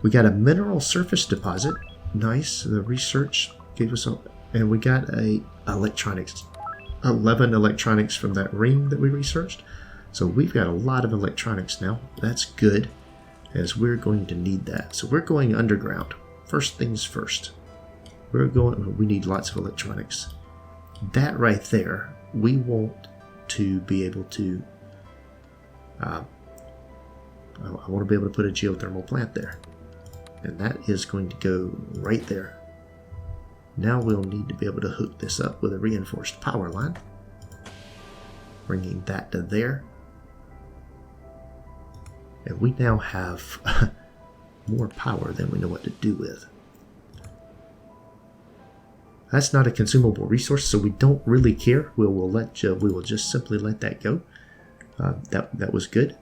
We got a mineral surface deposit. Nice. The research gave us a... And we got a electronics. 11 electronics from that ring that we researched. So we've got a lot of electronics now. That's good, as we're going to need that. So we're going underground. First things first. We need lots of electronics. That right there, we want to be able to... I want to be able to put a geothermal plant there. And that is going to go right there. Now we'll need to be able to hook this up with a reinforced power line. Bringing that to there. And we now have more power than we know what to do with. That's not a consumable resource, so we don't really care. We will just simply let that go. That was good.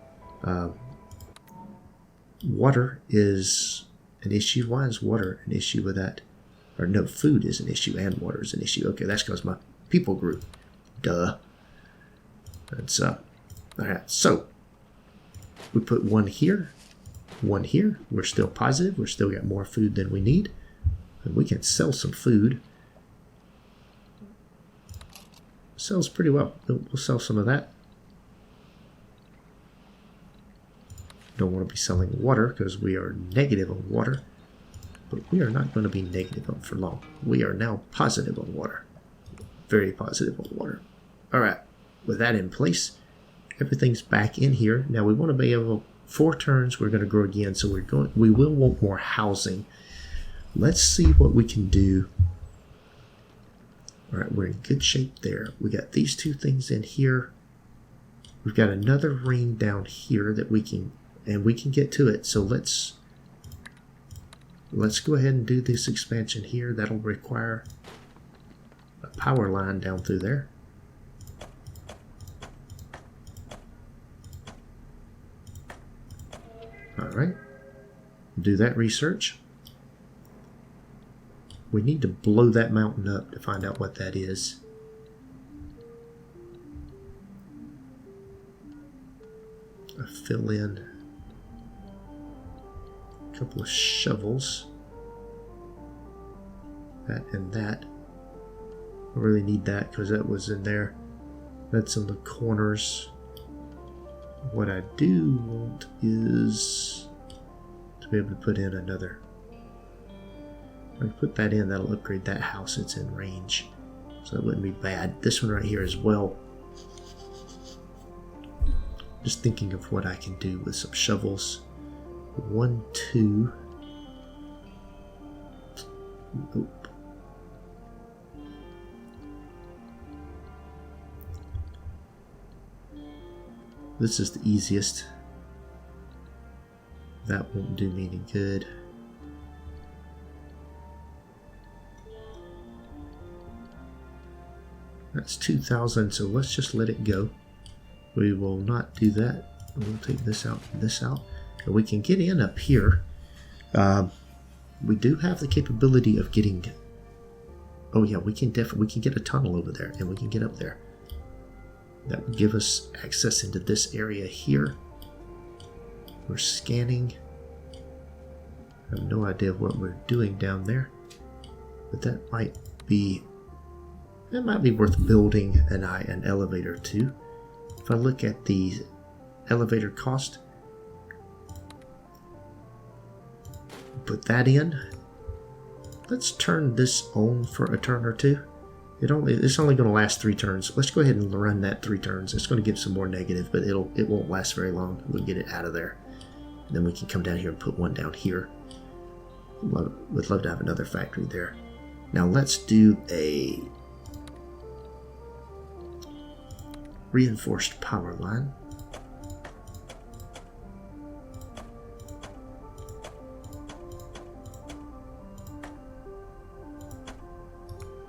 Water is an issue. Why is water an issue with that? Or no, food is an issue and water is an issue. Okay, that's because my people grew. Duh. That's alright, so we put 1 here, 1 here. We're still positive. We're still got more food than we need. And we can sell some food. Sells pretty well. We'll sell some of that. Don't want to be selling water because we are negative on water. But we are not going to be negative on for long. We are now positive on water. Very positive on water. Alright, with that in place, everything's back in here. Now we want to be able... 4 turns, we're going to grow again, so we will want more housing. Let's see what we can do. Alright, we're in good shape there. We got these 2 things in here. We've got another ring down here that we can... And we can get to it, so let's go ahead and do this expansion here. That'll require a power line down through there. Alright. Do that research. We need to blow that mountain up to find out what that is. Fill in a couple of shovels. That and that. I really need that because that was in there. That's in the corners. What I do want is to be able to put in another. If I put that in, that'll upgrade that house. It's in range. So that wouldn't be bad. This one right here as well. Just thinking of what I can do with some shovels. 1, 2. Oop. This is the easiest. That won't do me any good. That's 2,000, so let's just let it go. We will not do that. We'll take this out and this out. And we can get in up here. We do have the capability of getting... Oh yeah, we can get a tunnel over there, and we can get up there. That would give us access into this area here. We're scanning. I have no idea what we're doing down there, but that might be worth building an elevator too. If I look at the elevator cost, put that in. Let's turn this on for a turn or two. It's only going to last 3 turns. Let's go ahead and run that 3 turns. It's going to give some more negative, but it won't last very long. We'll get it out of there. And then we can come down here and put one down here. Would love to have another factory there. Now let's do a reinforced power line.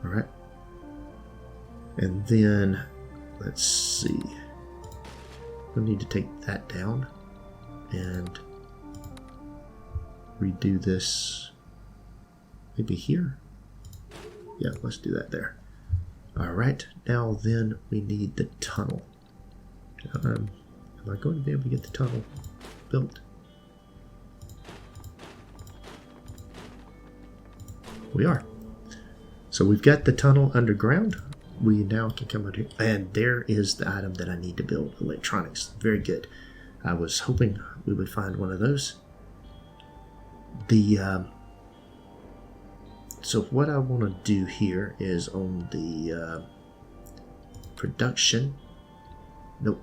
All right. And then, let's see. We'll need to take that down and redo this maybe here. Yeah, let's do that there. All right, now then we need the tunnel. Am I going to be able to get the tunnel built? We are. So we've got the tunnel underground. We now can come out here, and there is the item that I need to build, electronics. Very good. I was hoping we would find one of those. So what I want to do here is on the production. Nope.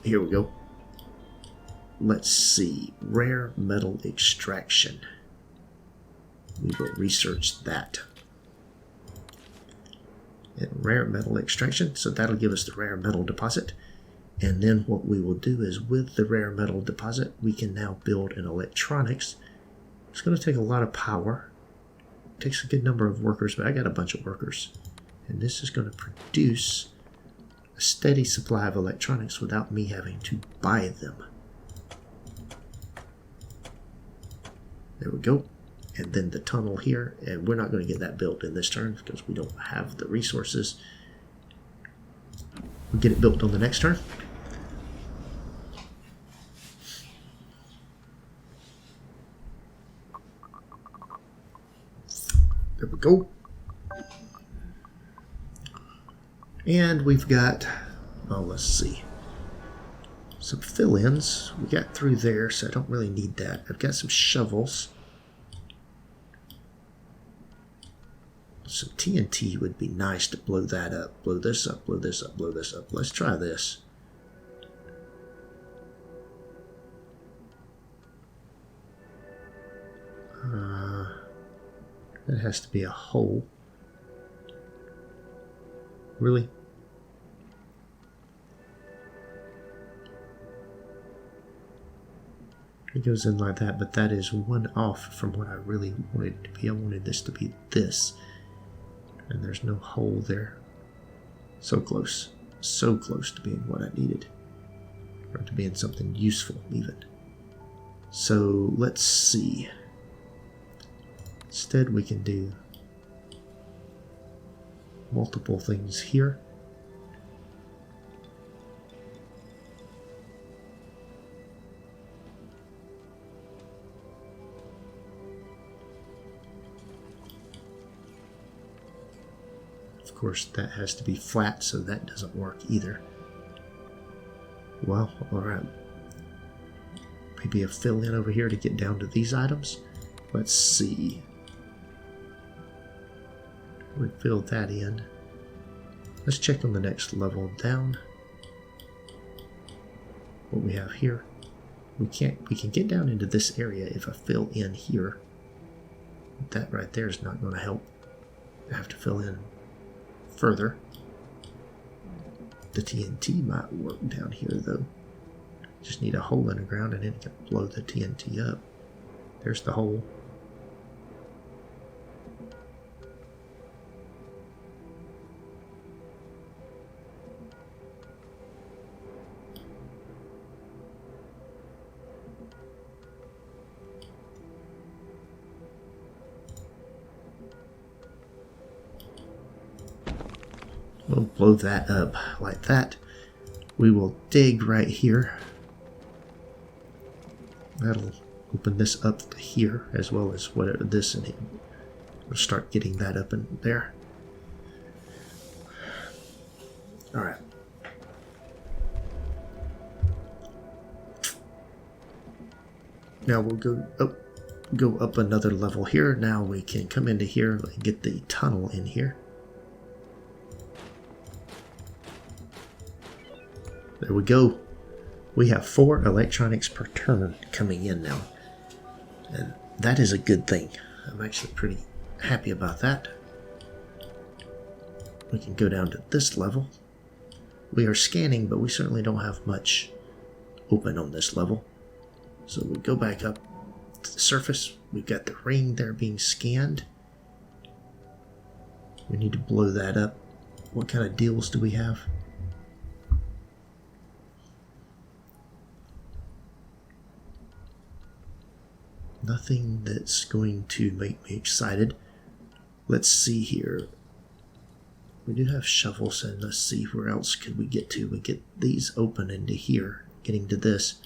Here we go. Let's see. Rare metal extraction. We will research that. And rare metal extraction, so that'll give us the rare metal deposit. And then what we will do is with the rare metal deposit, we can now build an electronics. It's going to take a lot of power. It takes a good number of workers, but I got a bunch of workers. And this is going to produce a steady supply of electronics without me having to buy them. There we go. And then the tunnel here, and we're not going to get that built in this turn because we don't have the resources. We'll get it built on the next turn. There we go. And we've got, oh, let's see, some fill-ins. We got through there, so I don't really need that. I've got some shovels. Some TNT would be nice to blow that up. Blow this up, blow this up, blow this up. Let's try this. That has to be a hole. Really? It goes in like that, but that is one off from what I really wanted it to be. I wanted this to be this. And there's no hole there. So close to being what I needed, or to being something useful even. So let's see. Instead we can do multiple things here. Of course, that has to be flat, so that doesn't work either. Well, alright. Maybe a fill-in over here to get down to these items. Let's see. We fill that in. Let's check on the next level down. What we have here. We can get down into this area if I fill in here. That right there is not going to help. I have to fill in further. The TNT might work down here though. Just need a hole in the ground and then it can blow the TNT up. There's the hole. We'll blow that up like that. We will dig right here. That'll open this up to here as well as whatever this, and we'll start getting that up in there. All right. Now we'll go up another level here. Now we can come into here and get the tunnel in here. There we go. We have 4 electronics per turn coming in now. And that is a good thing. I'm actually pretty happy about that. we can go down to this level. We are scanning, but we certainly don't have much open on this level. So we go back up to the surface. We've got the ring there being scanned. We need to blow that up. What kind of deals do we have? Nothing that's going to make me excited. Let's see here. We do have shovels, and let's see where else could we get to. We get these open into here, getting to this.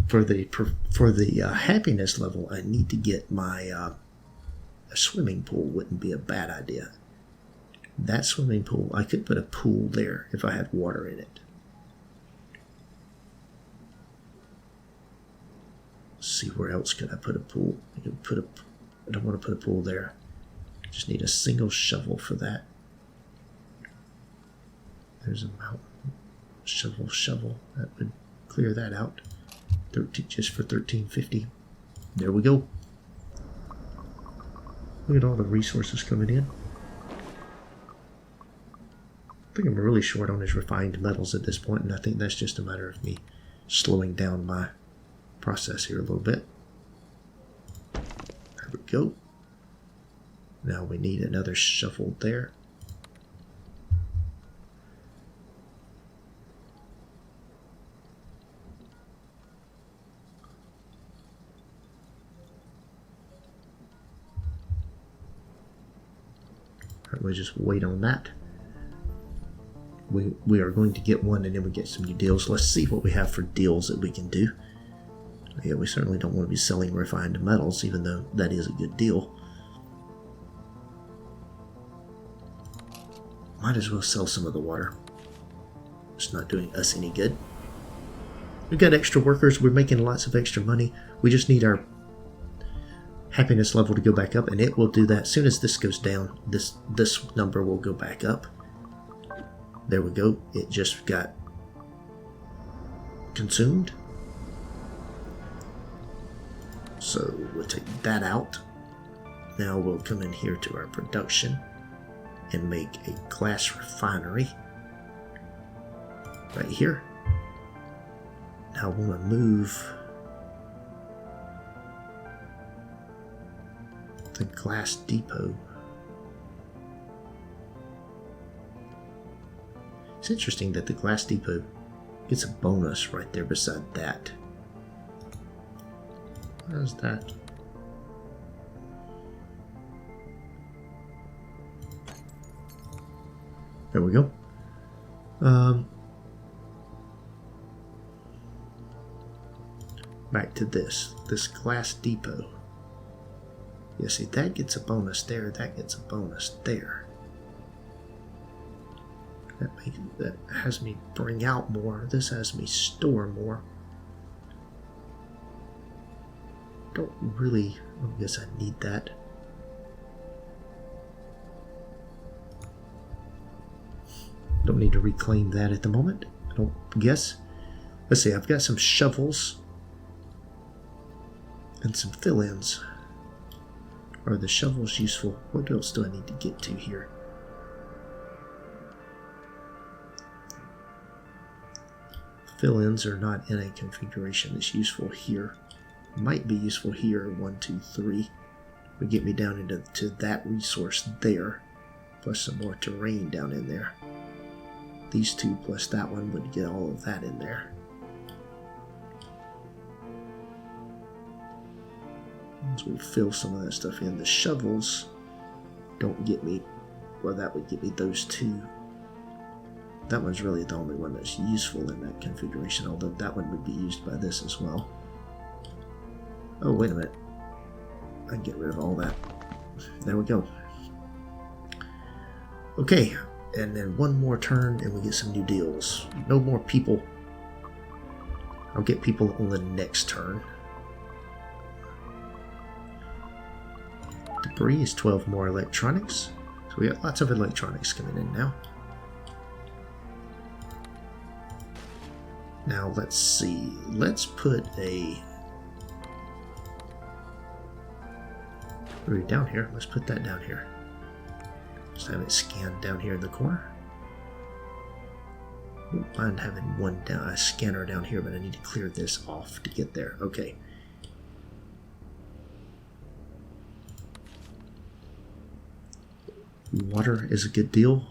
For the happiness level, I need to get my a swimming pool. Wouldn't be a bad idea. That swimming pool, I could put a pool there if I had water in it. Let's see, where else could I put a pool? I don't want to put a pool there. Just need a single shovel for that. There's a mountain. Shovel. That would clear that out. 13, just for $13.50. There we go. Look at all the resources coming in. I think I'm really short on his refined metals at this point, and I think that's just a matter of me slowing down my process here a little bit. There we go. Now we need another shovel there. We'll just wait on that. We are going to get one, and then we get some new deals. Let's see what we have for deals that we can do. Yeah, we certainly don't want to be selling refined metals, even though that is a good deal. Might as well sell some of the water. It's not doing us any good. We've got extra workers. We're making lots of extra money. We just need our happiness level to go back up, and it will do that. As soon as this goes down, this number will go back up. There we go. It just got consumed. So we'll take that out. Now we'll come in here to our production and make a glass refinery right here. Now I want to move the glass depot. It's interesting that the glass depot gets a bonus right there beside that. How's that? There we go. Back to this glass depot. Yeah, see, that gets a bonus there, that gets a bonus there. That has me bring out more. This has me store more. Don't really, I guess I need that. Don't need to reclaim that at the moment, I don't guess. Let's see, I've got some shovels and some fill-ins. Are the shovels useful? What else do I need to get to here? Fill-ins are not in a configuration that's useful here. Might be useful here. 1, 2, 3 would get me down into that resource there, plus some more terrain down in there. These two plus that one would get all of that in there. As we fill some of that stuff in, the shovels don't get me, well, that would get me those two. That one's really the only one that's useful in that configuration, although that one would be used by this as well. Oh, wait a minute. I can get rid of all that. There we go. Okay, and then one more turn and we get some new deals. No more people. I'll get people on the next turn. Debris is 12 more electronics. So we got lots of electronics coming in now. Now let's see. Let's put a... We're down here. Let's put that down here. Just have it scanned down here in the corner. Wouldn't mind having a scanner down here, but I need to clear this off to get there. Okay. Water is a good deal.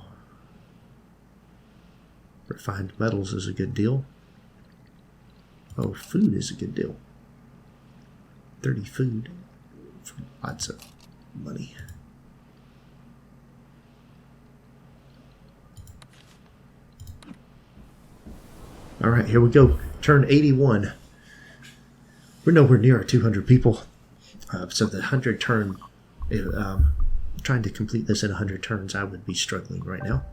Refined metals is a good deal. Oh, food is a good deal. 30 food for lots of money. All right, here we go. Turn 81. We're nowhere near our 200 people. So the 100 turn, trying to complete this in 100 turns, I would be struggling right now.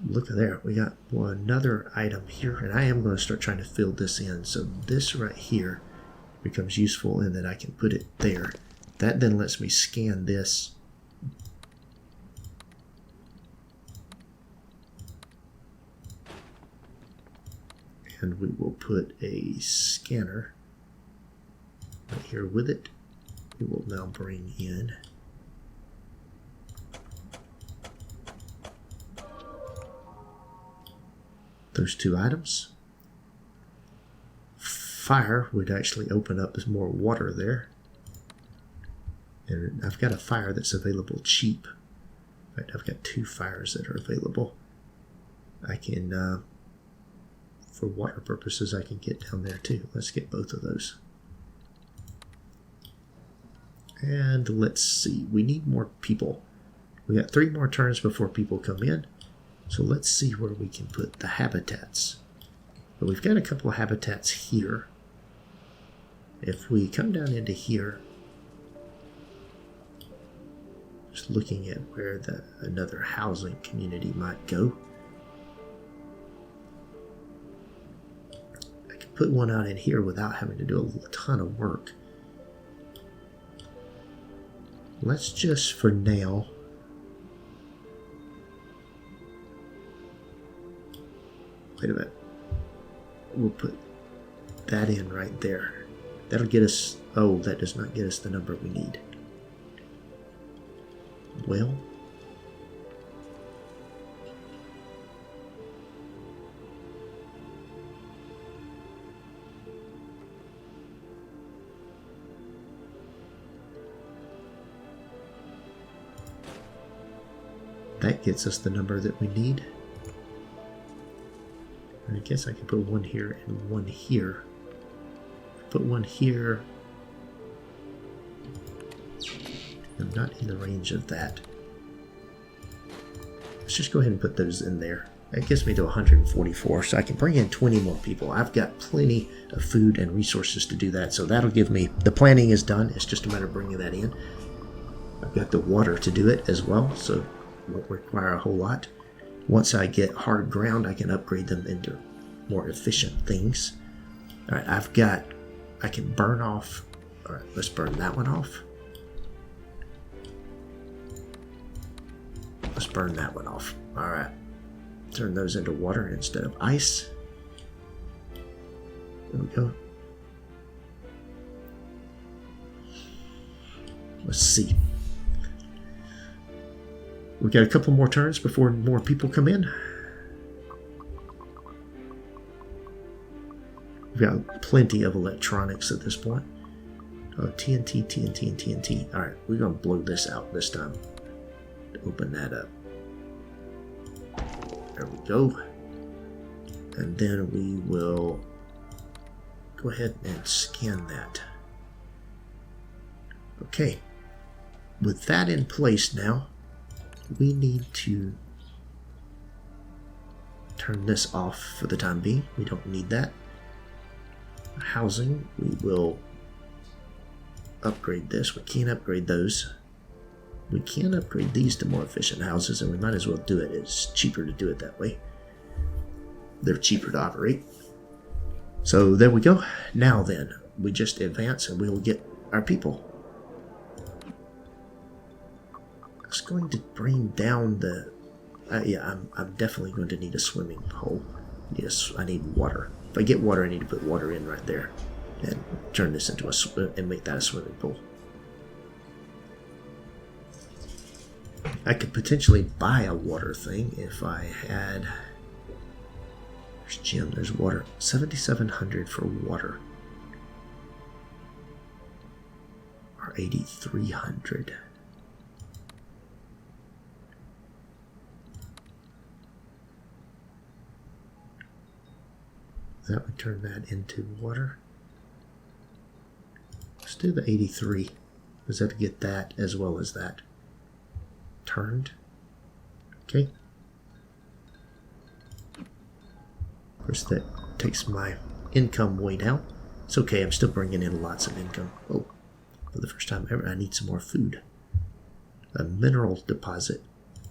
Look at there. We got another item here, and I am going to start trying to fill this in. So this right here becomes useful in that I can put it there. That then lets me scan this. And we will put a scanner right here with it. We will now bring in those two items. Fire would actually open up as more water there. And I've got a fire that's available cheap. In fact, I've got 2 fires that are available. I can, for water purposes, I can get down there too. Let's get both of those. And let's see, we need more people. We got 3 more turns before people come in. So let's see where we can put the habitats. But we've got a couple of habitats here. If we come down into here, just looking at where another housing community might go. I could put one out in here without having to do a ton of work. Let's just, for now, wait a minute. We'll put that in right there. That'll get us... Oh, that does not get us the number we need. Well... that gets us the number that we need. I guess I could put one here and one here. Put one here. I'm not in the range of that. Let's just go ahead and put those in there. That gets me to 144, so I can bring in 20 more people. I've got plenty of food and resources to do that, so that'll give me... The planning is done. It's just a matter of bringing that in. I've got the water to do it as well, so it won't require a whole lot. Once I get hard ground, I can upgrade them into more efficient things. All right, I can burn off. All right, let's burn that one off. Let's burn that one off. All right, turn those into water instead of ice. There we go. Let's see. We've got a couple more turns before more people come in. We've got plenty of electronics at this point. Oh, TNT, TNT, and TNT. Alright, we're going to blow this out this time. Open that up. There we go. And then we will go ahead and scan that. Okay. With that in place now, we need to turn this off for the time being. We don't need that. Housing, we will upgrade this. We can't upgrade those. We can upgrade these to more efficient houses, and we might as well do it. It's cheaper to do it that way. They're cheaper to operate. So there we go. Now then, we just advance and we'll get our people. I was going to bring down the... yeah, I'm definitely going to need a swimming hole. Yes, I need water. If I get water, I need to put water in right there and turn this into and make that a swimming pool. I could potentially buy a water thing if I had... There's gym, there's water. 7,700 for water. Or 8,300. That would turn that into water. Let's do the 83. Because that would get that as well as that turned. Okay. Of course, that takes my income way down. It's okay, I'm still bringing in lots of income. Oh, for the first time ever, I need some more food. A mineral deposit.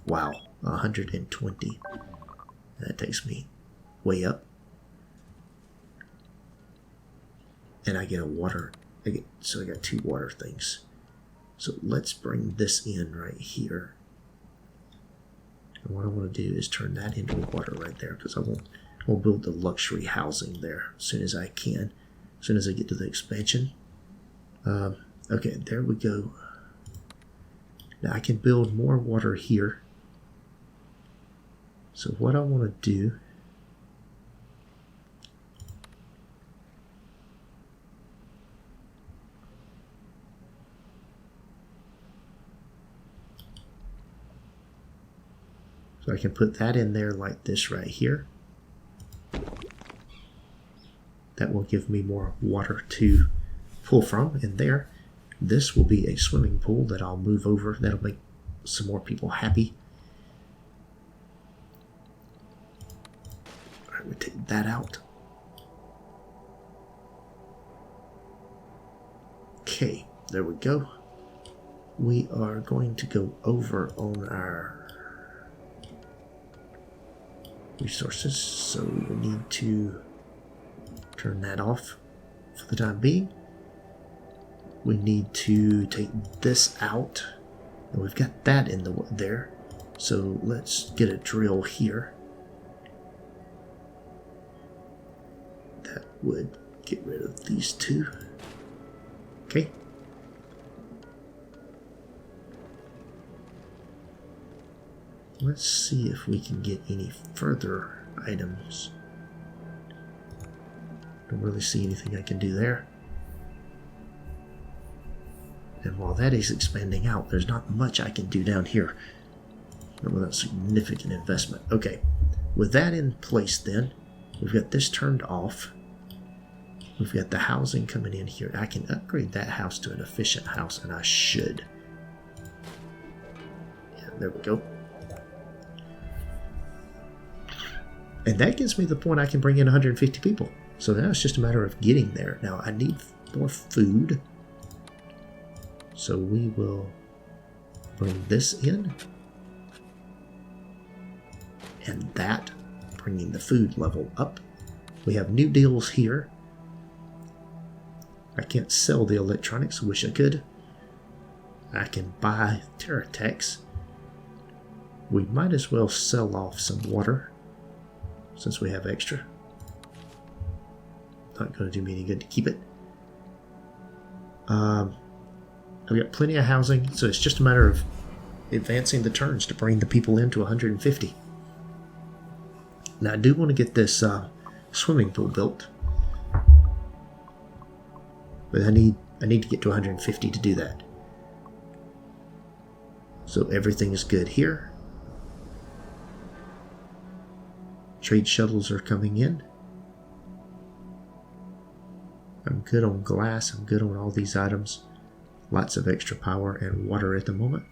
Wow, 120. That takes me way up. And I get a water. So I got 2 water things. So let's bring this in right here. And what I want to do is turn that into water right there, because I won't build the luxury housing there as soon as I can. As soon as I get to the expansion. Okay, there we go. Now I can build more water here. So what I want to do... So I can put that in there like this right here. That will give me more water to pull from in there. This will be a swimming pool that I'll move over. That'll make some more people happy. All right, we take that out. Okay, there we go. We are going to go over on our resources, so we need to turn that off for the time being. We need to take this out, and we've got that in there, so let's get a drill here. That would get rid of these 2. Okay. Let's see if we can get any further items. Don't really see anything I can do there. And while that is expanding out, there's not much I can do down here. Not without significant investment. Okay, with that in place then, we've got this turned off. We've got the housing coming in here. I can upgrade that house to an efficient house, and I should. Yeah, there we go. And that gives me the point I can bring in 150 people. So now it's just a matter of getting there. Now I need more food. So we will bring this in. And that, bringing the food level up. We have new deals here. I can't sell the electronics, wish I could. I can buy Terratex. We might as well sell off some water, since we have extra. Not going to do me any good to keep it. I've got plenty of housing, so it's just a matter of advancing the turns to bring the people into 150. Now I do want to get this swimming pool built, but I need to get to 150 to do that. So everything is good here. Trade shuttles are coming in. I'm good on glass. I'm good on all these items. Lots of extra power and water at the moment.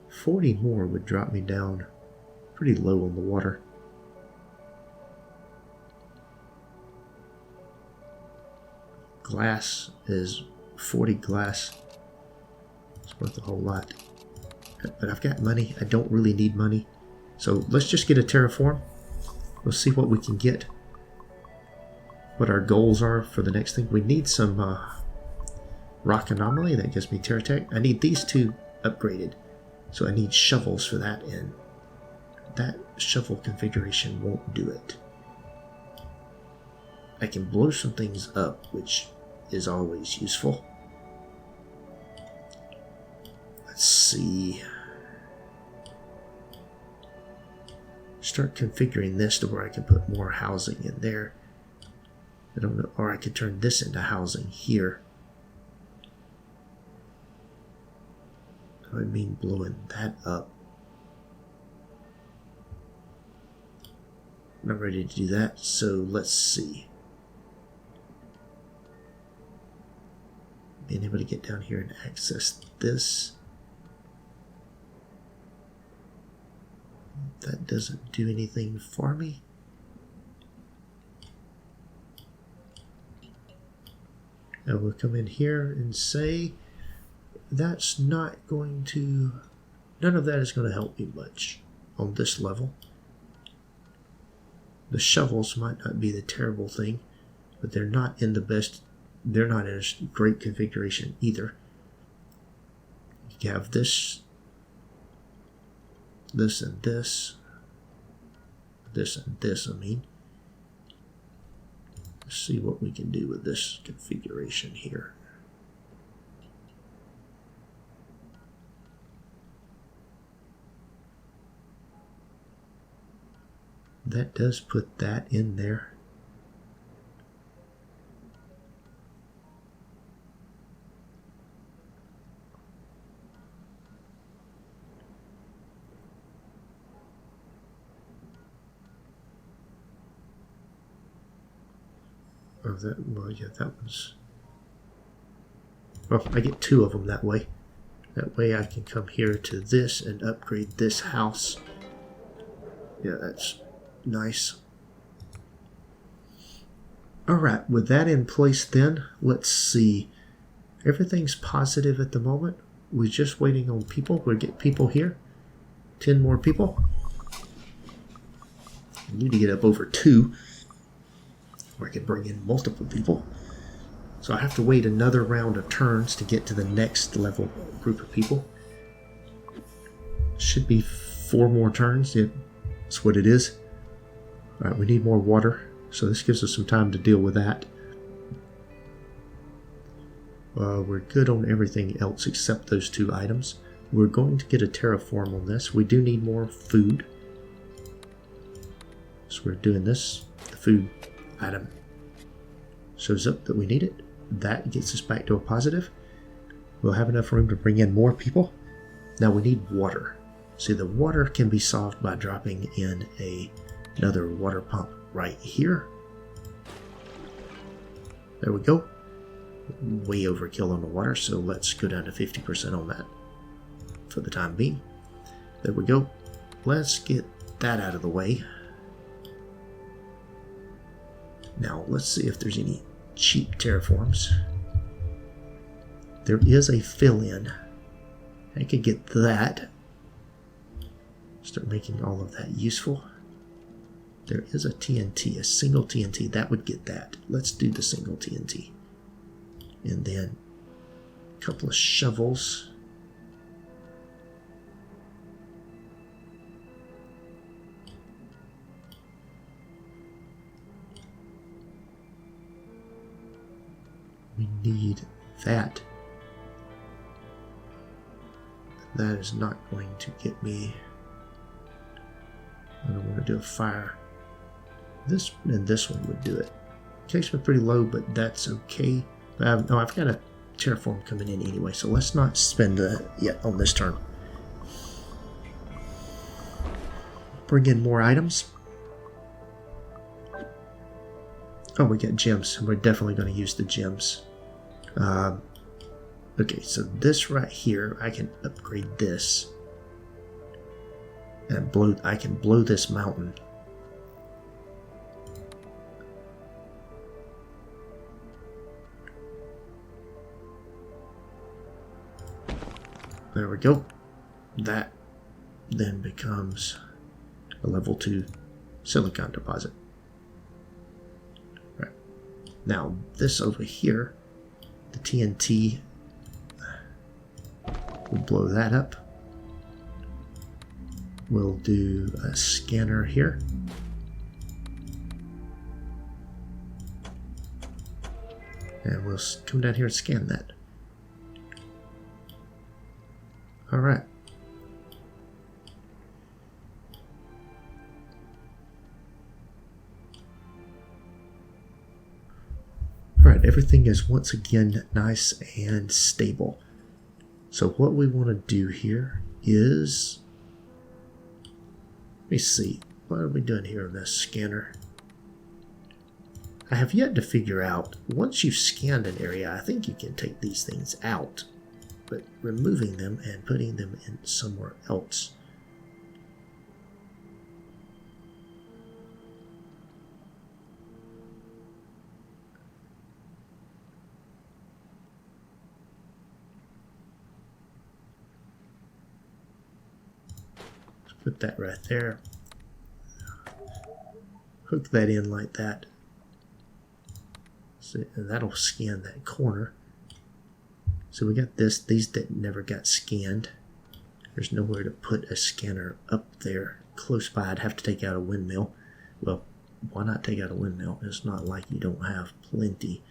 40 more would drop me down pretty low on the water. Glass is 40 glass. It's worth a whole lot. But I've got money. I don't really need money. So let's just get a terraform. We'll see what we can get. What our goals are for the next thing. We need some rock anomaly. That gives me Terratech. I need these 2 upgraded. So I need shovels for that, and that shovel configuration won't do it. I can blow some things up, which is always useful. see. Start configuring this to where I can put more housing in there. I don't know, or I could turn this into housing here. I mean blowing that up. Not ready to do that, so let's see. Being able to get down here and access this. That doesn't do anything for me. Now we'll come in here and say that's not going to, none of that is going to help me much on this level. The shovels might not be the terrible thing, but they're not in the best, they're not in a great configuration either. You have this, this and this, this and this, I mean. Let's see what we can do with this configuration here. That does put that in there. Oh, that, well, yeah, that one's... Well, I get two of them that way. That way I can come here to this and upgrade this house. Yeah, that's nice. Alright, with that in place then, let's see. Everything's positive at the moment. We're just waiting on people. We'll get people here. 10 more people. I need to get up over 2. Or I can bring in multiple people. So I have to wait another round of turns to get to the next level group of people. Should be 4 more turns. Yeah, that's what it is. Alright, we need more water. So this gives us some time to deal with that. We're good on everything else except those 2 items. We're going to get a terraform on this. We do need more food. So we're doing this. The food item shows up that we need it. That gets us back to a positive. We'll have enough room to bring in more people. Now we need water. See, the water can be solved by dropping in another water pump right here. There we go. Way overkill on the water, so let's go down to 50% on that for the time being. There we go. Let's get that out of the way. Now, let's see if there's any cheap terraforms. There is a fill-in. I could get that. Start making all of that useful. There is a TNT, a single TNT. That would get that. Let's do the single TNT. And then a couple of shovels. We need that. That is not going to get me. I don't want to do a fire. This and this one would do it. Takes me pretty low, but that's okay. I've got a terraform coming in anyway, so let's not spend yet on this turn. Bring in more items. Oh, we got gems. We're definitely going to use the gems. Okay, so this right here, I can upgrade this. And I can blow this mountain. There we go. That then becomes a level 2 silicon deposit. Right. Now, this over here, the TNT, we'll blow that up. We'll do a scanner here. And we'll come down here and scan that. All right. All right, everything is once again nice and stable. So what we want to do here is, let me see, what are we doing here on this scanner? I have yet to figure out, once you've scanned an area, I think you can take these things out, but removing them and putting them in somewhere else. Let's put that right there. Hook that in like that. So, and that'll scan that corner. So we got this. These that never got scanned. There's nowhere to put a scanner up there close by. I'd have to take out a windmill. Well, why not take out a windmill? It's not like you don't have plenty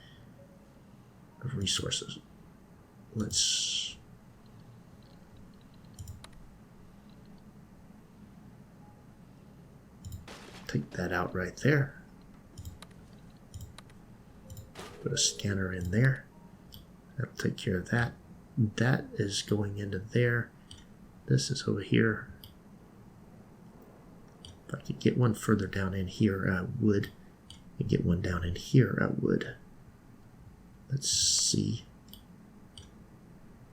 of resources. Let's take that out right there. Put a scanner in there. That'll take care of that. That is going into there. This is over here. If I could get one further down in here, I would. And get one down in here, I would. Let's see.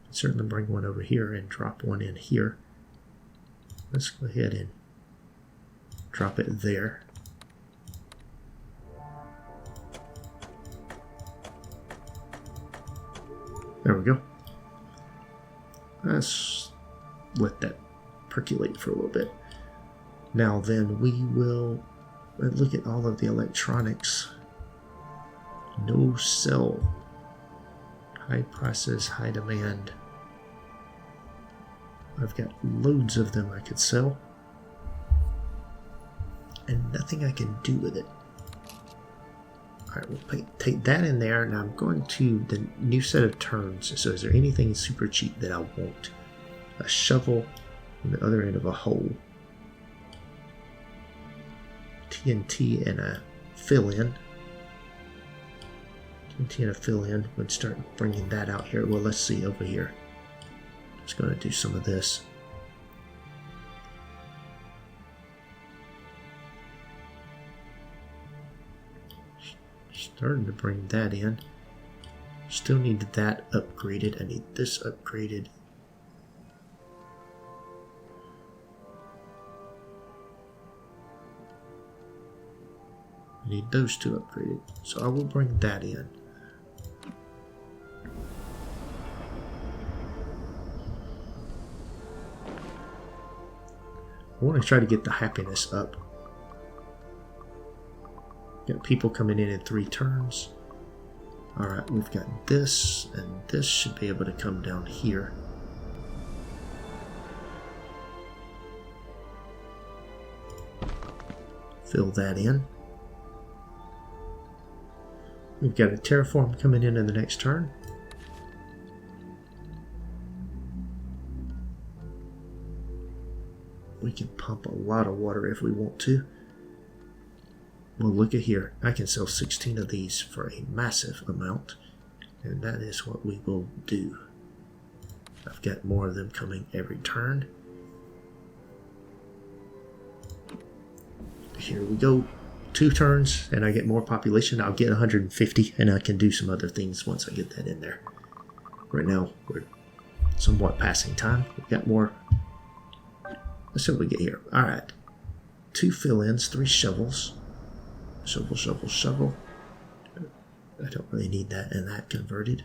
I'd certainly bring one over here and drop one in here. Let's go ahead and drop it there. There we go. Let's let that percolate for a little bit. Now then, we will look at all of the electronics. No sell. High prices, high demand. I've got loads of them I could sell. And nothing I can do with it. Alright, we'll take that in there, and I'm going to the new set of turns. So is there anything super cheap that I want? A shovel on the other end of a hole. TNT and a fill-in. TNT and a fill-in would start bringing that out here. Well, let's see over here. Just going to do some of this. Starting to bring that in. Still need that upgraded. I need this upgraded. I need those two upgraded. So I will bring that in. I want to try to get the happiness up. Got people coming in 3 turns. Alright, we've got this, and this should be able to come down here. Fill that in. We've got a terraform coming in the next turn. We can pump a lot of water if we want to. Well, look at here. I can sell 16 of these for a massive amount. And that is what we will do. I've got more of them coming every turn. Here we go. 2 turns and I get more population. I'll get 150 and I can do some other things once I get that in there. Right now, we're somewhat passing time. We've got more. Let's see what we get here. Alright. 2 fill-ins, 3 shovels. Shovel, shovel, shovel. I don't really need that and that converted.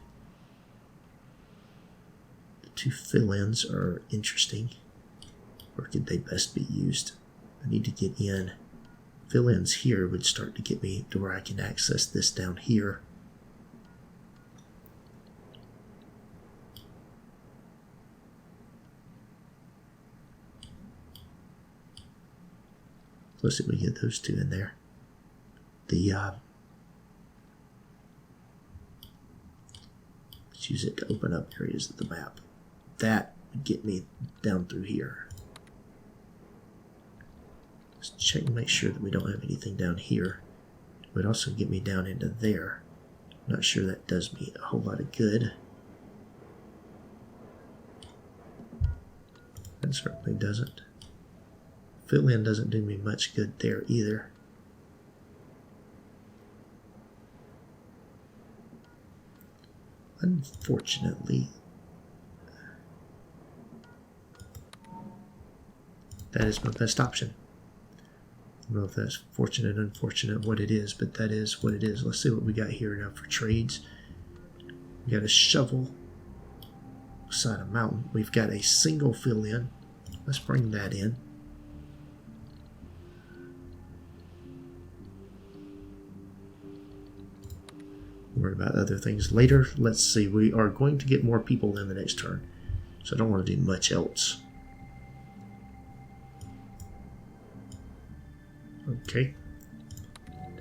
The 2 fill-ins are interesting. Where could they best be used? I need to get in. Fill-ins here would start to get me to where I can access this down here. Let's see if we get those 2 in there. Let's use it to open up areas of the map. That would get me down through here. Let's check and make sure that we don't have anything down here. It would also get me down into there. Not sure that does me a whole lot of good. That certainly doesn't. Fill in doesn't do me much good there either. Unfortunately, that is my best option. I don't know if that's fortunate, unfortunate, what it is, but that is what it is. Let's see what we got here now for trades. We got a shovel beside a mountain. We've got a single fill in. Let's bring that in. Worry about other things later. Let's see. We are going to get more people in the next turn, so I don't want to do much else. Okay.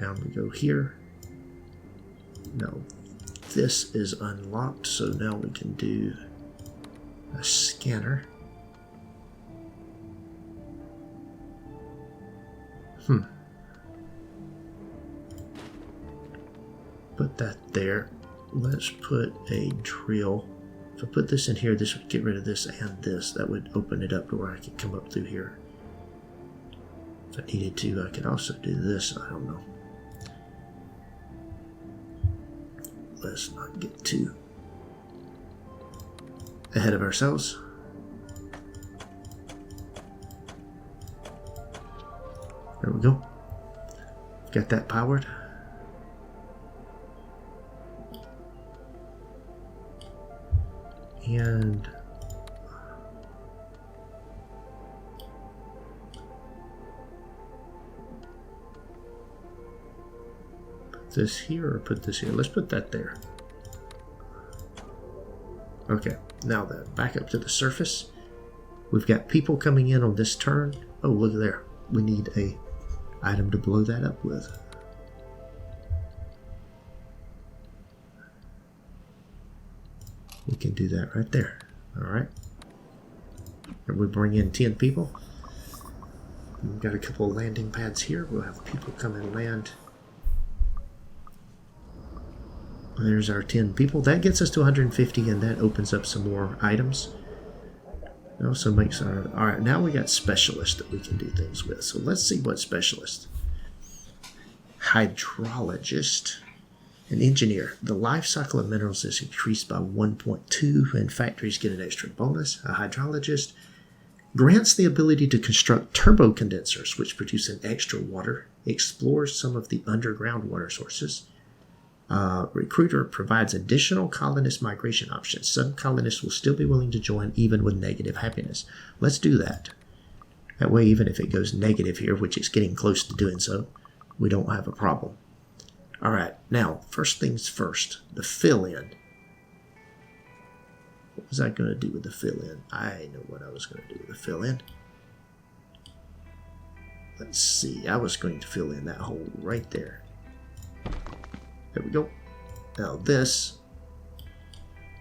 Down we go here. Now this is unlocked, so now we can do a scanner. Put that there. Let's put a drill. If I put this in here, this would get rid of this and this. That would open it up to where I could come up through here. If I needed to, I could also do this. I don't know. Let's not get too ahead of ourselves. There we go. Got that powered. And put this here or put this here. Let's put that there. Okay, now then, back up to the surface. We've got people coming in on this turn. Oh, look there. We need a item to blow that up with. We can do that right there. Alright. And we bring in 10 people. We've got a couple of landing pads here. We'll have people come and land. There's our 10 people. That gets us to 150, and that opens up some more items. It also makes our... Alright, now we got specialists that we can do things with. So let's see what specialist. Hydrologist. An engineer. The life cycle of minerals is increased by 1.2, and factories get an extra bonus. A hydrologist grants the ability to construct turbo condensers, which produce an extra water, explores some of the underground water sources. Recruiter provides additional colonist migration options. Some colonists will still be willing to join even with negative happiness. Let's do that. That way, even if it goes negative here, which it's getting close to doing so, we don't have a problem. Alright, now, first things first, the fill-in. What was I going to do with the fill-in? I know what I was going to do with the fill-in. Let's see, I was going to fill in that hole right there. There we go. Now this,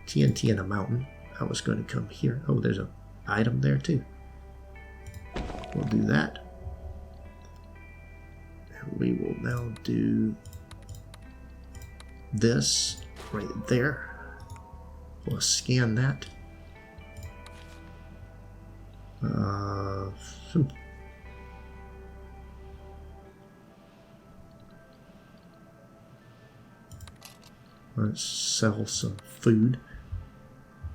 TNT in a mountain, I was going to come here. Oh, there's an item there too. We'll do that. And we will now do this right there. We'll scan that. Let's sell some food.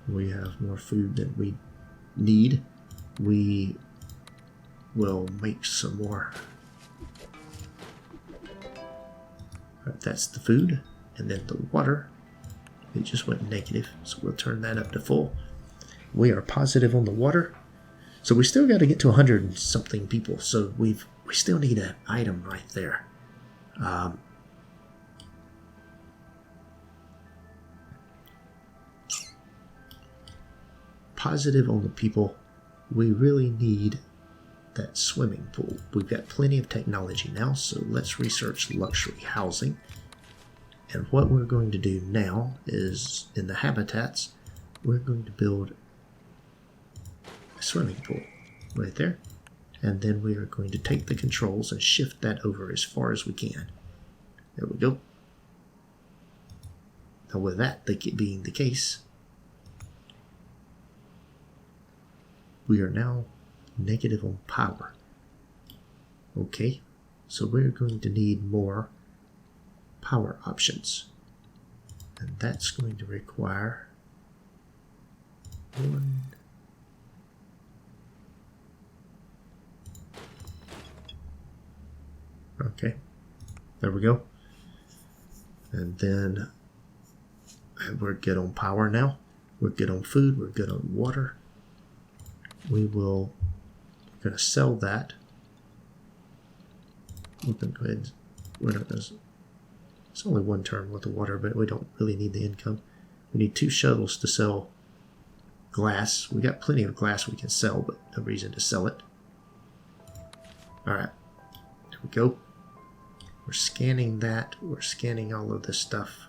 We have more food than we need. We will make some more. Right, that's the food. And then the water, it just went negative. So we'll turn that up to full. We are positive on the water. So we still got to get to 100 and something people. So we still need an item right there. Positive on the people. We really need that swimming pool. We've got plenty of technology now, so let's research luxury housing. And what we're going to do now is, in the habitats, we're going to build swimming pool right there. And then we are going to take the controls and shift that over as far as we can. There we go. Now with that being the case, we are now negative on power. Okay, so we're going to need more power options. And that's going to require one. Okay, there we go. And then we're good on power now. We're good on food. We're good on water. We're going to sell that. We're going to go ahead. We're not going to. It's only one turn with the water, but we don't really need the income. We need 2 shuttles to sell glass. We got plenty of glass we can sell, but no reason to sell it. All right, there we go. We're scanning that. We're scanning all of this stuff.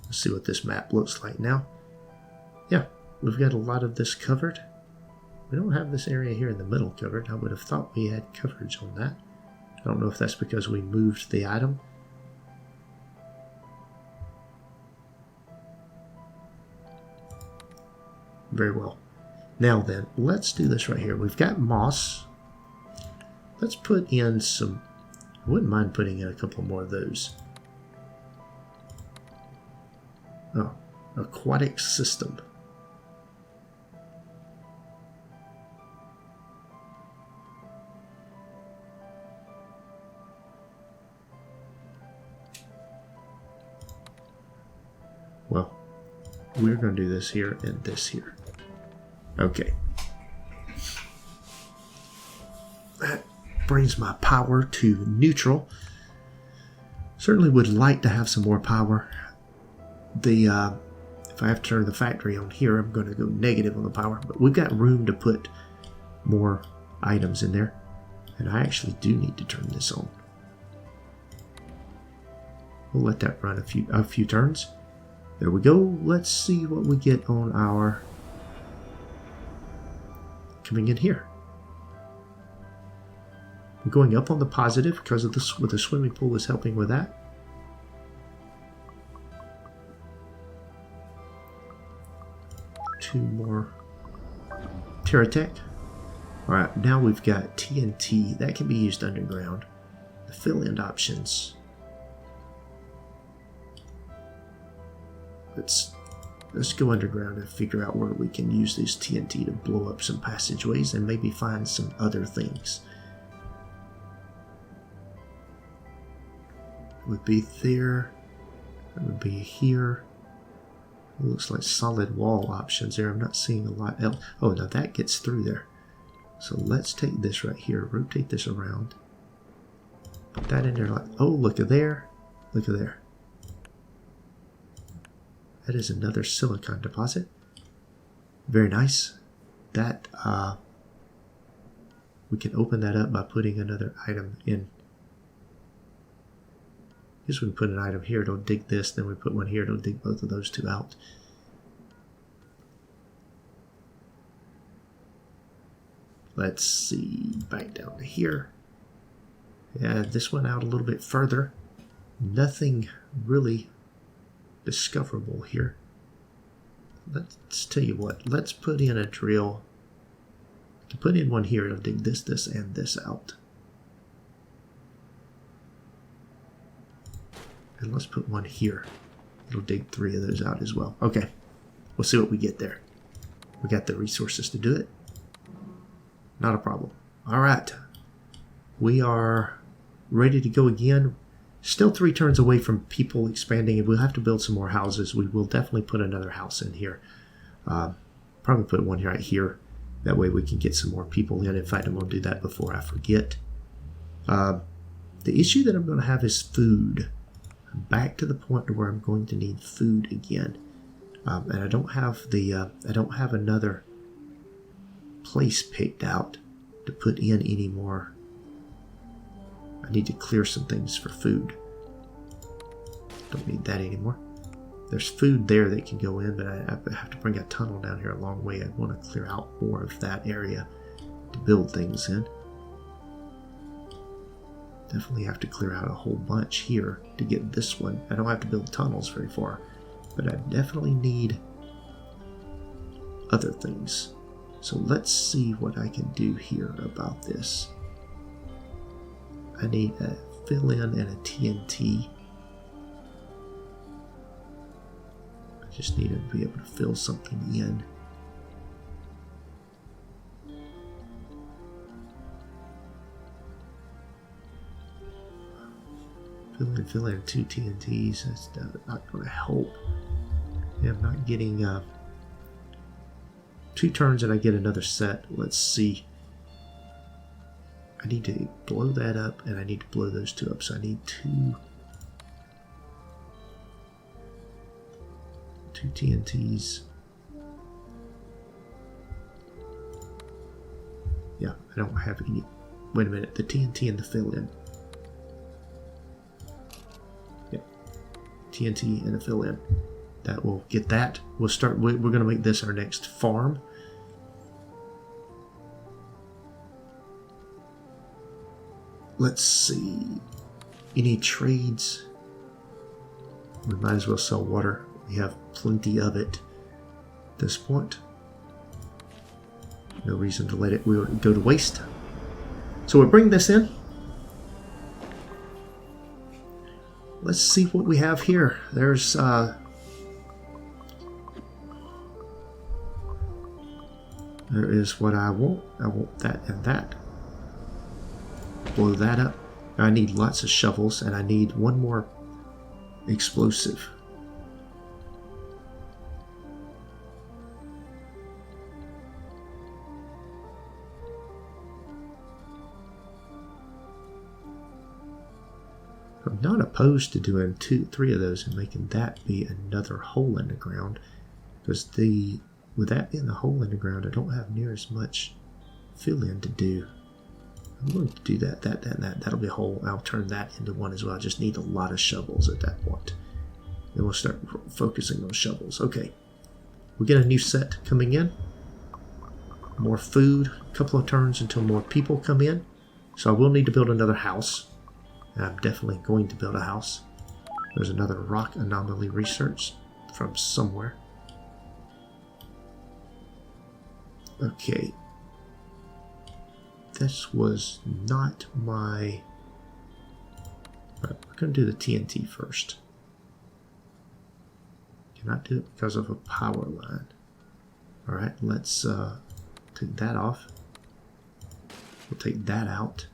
Let's see what this map looks like now. Yeah, we've got a lot of this covered. We don't have this area here in the middle covered. I would have thought we had coverage on that. I don't know if that's because we moved the item. Very well. Now then, let's do this right here. We've got moss. Let's put in some... I wouldn't mind putting in a couple more of those. Oh, aquatic system. Well, we're going to do this here and this here. Okay. That brings my power to neutral. Certainly would like to have some more power. If I have to turn the factory on here, I'm going to go negative on the power. But we've got room to put more items in there. And I actually do need to turn this on. We'll let that run a few turns. There we go. Let's see what we get on our... coming in here. We're going up on the positive because of this, what the swimming pool is helping with that. Two more Terratech. Alright, now we've got TNT. That can be used underground. The fill-in options. Let's go underground and figure out where we can use this TNT to blow up some passageways and maybe find some other things. It would be there. It would be here. It looks like solid wall options there. I'm not seeing a lot else. Oh, now that gets through there. So let's take this right here. Rotate this around. Put that in there like... Oh, look at there. Look at there. That is another silicon deposit. Very nice. That, we can open that up by putting another item in. I guess we put an item here, it'll dig this, then we put one here, it'll dig both of those two out. Let's see, back down to here. Yeah, this one out a little bit further. Nothing really discoverable here. Let's tell you what, let's put in a drill. To put in one here, it'll dig this, and this out. And let's put one here. It'll dig 3 of those out as well. Okay, we'll see what we get there. We got the resources to do it. Not a problem. All right, we are ready to go again. Still 3 turns away from people expanding, and we'll have to build some more houses. We will definitely put another house in here. Probably put one right here. That way we can get some more people in. In fact, I'm going to do that before I forget. The issue that I'm going to have is food. I'm back to the point where I'm going to need food again. And I don't have another place picked out to put in anymore. I need to clear some things for food. Don't need that anymore. There's food there that can go in, but I have to bring a tunnel down here a long way. I want to clear out more of that area to build things in. Definitely have to clear out a whole bunch here to get this one. I don't have to build tunnels very far, but I definitely need other things. So let's see what I can do here about this. I need a fill-in and a TNT. I just need to be able to fill something in. Fill in 2 TNTs. That's not going to help. Yeah, I'm not getting 2 turns and I get another set. Let's see. I need to blow that up and I need to blow those 2 up. So I need 2 TNTs. Yeah, I don't have any. Wait a minute. The TNT and the fill-in. TNT and a fill-in. That will get that. We'll start. We're going to make this our next farm. Let's see. Any trades? We might as well sell water. We have plenty of it at this point. No reason to let it go to waste. So we'll bring this in. Let's see what we have here. There's there is what I want. I want that and that. Blow that up. I need lots of shovels and I need one more explosive. I'm not opposed to doing 3 of those and making that be another hole in the ground, because with that being the hole in the ground, I don't have near as much fill-in to do. I'm going to do that, and that. That'll be a hole. I'll turn that into one as well. I just need a lot of shovels at that point. Then we'll start focusing on shovels. Okay, we get a new set coming in. More food. A couple of turns until more people come in. So I will need to build another house. And I'm definitely going to build a house. There's another rock anomaly research from somewhere. Okay. This was not my... Right, we're going to do the TNT first. Cannot do it because of a power line. Alright, let's take that off. We'll take that out.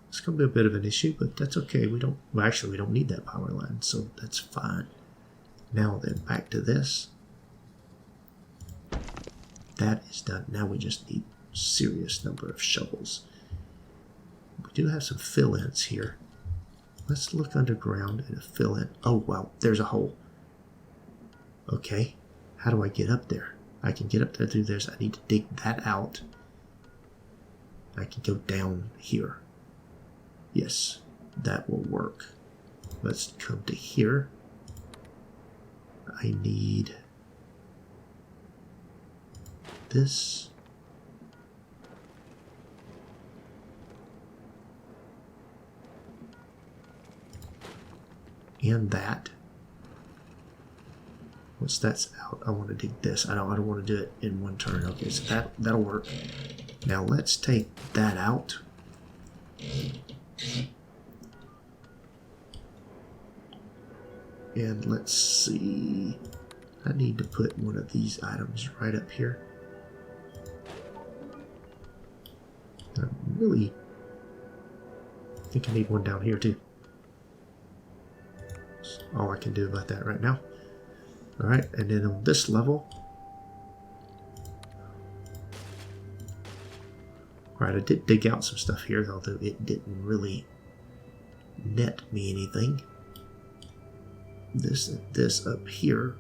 It's going to be a bit of an issue, but that's okay. We don't need that power line, so that's fine. Now then, back to this. That is done. Now we just need a serious number of shovels. We do have some fill-ins here. Let's look underground at a fill-in. Oh, wow, there's a hole. Okay, how do I get up there? I can get up there through there. I need to dig that out. I can go down here. Yes, that will work. Let's come to here. I need this. And that. Once that's out, I want to dig this. I don't want to do it in one turn. Okay, so that'll work. Now let's take that out. And let's see. I need to put one of these items right up here. I really think I need one down here too. That's all I can do about that right now. Alright, and then on this level. Alright, I did dig out some stuff here, although it didn't really net me anything. This up here.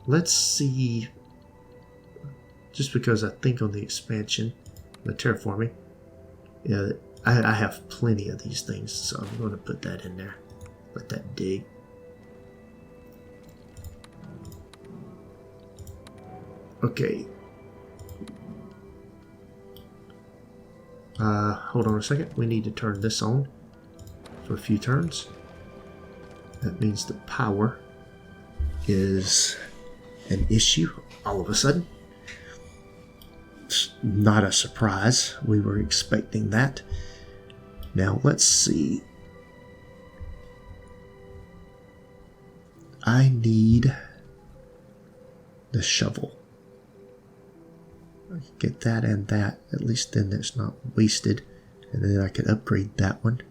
Let's see. Just because I think on the expansion, the terraforming, yeah, I have plenty of these things, so I'm going to put that in there. Let that dig. Okay. Hold on a second. We need to turn this on for a few turns. That means the power is an issue all of a sudden. It's not a surprise. We were expecting that. Now let's see. I need the shovel. I can get that and that. At least then it's not wasted. And then I could upgrade that one.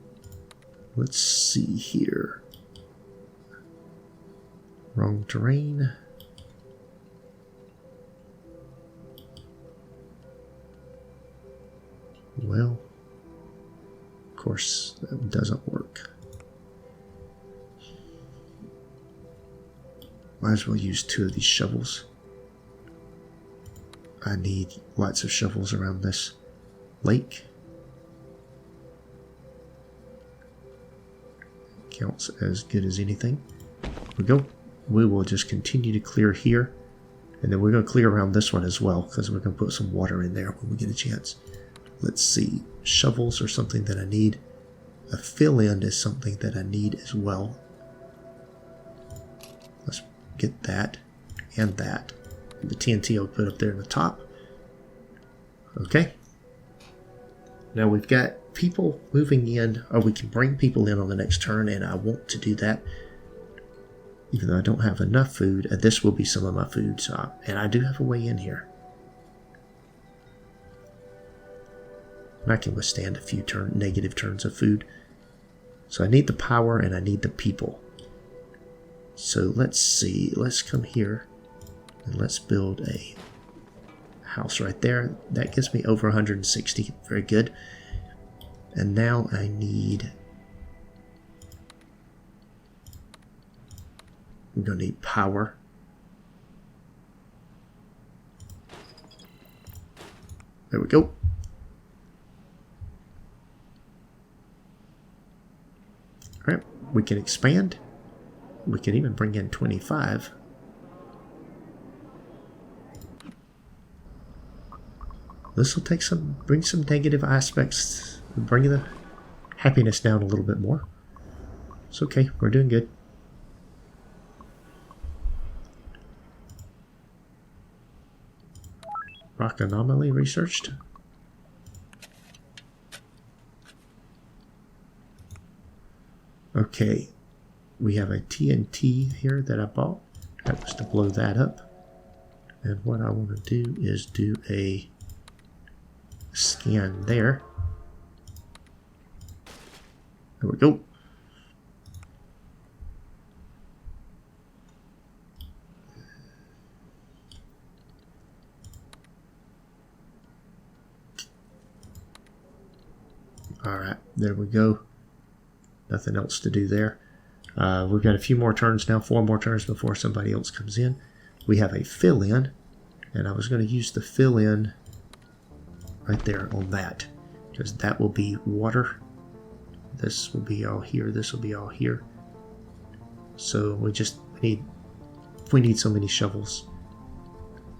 Let's see here. Wrong terrain. Well, of course, that doesn't work. Might as well use 2 of these shovels. I need lots of shovels around this lake. Counts as good as anything. There we go. We will just continue to clear here. And then we're going to clear around this one as well, because we're going to put some water in there when we get a chance. Let's see. Shovels are something that I need. A fill-in is something that I need as well. Let's get that and that. The TNT I'll put up there in the top. Okay. Now we've got people moving in, or we can bring people in on the next turn, and I want to do that. Even though I don't have enough food, this will be some of my food, and I do have a way in here. And I can withstand a few negative turns of food. So I need the power and I need the people. So let's see. Let's come here and let's build a house right there. That gives me over 160. Very good. And now I need... I'm going to need power. There we go. Alright, we can expand. We can even bring in 25. This will bring some negative aspects, bring the happiness down a little bit more. It's okay, we're doing good. Rock anomaly researched. Okay, we have a TNT here that I bought. That was to blow that up. And what I want to do is do a scan there. There we go. Alright, there we go. Nothing else to do there. We've got a few more turns now, 4 more turns before somebody else comes in. We have a fill-in, and I was going to use the fill-in right there on that, because that will be water. This will be all here, this will be all here. So we need so many shovels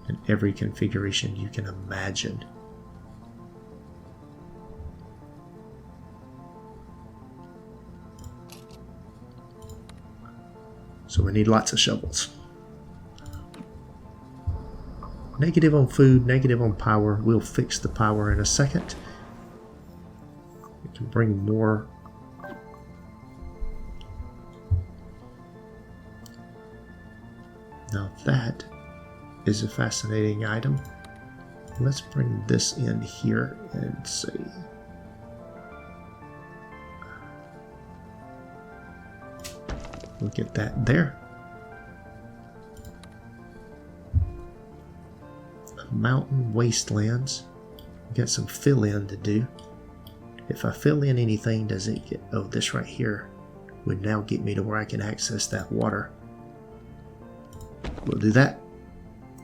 in every configuration you can imagine. So we need lots of shovels. Negative on food, negative on power. We'll fix the power in a second. We can bring more. Now that is a fascinating item. Let's bring this in here and see. We'll get that there. Mountain wastelands. We've got some fill-in to do. If I fill in anything, does it get... Oh, this right here would now get me to where I can access that water. We'll do that.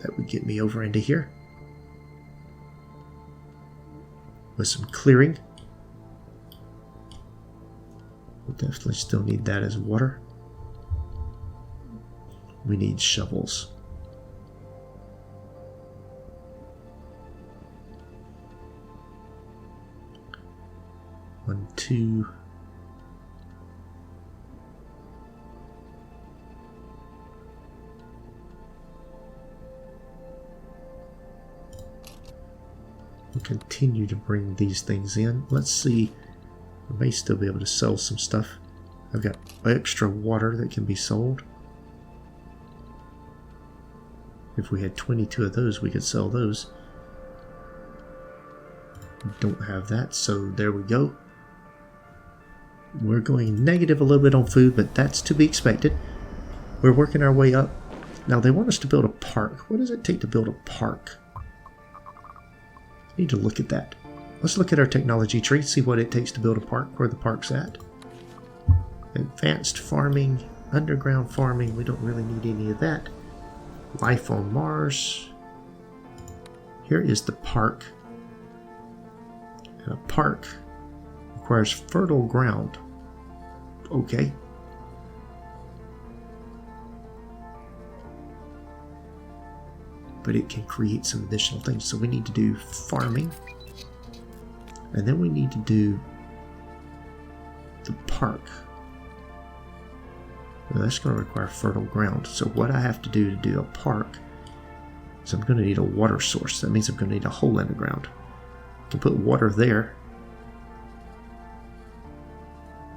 That would get me over into here. With some clearing. We'll definitely still need that as water. We need shovels. One, two. We'll continue to bring these things in. Let's see. We may still be able to sell some stuff. I've got extra water that can be sold. If we had 22 of those, we could sell those. We don't have that, so there we go. We're going negative a little bit on food, but that's to be expected. We're working our way up. Now they want us to build a park. What does it take to build a park? Need to look at that. Let's look at our technology tree, see what it takes to build a park, where the park's at. Advanced farming, underground farming, we don't really need any of that. Life on Mars. Here is the park. And a park requires fertile ground. Okay. But it can create some additional things. So we need to do farming. And then we need to do the park. Well, that's going to require fertile ground. So what I have to do a park is I'm going to need a water source. That means I'm going to need a hole in the ground. I can put water there.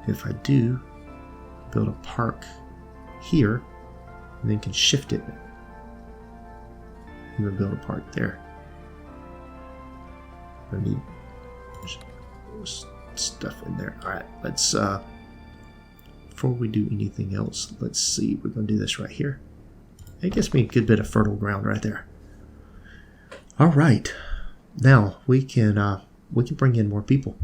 If I do, build a park here, and then can shift it. I'm going to build a park there. I need stuff in there. Alright, let's, before we do anything else, let's see. We're going to do this right here. It gives me a good bit of fertile ground right there. Alright, now we can bring in more people.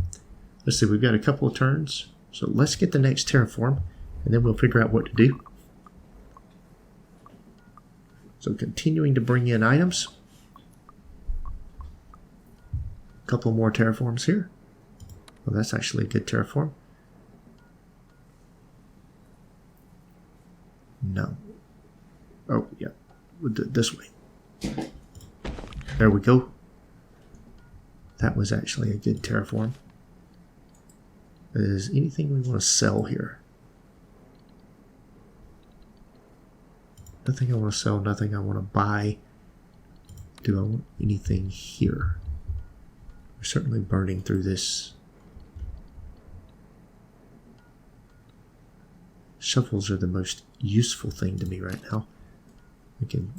Let's see, we've got a couple of turns. So let's get the next terraform, and then we'll figure out what to do. So continuing to bring in items. A couple more terraforms here. Well, that's actually a good terraform. No. Oh, yeah. We'll do it this way. There we go. That was actually a good terraform. Is anything we want to sell here? Nothing I want to sell, nothing I want to buy. Do I want anything here? We're certainly burning through this. Shovels are the most useful thing to me right now. We can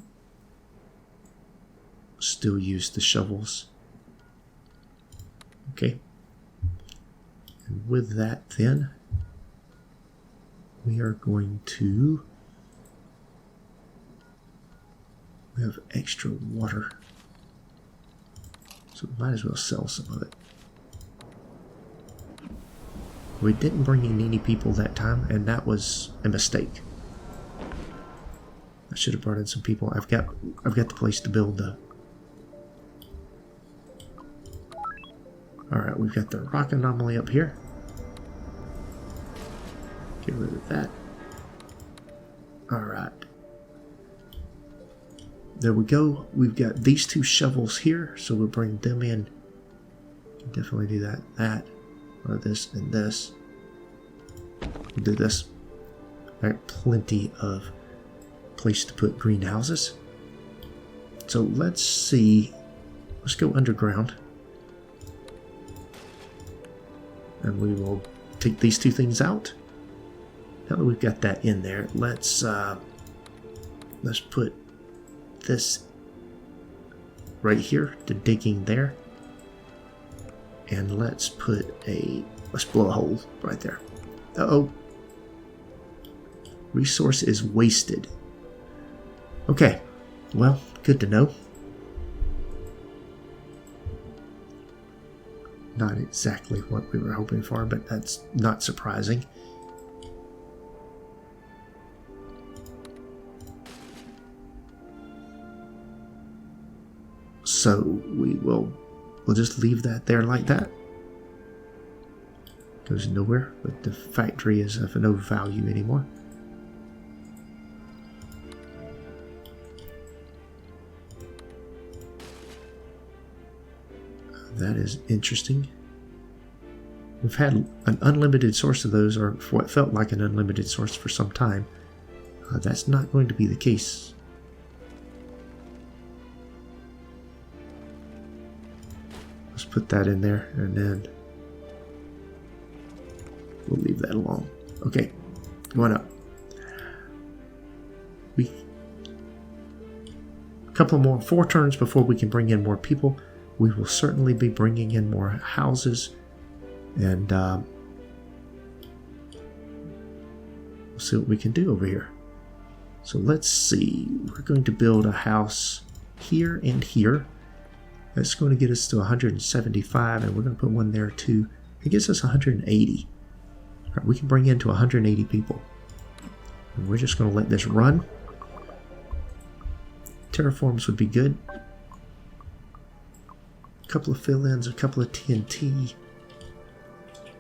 still use the shovels. Okay. And with that then, we are going to... We have extra water. So we might as well sell some of it. We didn't bring in any people that time, and that was a mistake. I should have brought in some people. I've got the place to build the... Alright, we've got the rock anomaly up here. Get rid of that. Alright. There we go. We've got these two shovels here, so we'll bring them in. Can definitely do that. That, or this and this. We'll do this. I got plenty of place to put greenhouses. So let's see. Let's go underground. And we will take these two things out. Now that we've got that in there, let's put this right here to digging there, and let's blow a hole right there. Uh-oh. Resource is wasted. Okay, well, good to know. Not exactly what we were hoping for, but that's not surprising. So we'll just leave that there like that. Goes nowhere, but the factory is of no value anymore. That is interesting. We've had an unlimited source of those, or what felt like an unlimited source for some time. That's not going to be the case. Let's put that in there, and then we'll leave that alone. Okay, going up. A couple more, 4 turns before we can bring in more people. We will certainly be bringing in more houses, and we'll see what we can do over here. So let's see. We're going to build a house here and here. That's going to get us to 175, and we're going to put one there too. It gets us 180. All right, we can bring in to 180 people. And we're just going to let this run. Terraforms would be good. A couple of fill-ins, a couple of TNT.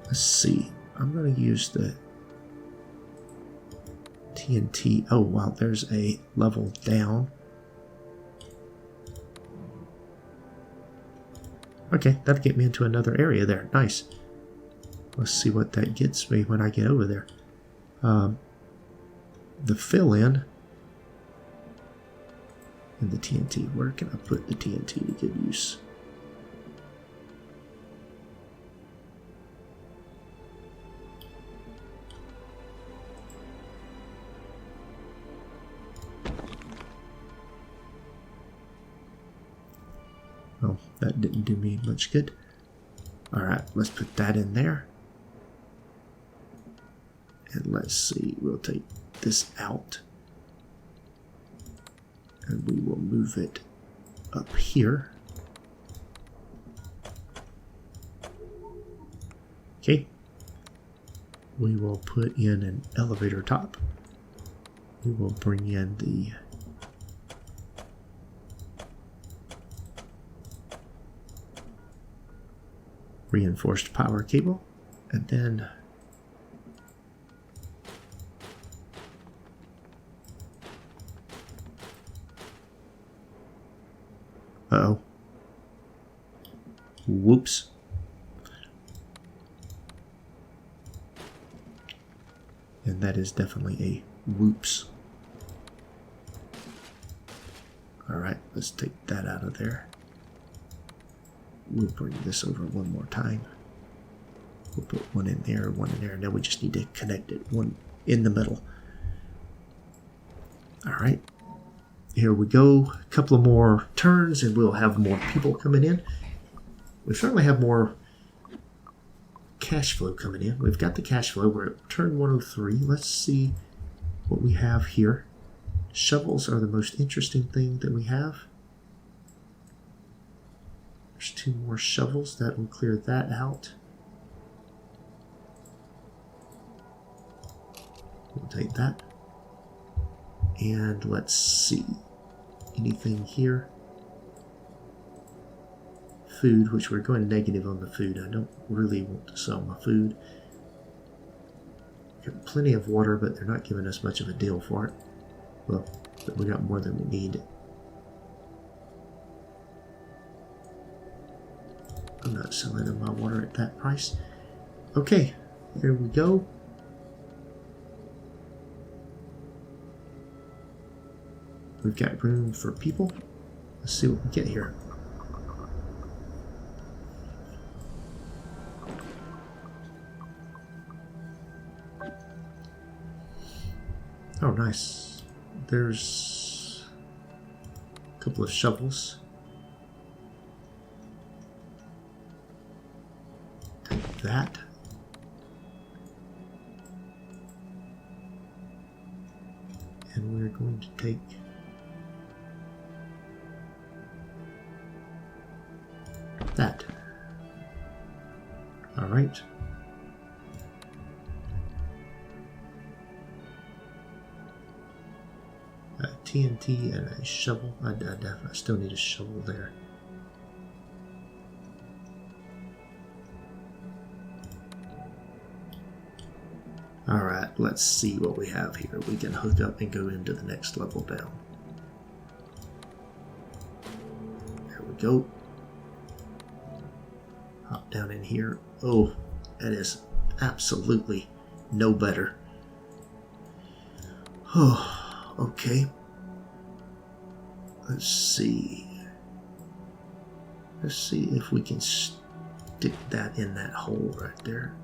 Let's see. I'm going to use the TNT. Oh, wow, there's a level down. Okay, that'll get me into another area there. Nice. Let's see what that gets me when I get over there. The fill-in and the TNT. Where can I put the TNT to good use? Well, that didn't do me much good. Alright, let's put that in there. And let's see, we'll take this out. And we will move it up here. Okay. We will put in an elevator top. We will bring in the reinforced power cable, and then uh-oh. Whoops. And that is definitely a whoops. Alright, let's take that out of there. We'll bring this over one more time. We'll put one in there, and then we just need to connect it, one in the middle. Alright, here we go. A couple of more turns and we'll have more people coming in. We certainly have more cash flow coming in. We've got the cash flow. We're at turn 103. Let's see what we have here. Shovels are the most interesting thing that we have. There's 2 more shovels. That will clear that out. We'll take that. And let's see. Anything here? Food, which we're going negative on the food. I don't really want to sell my food. Got plenty of water, but they're not giving us much of a deal for it. Well, but we got more than we need. I'm not selling them my water at that price. Okay, here we go. We've got room for people. Let's see what we get here. Oh, nice. There's a couple of shovels. Take that. And we're going to take that. All right. TNT and a shovel. I still need a shovel there. Alright, let's see what we have here. We can hook up and go into the next level down. There we go. Hop down in here. Oh, that is absolutely no better. Oh, okay. Let's see. Let's see if we can stick that in that hole right there.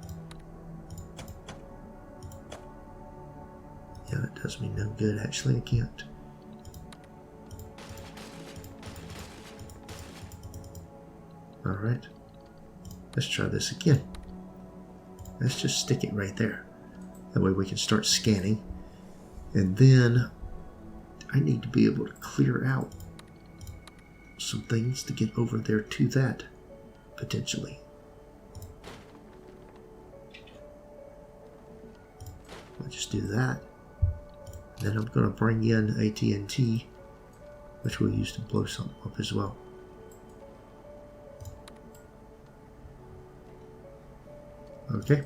Yeah, that does me no good. Actually, I can't. Alright. Let's try this again. Let's just stick it right there. That way we can start scanning. And then I need to be able to clear out some things to get over there to that, potentially. I'll just do that. Then I'm going to bring in a TNT, which we'll use to blow something up as well. Okay.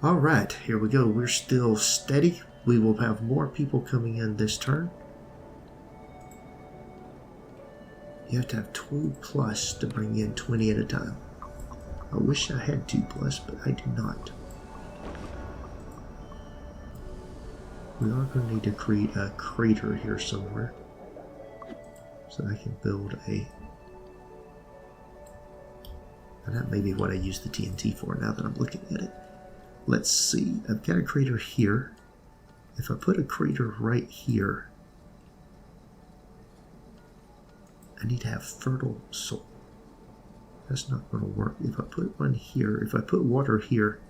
Alright, here we go. We're still steady. We will have more people coming in this turn. You have to have 2 plus to bring in 20 at a time. I wish I had 2 plus, but I do not. We are going to need to create a crater here somewhere, so I can build a... And that may be what I use the TNT for now that I'm looking at it. Let's see. I've got a crater here. If I put a crater right here, I need to have fertile soil. That's not going to work. If I put one here, if I put water here,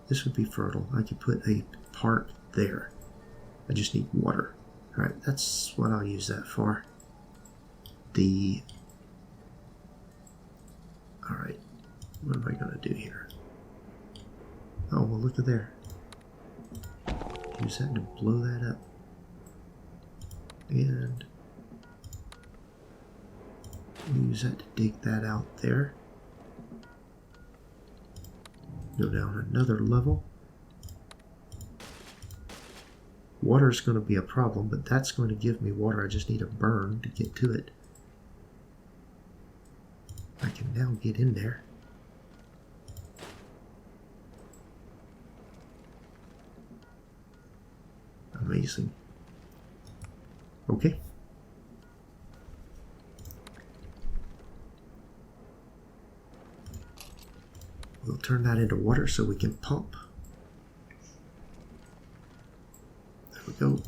this would be fertile. I could put a park there. I just need water. Alright, that's what I'll use that for. Alright, what am I going to do here? Oh, well, look at there. Use that to blow that up. And use that to dig that out there. Go down another level. Water is going to be a problem, but that's going to give me water. I just need a burn to get to it. I can now get in there. Amazing. Okay. We'll turn that into water so we can pump. There we go.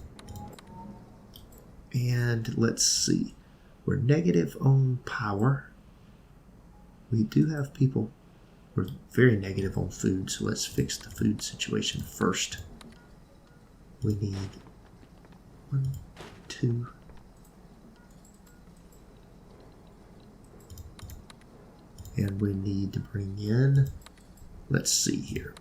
And let's see. We're negative on power. We do have people. We're very negative on food, so let's fix the food situation first. We need 1, 2. And we need to bring in, let's see here.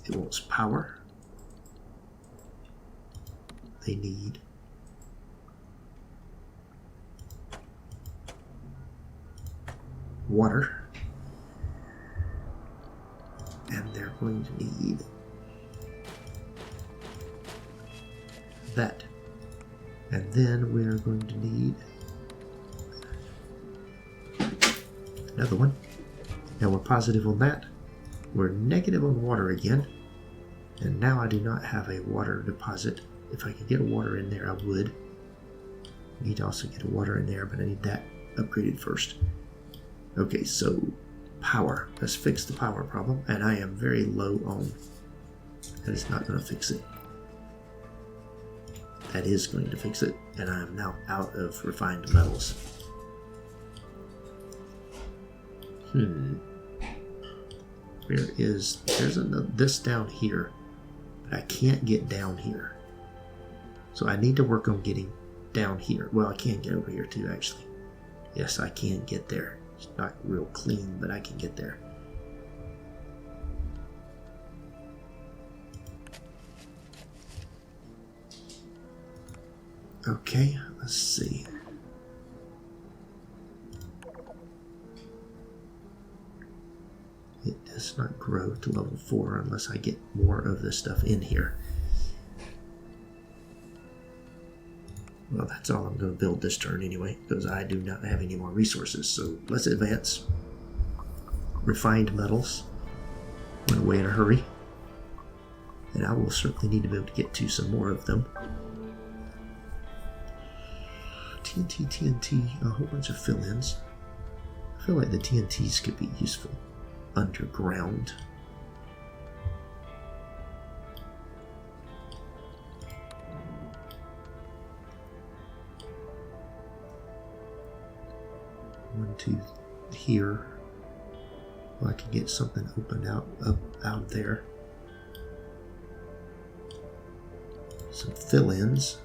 It wants power. They need water. And they're going to need that. And then we are going to need another one. Now we're positive on that. We're negative on water again. And now I do not have a water deposit. If I could get water in there, I would. I need to also get water in there, but I need that upgraded first. Okay, so power. Let's fix the power problem. And I am very low on. That is not going to fix it. That is going to fix it. And I am now out of refined metals. There's another, this down here, but I can't get down here. So I need to work on getting down here. Well, I can get over here too, actually. Yes, I can get there. It's not real clean, but I can get there. Okay, let's see. It does not grow to level 4 unless I get more of this stuff in here. Well, that's all I'm going to build this turn anyway, because I do not have any more resources. So let's advance. Refined metals. Went away in a hurry. And I will certainly need to be able to get to some more of them. TNT, a whole bunch of fill-ins. I feel like the TNTs could be useful underground. One, two, here. Well, I can get something opened out there. Some fill-ins.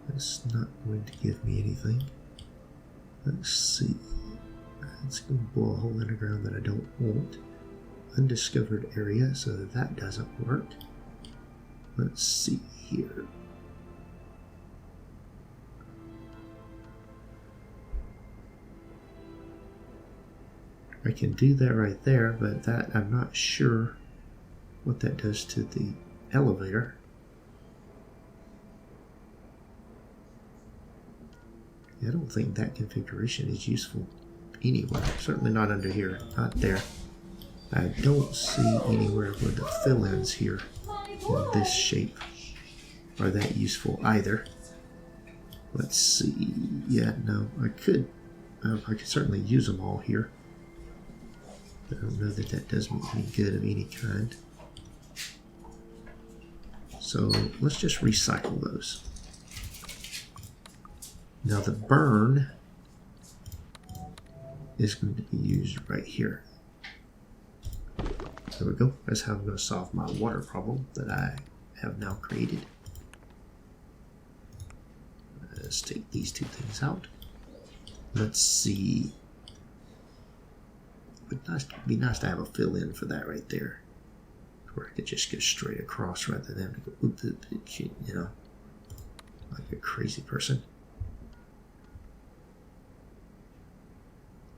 That's not going to give me anything. Let's see. It's going to blow a hole in the ground that I don't want. Undiscovered area, so that doesn't work. Let's see here. I can do that right there, but that I'm not sure what that does to the elevator. I don't think that configuration is useful anywhere. Certainly not under here. Not there. I don't see anywhere where the fill-ins here in this shape are that useful either. Let's see. Yeah, no, I could certainly use them all here. But I don't know that that does me any good of any kind. So let's just recycle those. Now the burn is going to be used right here. There we go. That's how I'm going to solve my water problem that I have now created. Let's take these two things out. Let's see. It would be nice to have a fill-in for that right there, where I could just go straight across rather than having to go, you know, like a crazy person.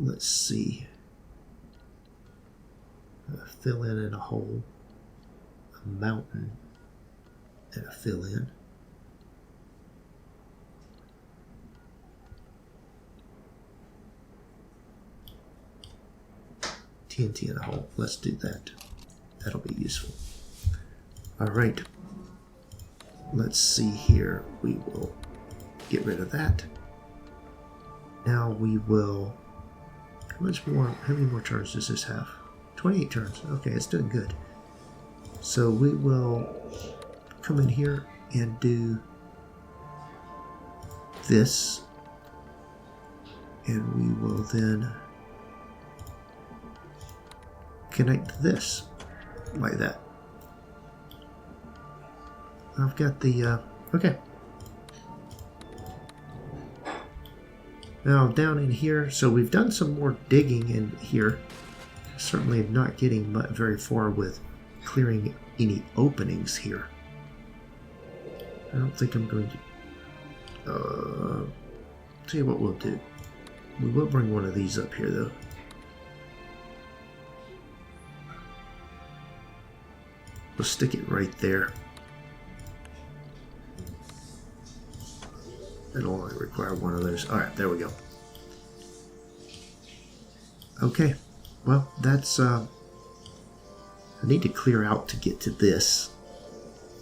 Let's see. A fill-in and a hole, a mountain, and a fill-in. TNT and a hole. Let's do that. That'll be useful. All right. Let's see here. We will get rid of that. Now we will. How many more turns does this have? 28 turns. Okay, it's doing good. So we will come in here and do this. And we will then connect this like that. I've got the, okay. Now down in here, so we've done some more digging in here. Certainly not getting very far with clearing any openings here. I don't think I'm going to... tell you what we'll do. We will bring one of these up here though. We'll stick it right there. It'll only require one of those. Alright, there we go. Okay. Well, that's, I need to clear out to get to this.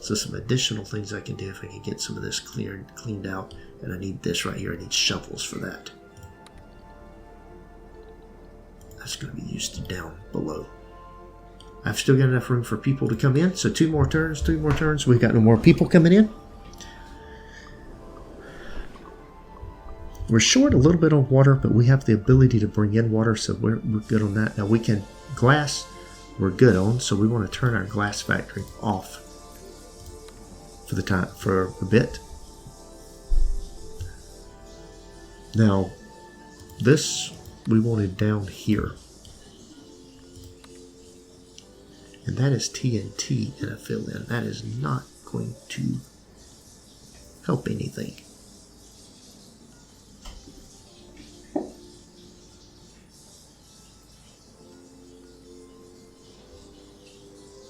So some additional things I can do if I can get some of this cleaned out. And I need this right here. I need shovels for that. That's going to be used down below. I've still got enough room for people to come in. So 2 more turns, 3 more turns. We've got no more people coming in. We're short a little bit on water, but we have the ability to bring in water, so we're good on that. Now we can, glass, we're good on, so we want to turn our glass factory off for a bit. Now, this we wanted down here. And that is TNT in a fill-in. That is not going to help anything.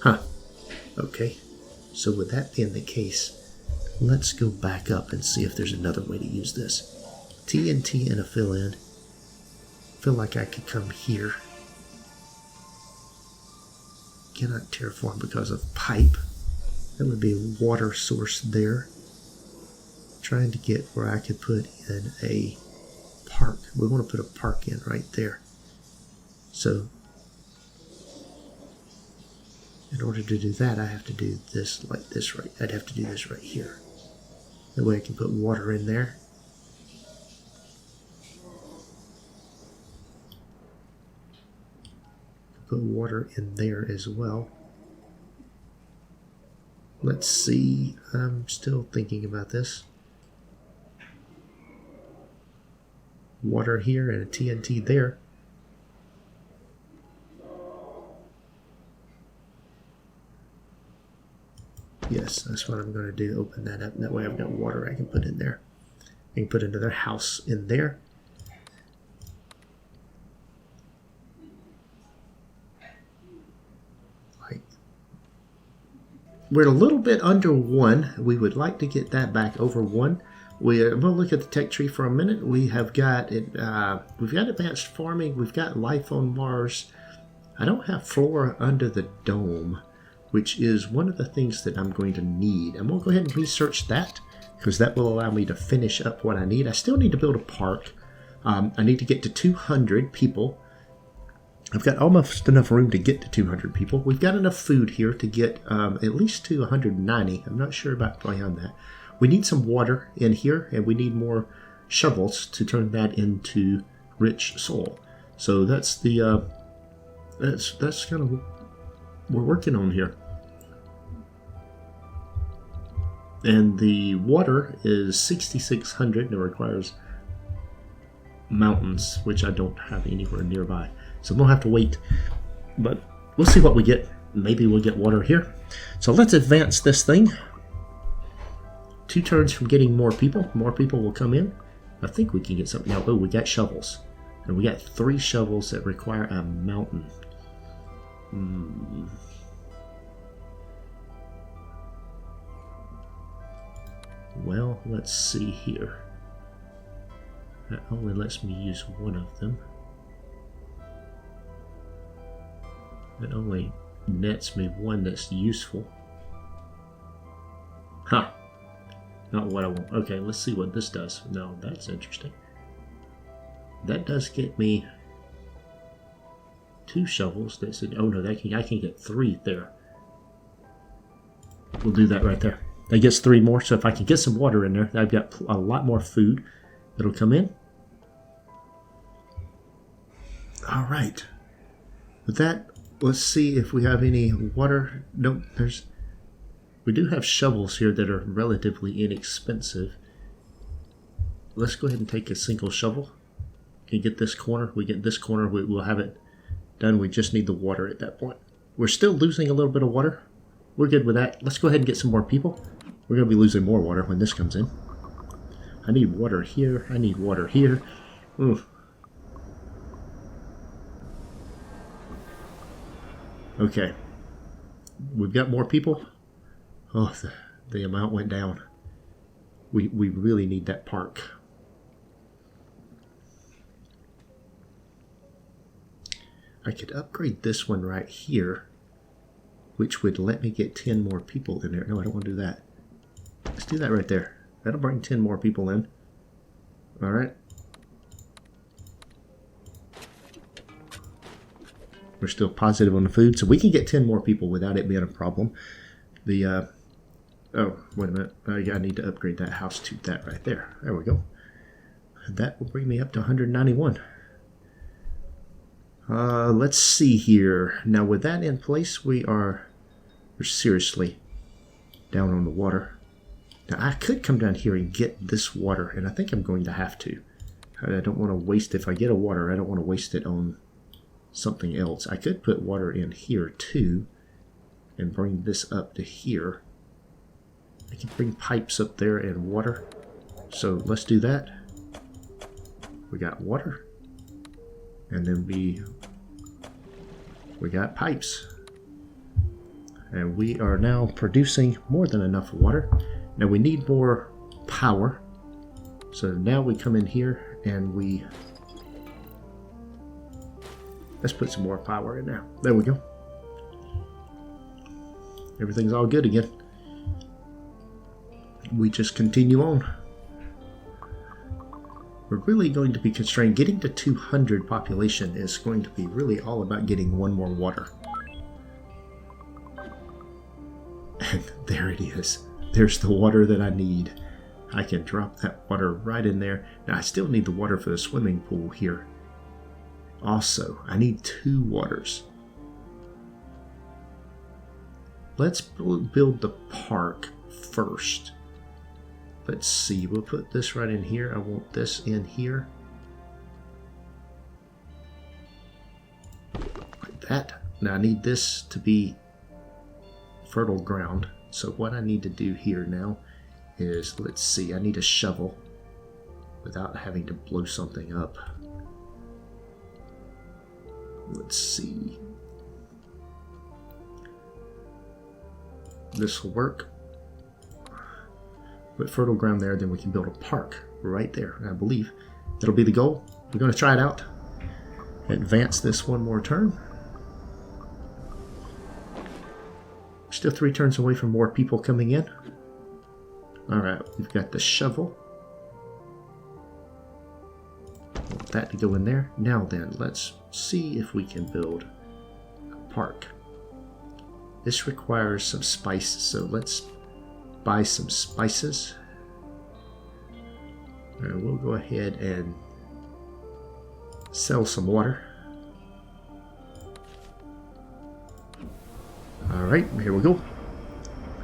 Huh. Okay. So with that being the case, let's go back up and see if there's another way to use this. TNT in a fill-in. Feel like I could come here. Cannot terraform because of pipe. That would be a water source there. Trying to get where I could put in a park. We want to put a park in right there. So in order to do that, I have to do this like this right. I'd have to do this right here. That way I can put water in there. Put water in there as well. Let's see. I'm still thinking about this. Water here and a TNT there. Yes, that's what I'm going to do. Open that up. That way I've got water I can put in there. I can put another house in there. We're a little bit under 1. We would like to get that back over 1. We'll look at the tech tree for a minute. We have got it. We've got advanced farming. We've got life on Mars. I don't have flora under the dome, which is one of the things that I'm going to need. I'm going to go ahead and research that because that will allow me to finish up what I need. I still need to build a park. I need to get to 200 people. I've got almost enough room to get to 200 people. We've got enough food here to get at least to 190. I'm not sure about beyond that. We need some water in here, and we need more shovels to turn that into rich soil. So that's the that's kind of what we're working on here. And the water is 6,600. It requires mountains, which I don't have anywhere nearby. So we'll have to wait, but we'll see what we get. Maybe we'll get water here. So let's advance this thing. 2 turns from getting more people. More people will come in. I think we can get something now. Oh, we got shovels. And we got 3 shovels that require a mountain. Well, let's see here. That only lets me use one of them. It only nets me one that's useful. Huh. Not what I want. Okay, let's see what this does. No, that's interesting. That does get me 2 shovels. That's it. Oh no, I can get 3 there. We'll do that right there. That gets 3 more. So if I can get some water in there, I've got a lot more food that'll come in. All right. With that, let's see if we have any water. Nope, we do have shovels here that are relatively inexpensive. Let's go ahead and take a single shovel and get this corner. We get this corner, we'll have it done. We just need the water at that point. We're still losing a little bit of water. We're good with that. Let's go ahead and get some more people. We're going to be losing more water when this comes in. I need water here. I need water here. Ooh. Okay, we've got more people. Oh, the amount went down. We really need that park. I could upgrade this one right here, which would let me get 10 more people in there. No, I don't want to do that. Let's do that right there. That'll bring 10 more people in. All right. We're still positive on the food, so we can get 10 more people without it being a problem. Oh, wait a minute. I need to upgrade that house to that right there. There we go. That will bring me up to 191. Let's see here. Now, with that in place, we're seriously down on the water. Now, I could come down here and get this water, and I think I'm going to have to. I don't want to waste, if I get a water, I don't want to waste it on something else. I could put water in here too and bring this up to here. I can bring pipes up there and water. So let's do that. We got water. And then we got pipes. And we are now producing more than enough water. Now we need more power. So now we come in here and let's put some more power in there. There we go. Everything's all good again. We just continue on. We're really going to be constrained. Getting to 200 population is going to be really all about getting one more water. And there it is. There's the water that I need. I can drop that water right in there. Now I still need the water for the swimming pool here. Also, I need 2 waters. Let's build the park first. Let's see, we'll put this right in here. I want this in here. Like that. Now I need this to be fertile ground. So what I need to do here now is, let's see, I need a shovel without having to blow something up. Let's see. This will work. With fertile ground there, then we can build a park right there. I believe that'll be the goal. We're going to try it out. Advance this one more turn. Still 3 turns away from more people coming in. Alright, we've got the shovel. Want that to go in there. Now then, let's see if we can build a park. This requires some spices, so let's buy some spices. And we'll go ahead and sell some water. Alright, here we go.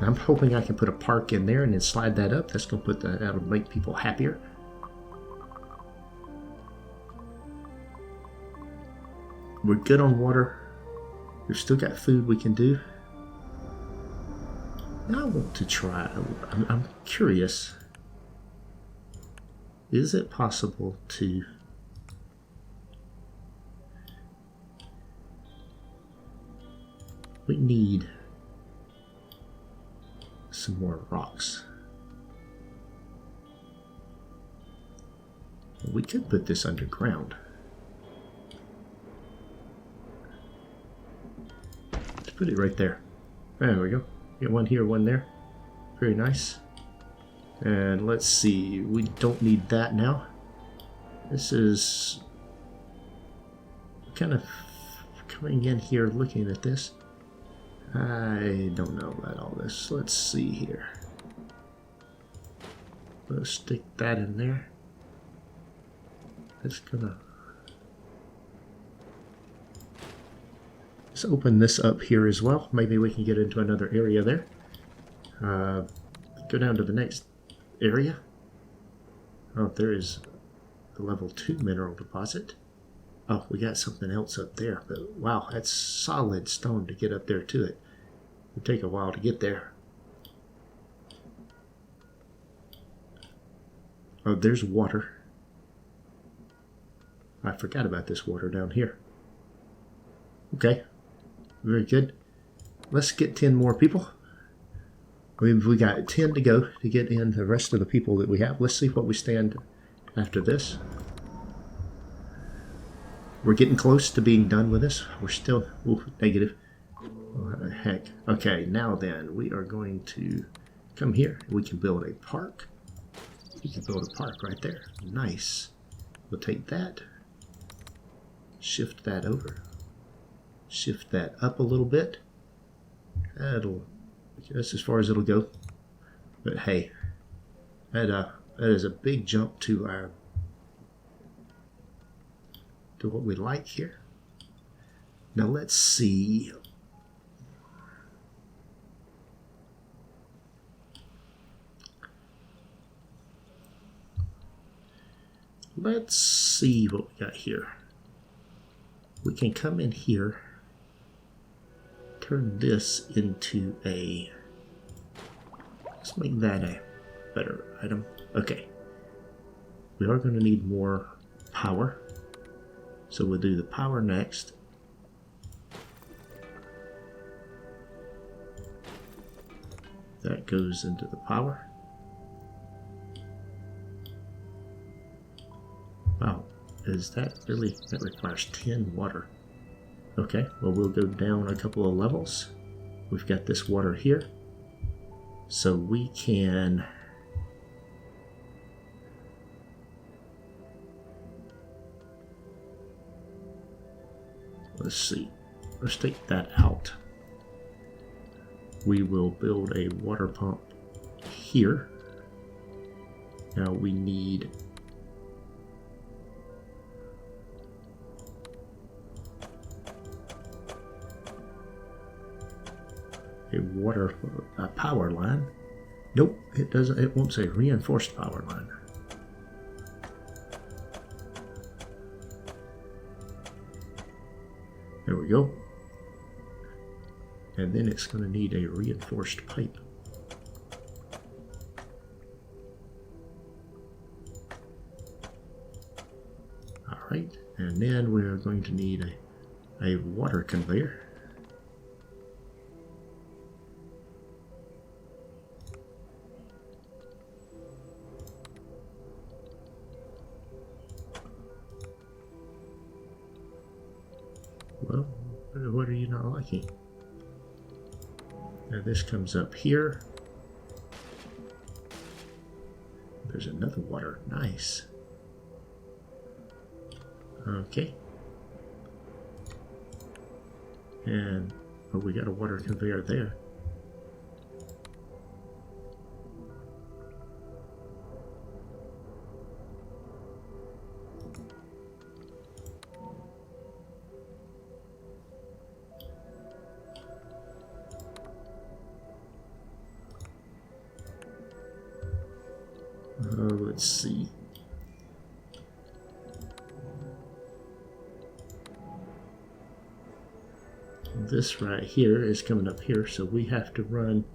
I'm hoping I can put a park in there and then slide that up. That's going to that'll make people happier. We're good on water. We've still got food we can do. Now I want to try. I'm curious. Is it possible to we need some more rocks. We could put this underground. Let's put it right there. There we go. Get one here, one there. Very nice. And let's see. We don't need that now. This is kind of coming in here looking at this. I don't know about all this. Let's see here. Let's stick that in there. Let's open this up here as well. Maybe we can get into another area there. Go down to the next area. Oh, there is a level 2 mineral deposit. Oh, we got something else up there. But wow, that's solid stone to get up there to it. It'll take a while to get there. Oh, there's water. I forgot about this water down here. Okay. Very good. Let's get 10 more people. We got 10 to go to get in the rest of the people that we have. Let's see what we stand after this. We're getting close to being done with this. We're still negative. Oh, heck. Okay, now then, we are going to come here. We can build a park. We can build a park right there. Nice. We'll take that. Shift that over. Shift that up a little bit. That's as far as it'll go. But hey, that is a big jump to what we like here. Now let's see. Let's see what we got here. We can come in here turn this into a... Let's make that a better item. Okay. We are going to need more power. So we'll do the power next. That goes into the power. Wow, is that really... That requires 10 water. Okay, well we'll go down a couple of levels. We've got this water here. So we can... Let's see. Let's take that out. We will build a water pump here. Now we need a power line. Nope, it doesn't. It won't say reinforced power line. There we go. And then it's going to need a reinforced pipe. Alright, and then we're going to need a water conveyor. Well, what are you not liking? Now this comes up here. There's another water. Nice. Okay. And oh, we got a water conveyor there. Let's see. This right here is coming up here, so we have to run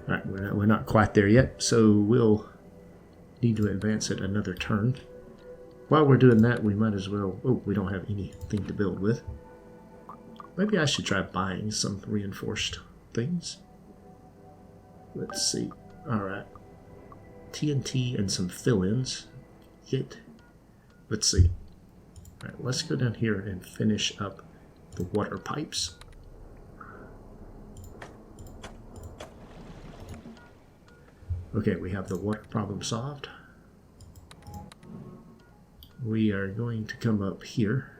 Alright, we're not quite there yet, so we'll need to advance it another turn. While we're doing that, we might as well... Oh, we don't have anything to build with. Maybe I should try buying some reinforced things. Let's see. Alright. TNT and some fill-ins. Let's see. Alright, let's go down here and finish up the water pipes. Okay, we have the water problem solved. We are going to come up here.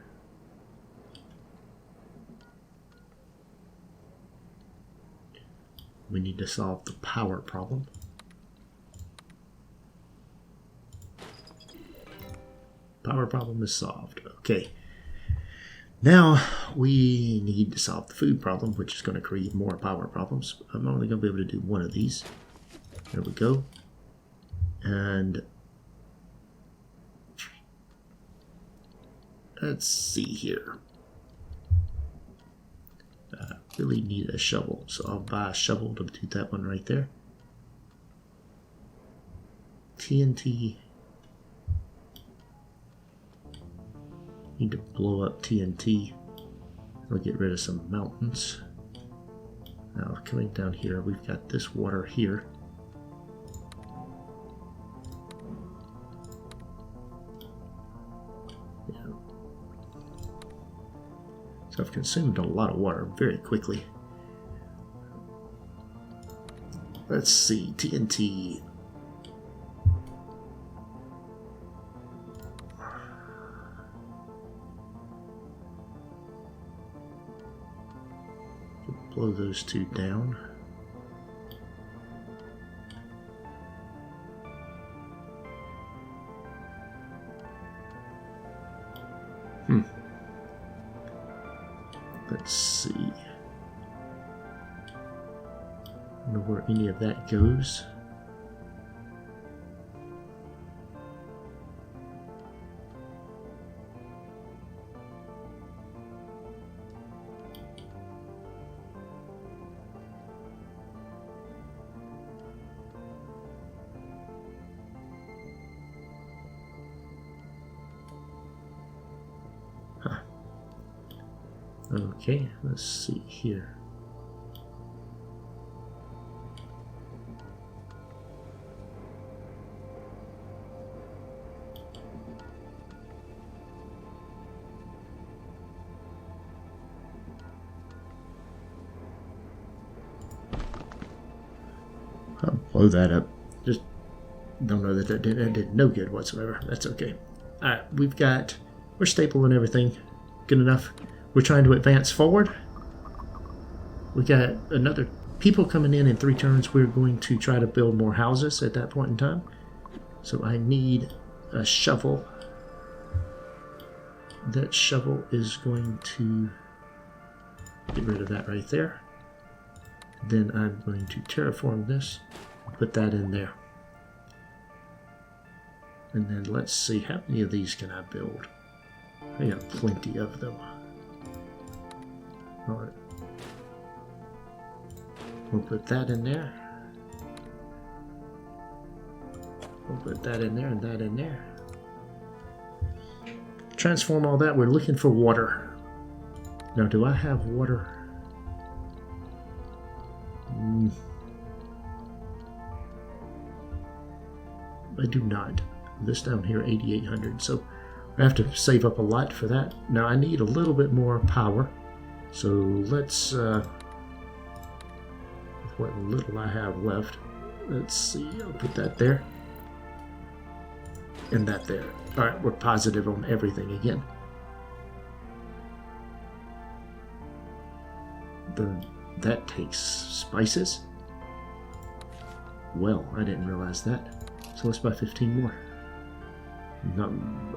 We need to solve the power problem. Power problem is solved. Okay. Now we need to solve the food problem, which is going to create more power problems. I'm only going to be able to do one of these. There we go. And let's see here. Really need a shovel, so I'll buy a shovel to do that one right there. TNT. Need to blow up TNT. I'll get rid of some mountains. Now coming down here, we've got this water here. So I've consumed a lot of water very quickly. Let's see, TNT. Blow those two down. Let's see. I don't know where any of that goes. Okay, let's see here. I'll blow that up. Just don't know that that did no good whatsoever. That's okay. Alright, we're stapling everything. Good enough. We're trying to advance forward. We got another people coming in 3 turns. We're going to try to build more houses at that point in time. So I need a shovel. That shovel is going to get rid of that right there. Then I'm going to terraform this and put that in there. And then let's see, how many of these can I build? I got plenty of them. Alright. We'll put that in there. We'll put that in there and that in there. Transform all that. We're looking for water. Now, do I have water? I do not. This down here, 8,800. So I have to save up a lot for that. Now I need a little bit more power. So let's, with what little I have left, let's see, I'll put that there. And that there. Alright, we're positive on everything again. That takes spices? Well, I didn't realize that. So let's buy 15 more.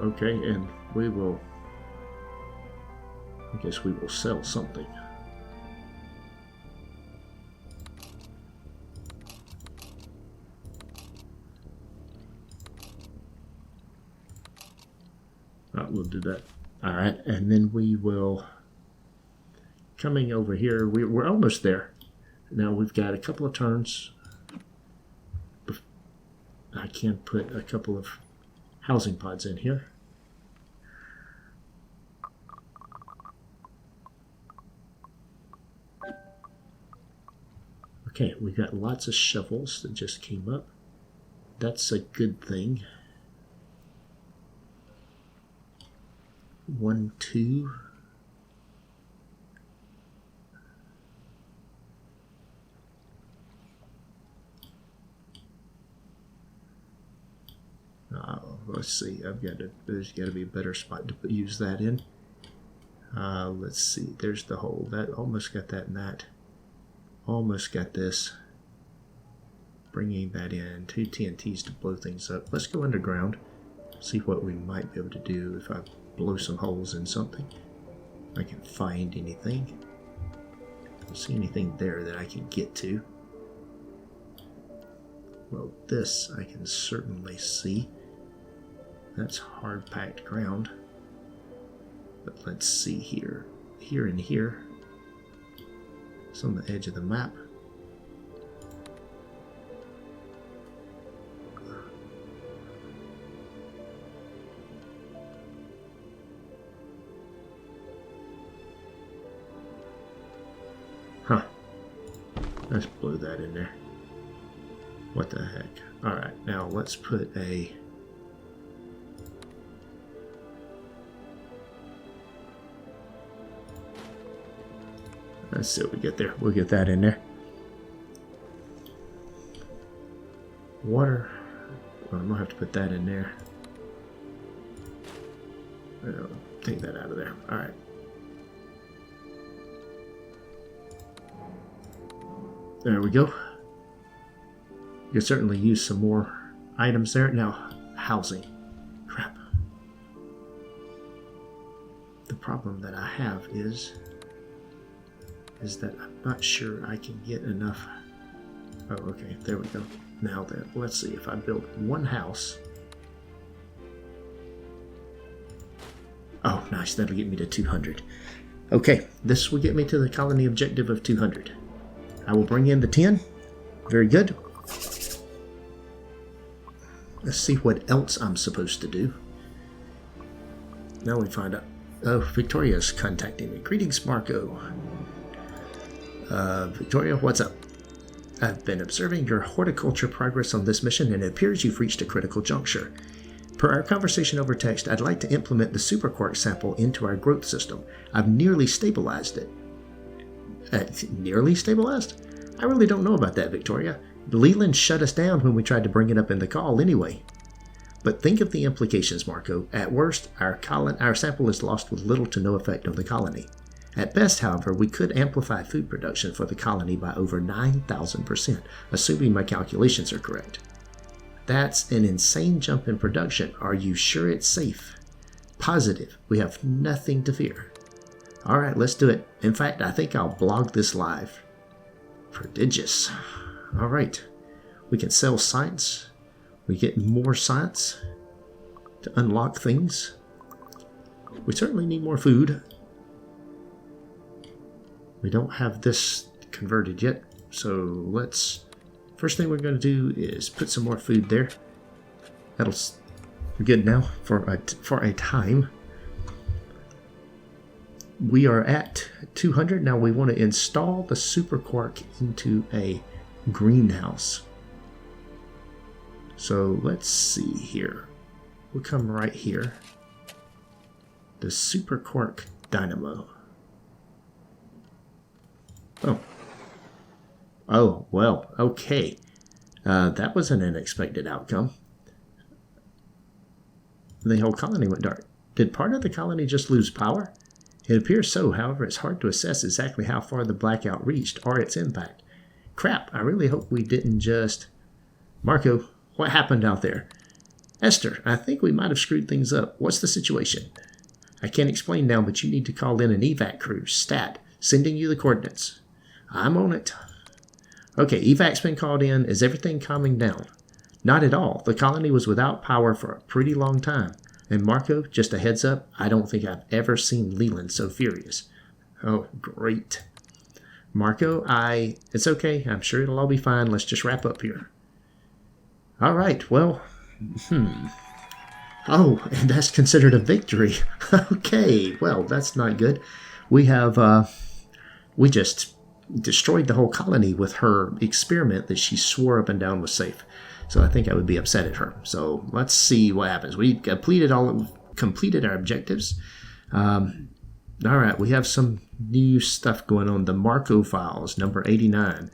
Okay, and we will... I guess we will sell something. We'll do that. Alright, and then we will... Coming over here, we're almost there. Now we've got a couple of turns. I can put a couple of housing pods in here. Okay, we got lots of shovels that just came up. That's a good thing. 1, 2. Let's see. There's got to be a better spot to use that in. Let's see. There's the hole. That almost got that and that. Almost got this. Bringing that in. 2 TNTs to blow things up. Let's go underground. See what we might be able to do if I blow some holes in something. If I can find anything. I don't see anything there that I can get to. Well, this I can certainly see. That's hard packed ground. But let's see here. Here and here. It's on the edge of the map. Huh. Let's blow that in there. What the heck? Alright, now let's put a... Let's see what we get there. We'll get that in there. Water. Well, I'm going to have to put that in there. I'll take that out of there. Alright. There we go. You can certainly use some more items there. Now, housing. Crap. The problem that I have is that I'm not sure I can get enough. Oh, okay, there we go. Now then, let's see if I build one house. Oh, nice, that'll get me to 200. Okay, this will get me to the colony objective of 200. I will bring in the 10. Very good. Let's see what else I'm supposed to do. Now we find out. Oh, Victoria's contacting me. Greetings, Marco. Victoria, what's up? I've been observing your horticulture progress on this mission, and it appears you've reached a critical juncture. Per our conversation over text, I'd like to implement the superquark sample into our growth system. I've nearly stabilized it. Nearly stabilized? I really don't know about that, Victoria. Leland shut us down when we tried to bring it up in the call anyway. But think of the implications, Marco. At worst, our sample is lost with little to no effect on the colony. At best, however, we could amplify food production for the colony by over 9,000%, assuming my calculations are correct. That's an insane jump in production. Are you sure it's safe? Positive. We have nothing to fear. Alright, let's do it. In fact, I think I'll blog this live. Prodigious. Alright. We can sell science. We get more science to unlock things. We certainly need more food. We don't have this converted yet, so let's... First thing we're going to do is put some more food there. We're good now for a time. We are at 200. Now we want to install the superquark into a greenhouse. So let's see here. We'll come right here. The superquark dynamo. Oh, well, okay. That was an unexpected outcome. The whole colony went dark. Did part of the colony just lose power? It appears so, however, it's hard to assess exactly how far the blackout reached or its impact. Crap, I really hope we didn't just... Marco, what happened out there? Esther, I think we might have screwed things up. What's the situation? I can't explain now, but you need to call in an evac crew. Stat. Sending you the coordinates. I'm on it. Okay, evac's been called in. Is everything calming down? Not at all. The colony was without power for a pretty long time. And Marco, just a heads up, I don't think I've ever seen Leland so furious. Oh, great. Marco, it's okay. I'm sure it'll all be fine. Let's just wrap up here. All right, well, Oh, and that's considered a victory. Okay, well, that's not good. We just destroyed the whole colony with her experiment that she swore up and down was safe. So I think I would be upset at her. So let's see what happens. We completed our objectives. All right, we have some new stuff going on. The Marco files, number 89.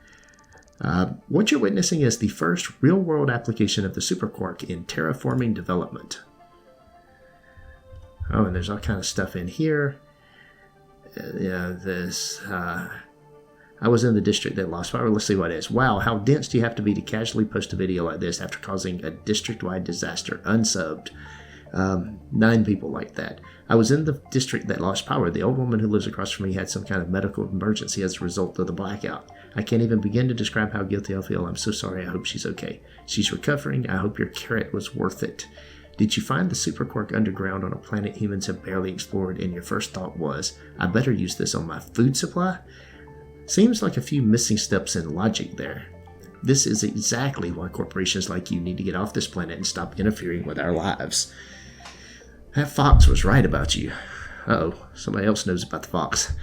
What you're witnessing is the first real-world application of the superquark in terraforming development. Oh, and there's all kind of stuff in here. I was in the district that lost power. Let's see what it is. Wow, how dense do you have to be to casually post a video like this after causing a district-wide disaster? Unsubbed. 9 people like that. I was in the district that lost power. The old woman who lives across from me had some kind of medical emergency as a result of the blackout. I can't even begin to describe how guilty I feel. I'm so sorry. I hope she's okay. She's recovering. I hope your carrot was worth it. Did you find the superquark underground on a planet humans have barely explored, and your first thought was, I better use this on my food supply? Seems like a few missing steps in logic there. This is exactly why corporations like you need to get off this planet and stop interfering with our lives. That fox was right about you. Uh-oh, somebody else knows about the fox.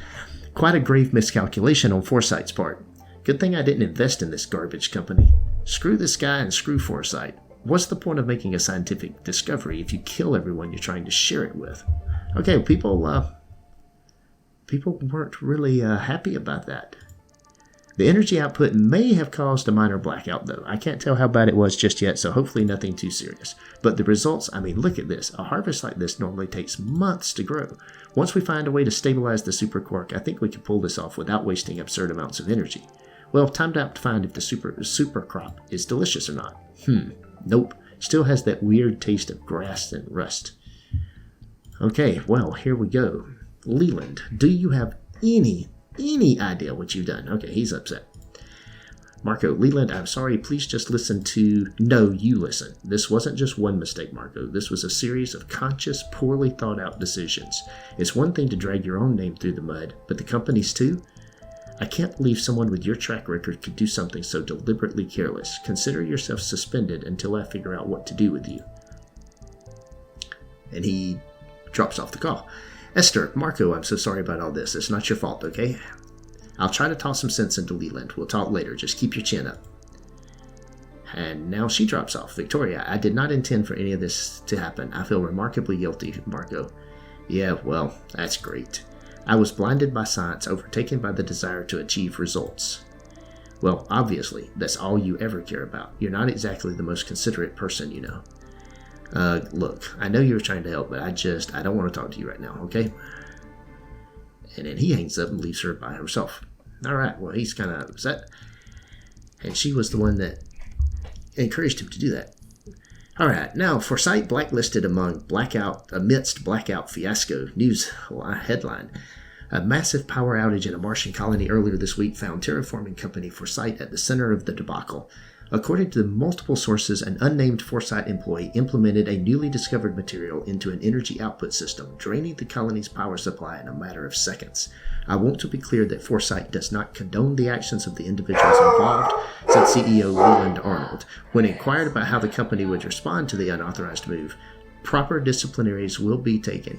Quite a grave miscalculation on Foresight's part. Good thing I didn't invest in this garbage company. Screw this guy and screw Foresight. What's the point of making a scientific discovery if you kill everyone you're trying to share it with? Okay, people weren't really happy about that. The energy output may have caused a minor blackout, though. I can't tell how bad it was just yet, so hopefully nothing too serious. But the results, I mean, look at this. A harvest like this normally takes months to grow. Once we find a way to stabilize the superquark, I think we can pull this off without wasting absurd amounts of energy. Well, time to find if the super crop is delicious or not. Nope. Still has that weird taste of grass and rust. Okay, well, here we go. Leland, do you have any idea what you've done? Okay, he's upset. Marco, Leland, I'm sorry, please just listen to... No, you listen. This wasn't just one mistake, Marco. This was a series of conscious, poorly thought out decisions. It's one thing to drag your own name through the mud, but the company's too? I can't believe someone with your track record could do something so deliberately careless. Consider yourself suspended until I figure out what to do with you. And he drops off the call. Esther, Marco, I'm so sorry about all this. It's not your fault, okay? I'll try to talk some sense into Leland. We'll talk later. Just keep your chin up. And now she drops off. Victoria, I did not intend for any of this to happen. I feel remarkably guilty, Marco. Yeah, well, that's great. I was blinded by science, overtaken by the desire to achieve results. Well, obviously, that's all you ever care about. You're not exactly the most considerate person, you know. Look, I know you were trying to help, but I don't want to talk to you right now, okay? And then he hangs up and leaves her by herself. All right, well, he's kind of upset. And she was the one that encouraged him to do that. All right, now, Forsyth blacklisted amidst blackout fiasco. News headline. A massive power outage in a Martian colony earlier this week found terraforming company Forsyth at the center of the debacle. According to multiple sources, an unnamed Forsyth employee implemented a newly discovered material into an energy output system, draining the colony's power supply in a matter of seconds. I want to be clear that Forsyth does not condone the actions of the individuals involved, said CEO Leland Arnold. When inquired about how the company would respond to the unauthorized move, proper disciplinary measures will be taken,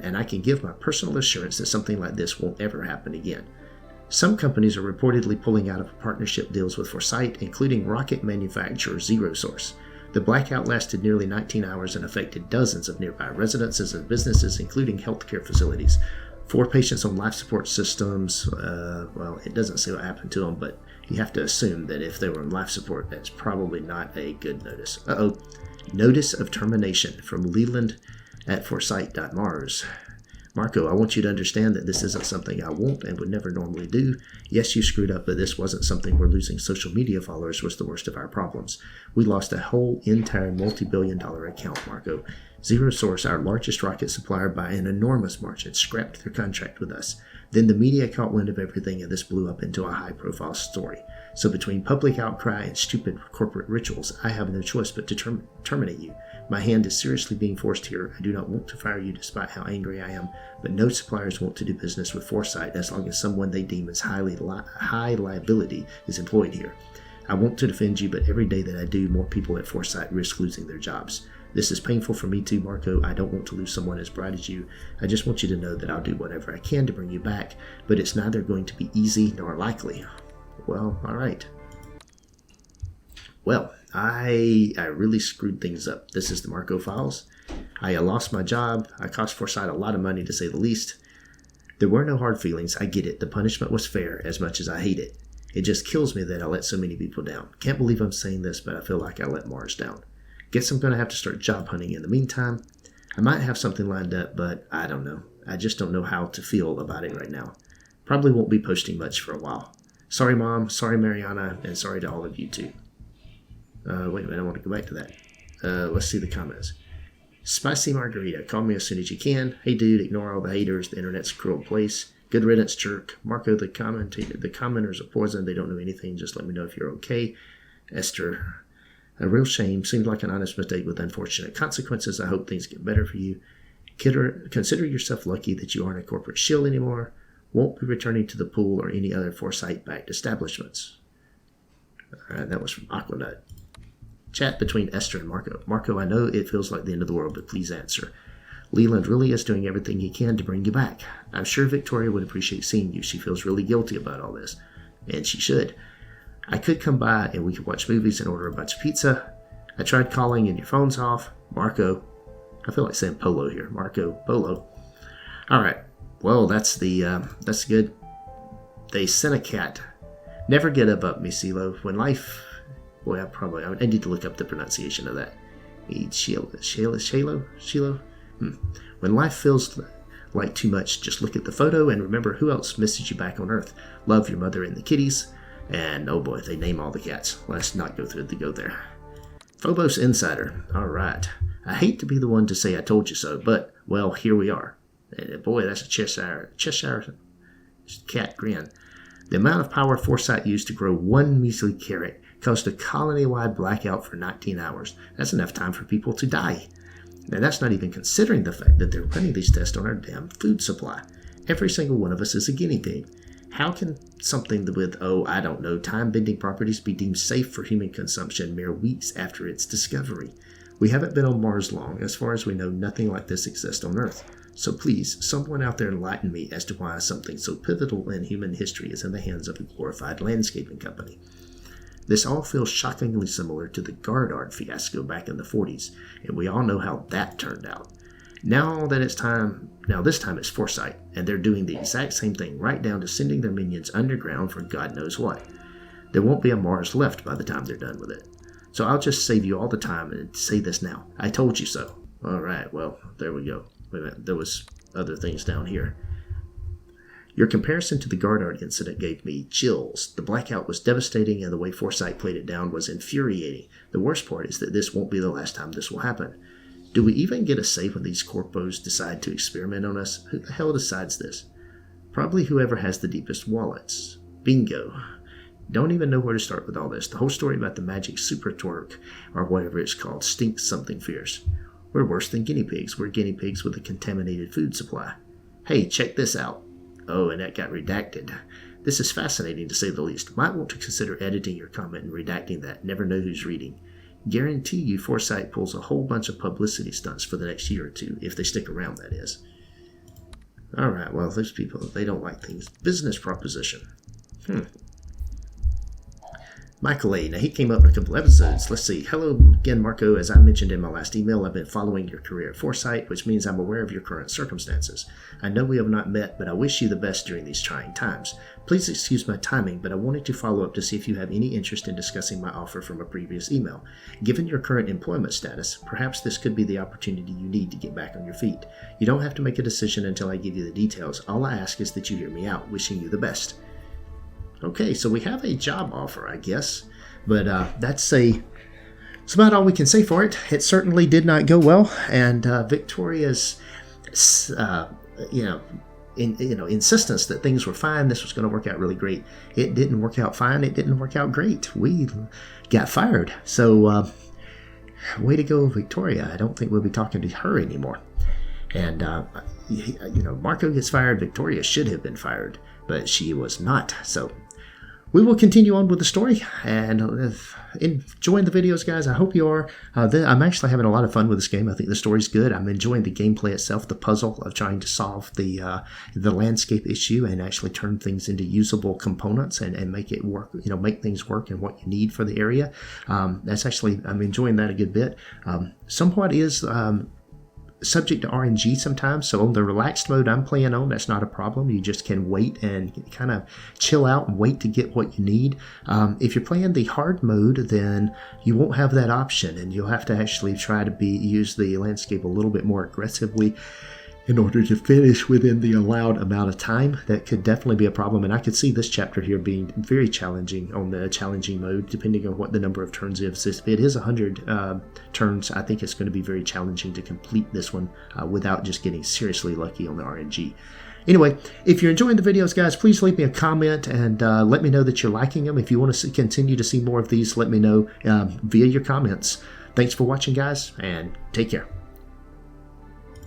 and I can give my personal assurance that something like this won't ever happen again. Some companies are reportedly pulling out of partnership deals with Forsyth, including rocket manufacturer ZeroSource. The blackout lasted nearly 19 hours and affected dozens of nearby residences and businesses, including healthcare facilities. 4 patients on life support systems. Well, it doesn't say what happened to them, but you have to assume that if they were on life support, that's probably not a good notice. Notice of termination from Leland at Forsyth.Mars. Marco, I want you to understand that this isn't something I won't and would never normally do. Yes, you screwed up, but this wasn't something where losing social media followers was the worst of our problems. We lost a whole entire multi-billion-dollar account, Marco. ZeroSource, our largest rocket supplier by an enormous margin, scrapped their contract with us. Then the media caught wind of everything, and this blew up into a high-profile story. So between public outcry and stupid corporate rituals, I have no choice but to terminate you. My hand is seriously being forced here. I do not want to fire you despite how angry I am, but no suppliers want to do business with Forsyth as long as someone they deem as high liability is employed here. I want to defend you, but every day that I do, more people at Forsyth risk losing their jobs. This is painful for me too, Marco. I don't want to lose someone as bright as you. I just want you to know that I'll do whatever I can to bring you back, but it's neither going to be easy nor likely. Well, all right. Well, I really screwed things up. This is the Marco Files. I lost my job. I cost Forsyth a lot of money, to say the least. There were no hard feelings. I get it. The punishment was fair, as much as I hate it. It just kills me that I let so many people down. Can't believe I'm saying this, but I feel like I let Mars down. Guess I'm going to have to start job hunting in the meantime. I might have something lined up, but I don't know. I just don't know how to feel about it right now. Probably won't be posting much for a while. Sorry, Mom. Sorry, Mariana. And sorry to all of you, too. Wait a minute, I want to go back to that. Let's see the comments. Spicy Margarita, call me as soon as you can. Hey dude, ignore all the haters. The internet's a cruel place. Good riddance, jerk. Marco, the commenters are poison. They don't know anything. Just let me know if you're okay. Esther, a real shame. Seemed like an honest mistake with unfortunate consequences. I hope things get better for you. Consider yourself lucky that you aren't a corporate shill anymore. Won't be returning to the pool or any other Forsyth-backed establishments. All right, that was from Aquanut. Chat between Esther and Marco. Marco, I know it feels like the end of the world, but please answer. Leland really is doing everything he can to bring you back. I'm sure Victoria would appreciate seeing you. She feels really guilty about all this, and she should. I could come by and we could watch movies and order a bunch of pizza. I tried calling and your phone's off. Marco. I feel like saying Polo here. Marco Polo. All right. Well, that's good. They sent a cat. Never get above me, CeeLo. When life... Boy, I need to look up the pronunciation of that. Shiloh? When life feels like too much, just look at the photo and remember who else misses you back on Earth. Love, your mother and the kitties. And oh boy, they name all the cats. Let's not go there. Phobos Insider. All right. I hate to be the one to say I told you so, but, well, here we are. And boy, that's a Cheshire cat grin. The amount of power Forsyth used to grow one measly carrot caused a colony-wide blackout for 19 hours. That's enough time for people to die. Now, that's not even considering the fact that they're running these tests on our damn food supply. Every single one of us is a guinea pig. How can something with, time-bending properties be deemed safe for human consumption mere weeks after its discovery? We haven't been on Mars long. As far as we know, nothing like this exists on Earth. So please, someone out there enlighten me as to why something so pivotal in human history is in the hands of a glorified landscaping company. This all feels shockingly similar to the Goddard fiasco back in the 40s, and we all know how that turned out. This time it's Foresight, and they're doing the exact same thing, right down to sending their minions underground for God knows what. There won't be a Mars left by the time they're done with it. So I'll just save you all the time and say this now. I told you so. Alright, well, there we go. Wait a minute, there was other things down here. Your comparison to the Goddard incident gave me chills. The blackout was devastating, and the way Foresight played it down was infuriating. The worst part is that this won't be the last time this will happen. Do we even get a say when these corpos decide to experiment on us? Who the hell decides this? Probably whoever has the deepest wallets. Bingo. Don't even know where to start with all this. The whole story about the magic super torque, or whatever it's called, stinks something fierce. We're worse than guinea pigs. We're guinea pigs with a contaminated food supply. Hey, check this out. Oh, and that got redacted. This is fascinating to say the least. Might want to consider editing your comment and redacting that. Never know who's reading. Guarantee you Foresight pulls a whole bunch of publicity stunts for the next year or two, if they stick around, that is. Alright, well, those people, they don't like things. Business proposition. Michael A. Now, he came up in a couple episodes. Let's see. Hello again, Marco. As I mentioned in my last email, I've been following your career at Foresight, which means I'm aware of your current circumstances. I know we have not met, but I wish you the best during these trying times. Please excuse my timing, but I wanted to follow up to see if you have any interest in discussing my offer from a previous email. Given your current employment status, perhaps this could be the opportunity you need to get back on your feet. You don't have to make a decision until I give you the details. All I ask is that you hear me out. Wishing you the best. Okay, so we have a job offer, I guess, but that's about all we can say for it. It certainly did not go well, and Victoria's, insistence that things were fine, this was going to work out really great. It didn't work out fine. It didn't work out great. We got fired. So, way to go, Victoria. I don't think we'll be talking to her anymore. And Marco gets fired. Victoria should have been fired, but she was not. So we will continue on with the story, and enjoying the videos, guys. I hope you are. I'm actually having a lot of fun with this game. I think the story's good. I'm enjoying the gameplay itself, the puzzle of trying to solve the landscape issue and actually turn things into usable components and make it work. Make things work and what you need for the area. I'm enjoying that a good bit. Somewhat is subject to RNG sometimes, so on the relaxed mode I'm playing on, that's not a problem. You just can wait and kind of chill out and wait to get what you need. If you're playing the hard mode, then you won't have that option, and you'll have to actually try to use the landscape a little bit more aggressively in order to finish within the allowed amount of time. That could definitely be a problem, and I could see this chapter here being very challenging on the challenging mode, depending on what the number of turns is. If it is 100 turns, I think it's going to be very challenging to complete this one without just getting seriously lucky on the RNG. Anyway, if you're enjoying the videos, guys, please leave me a comment and let me know that you're liking them. If you want to continue to see more of these, let me know via your comments. Thanks for watching, guys, and take care.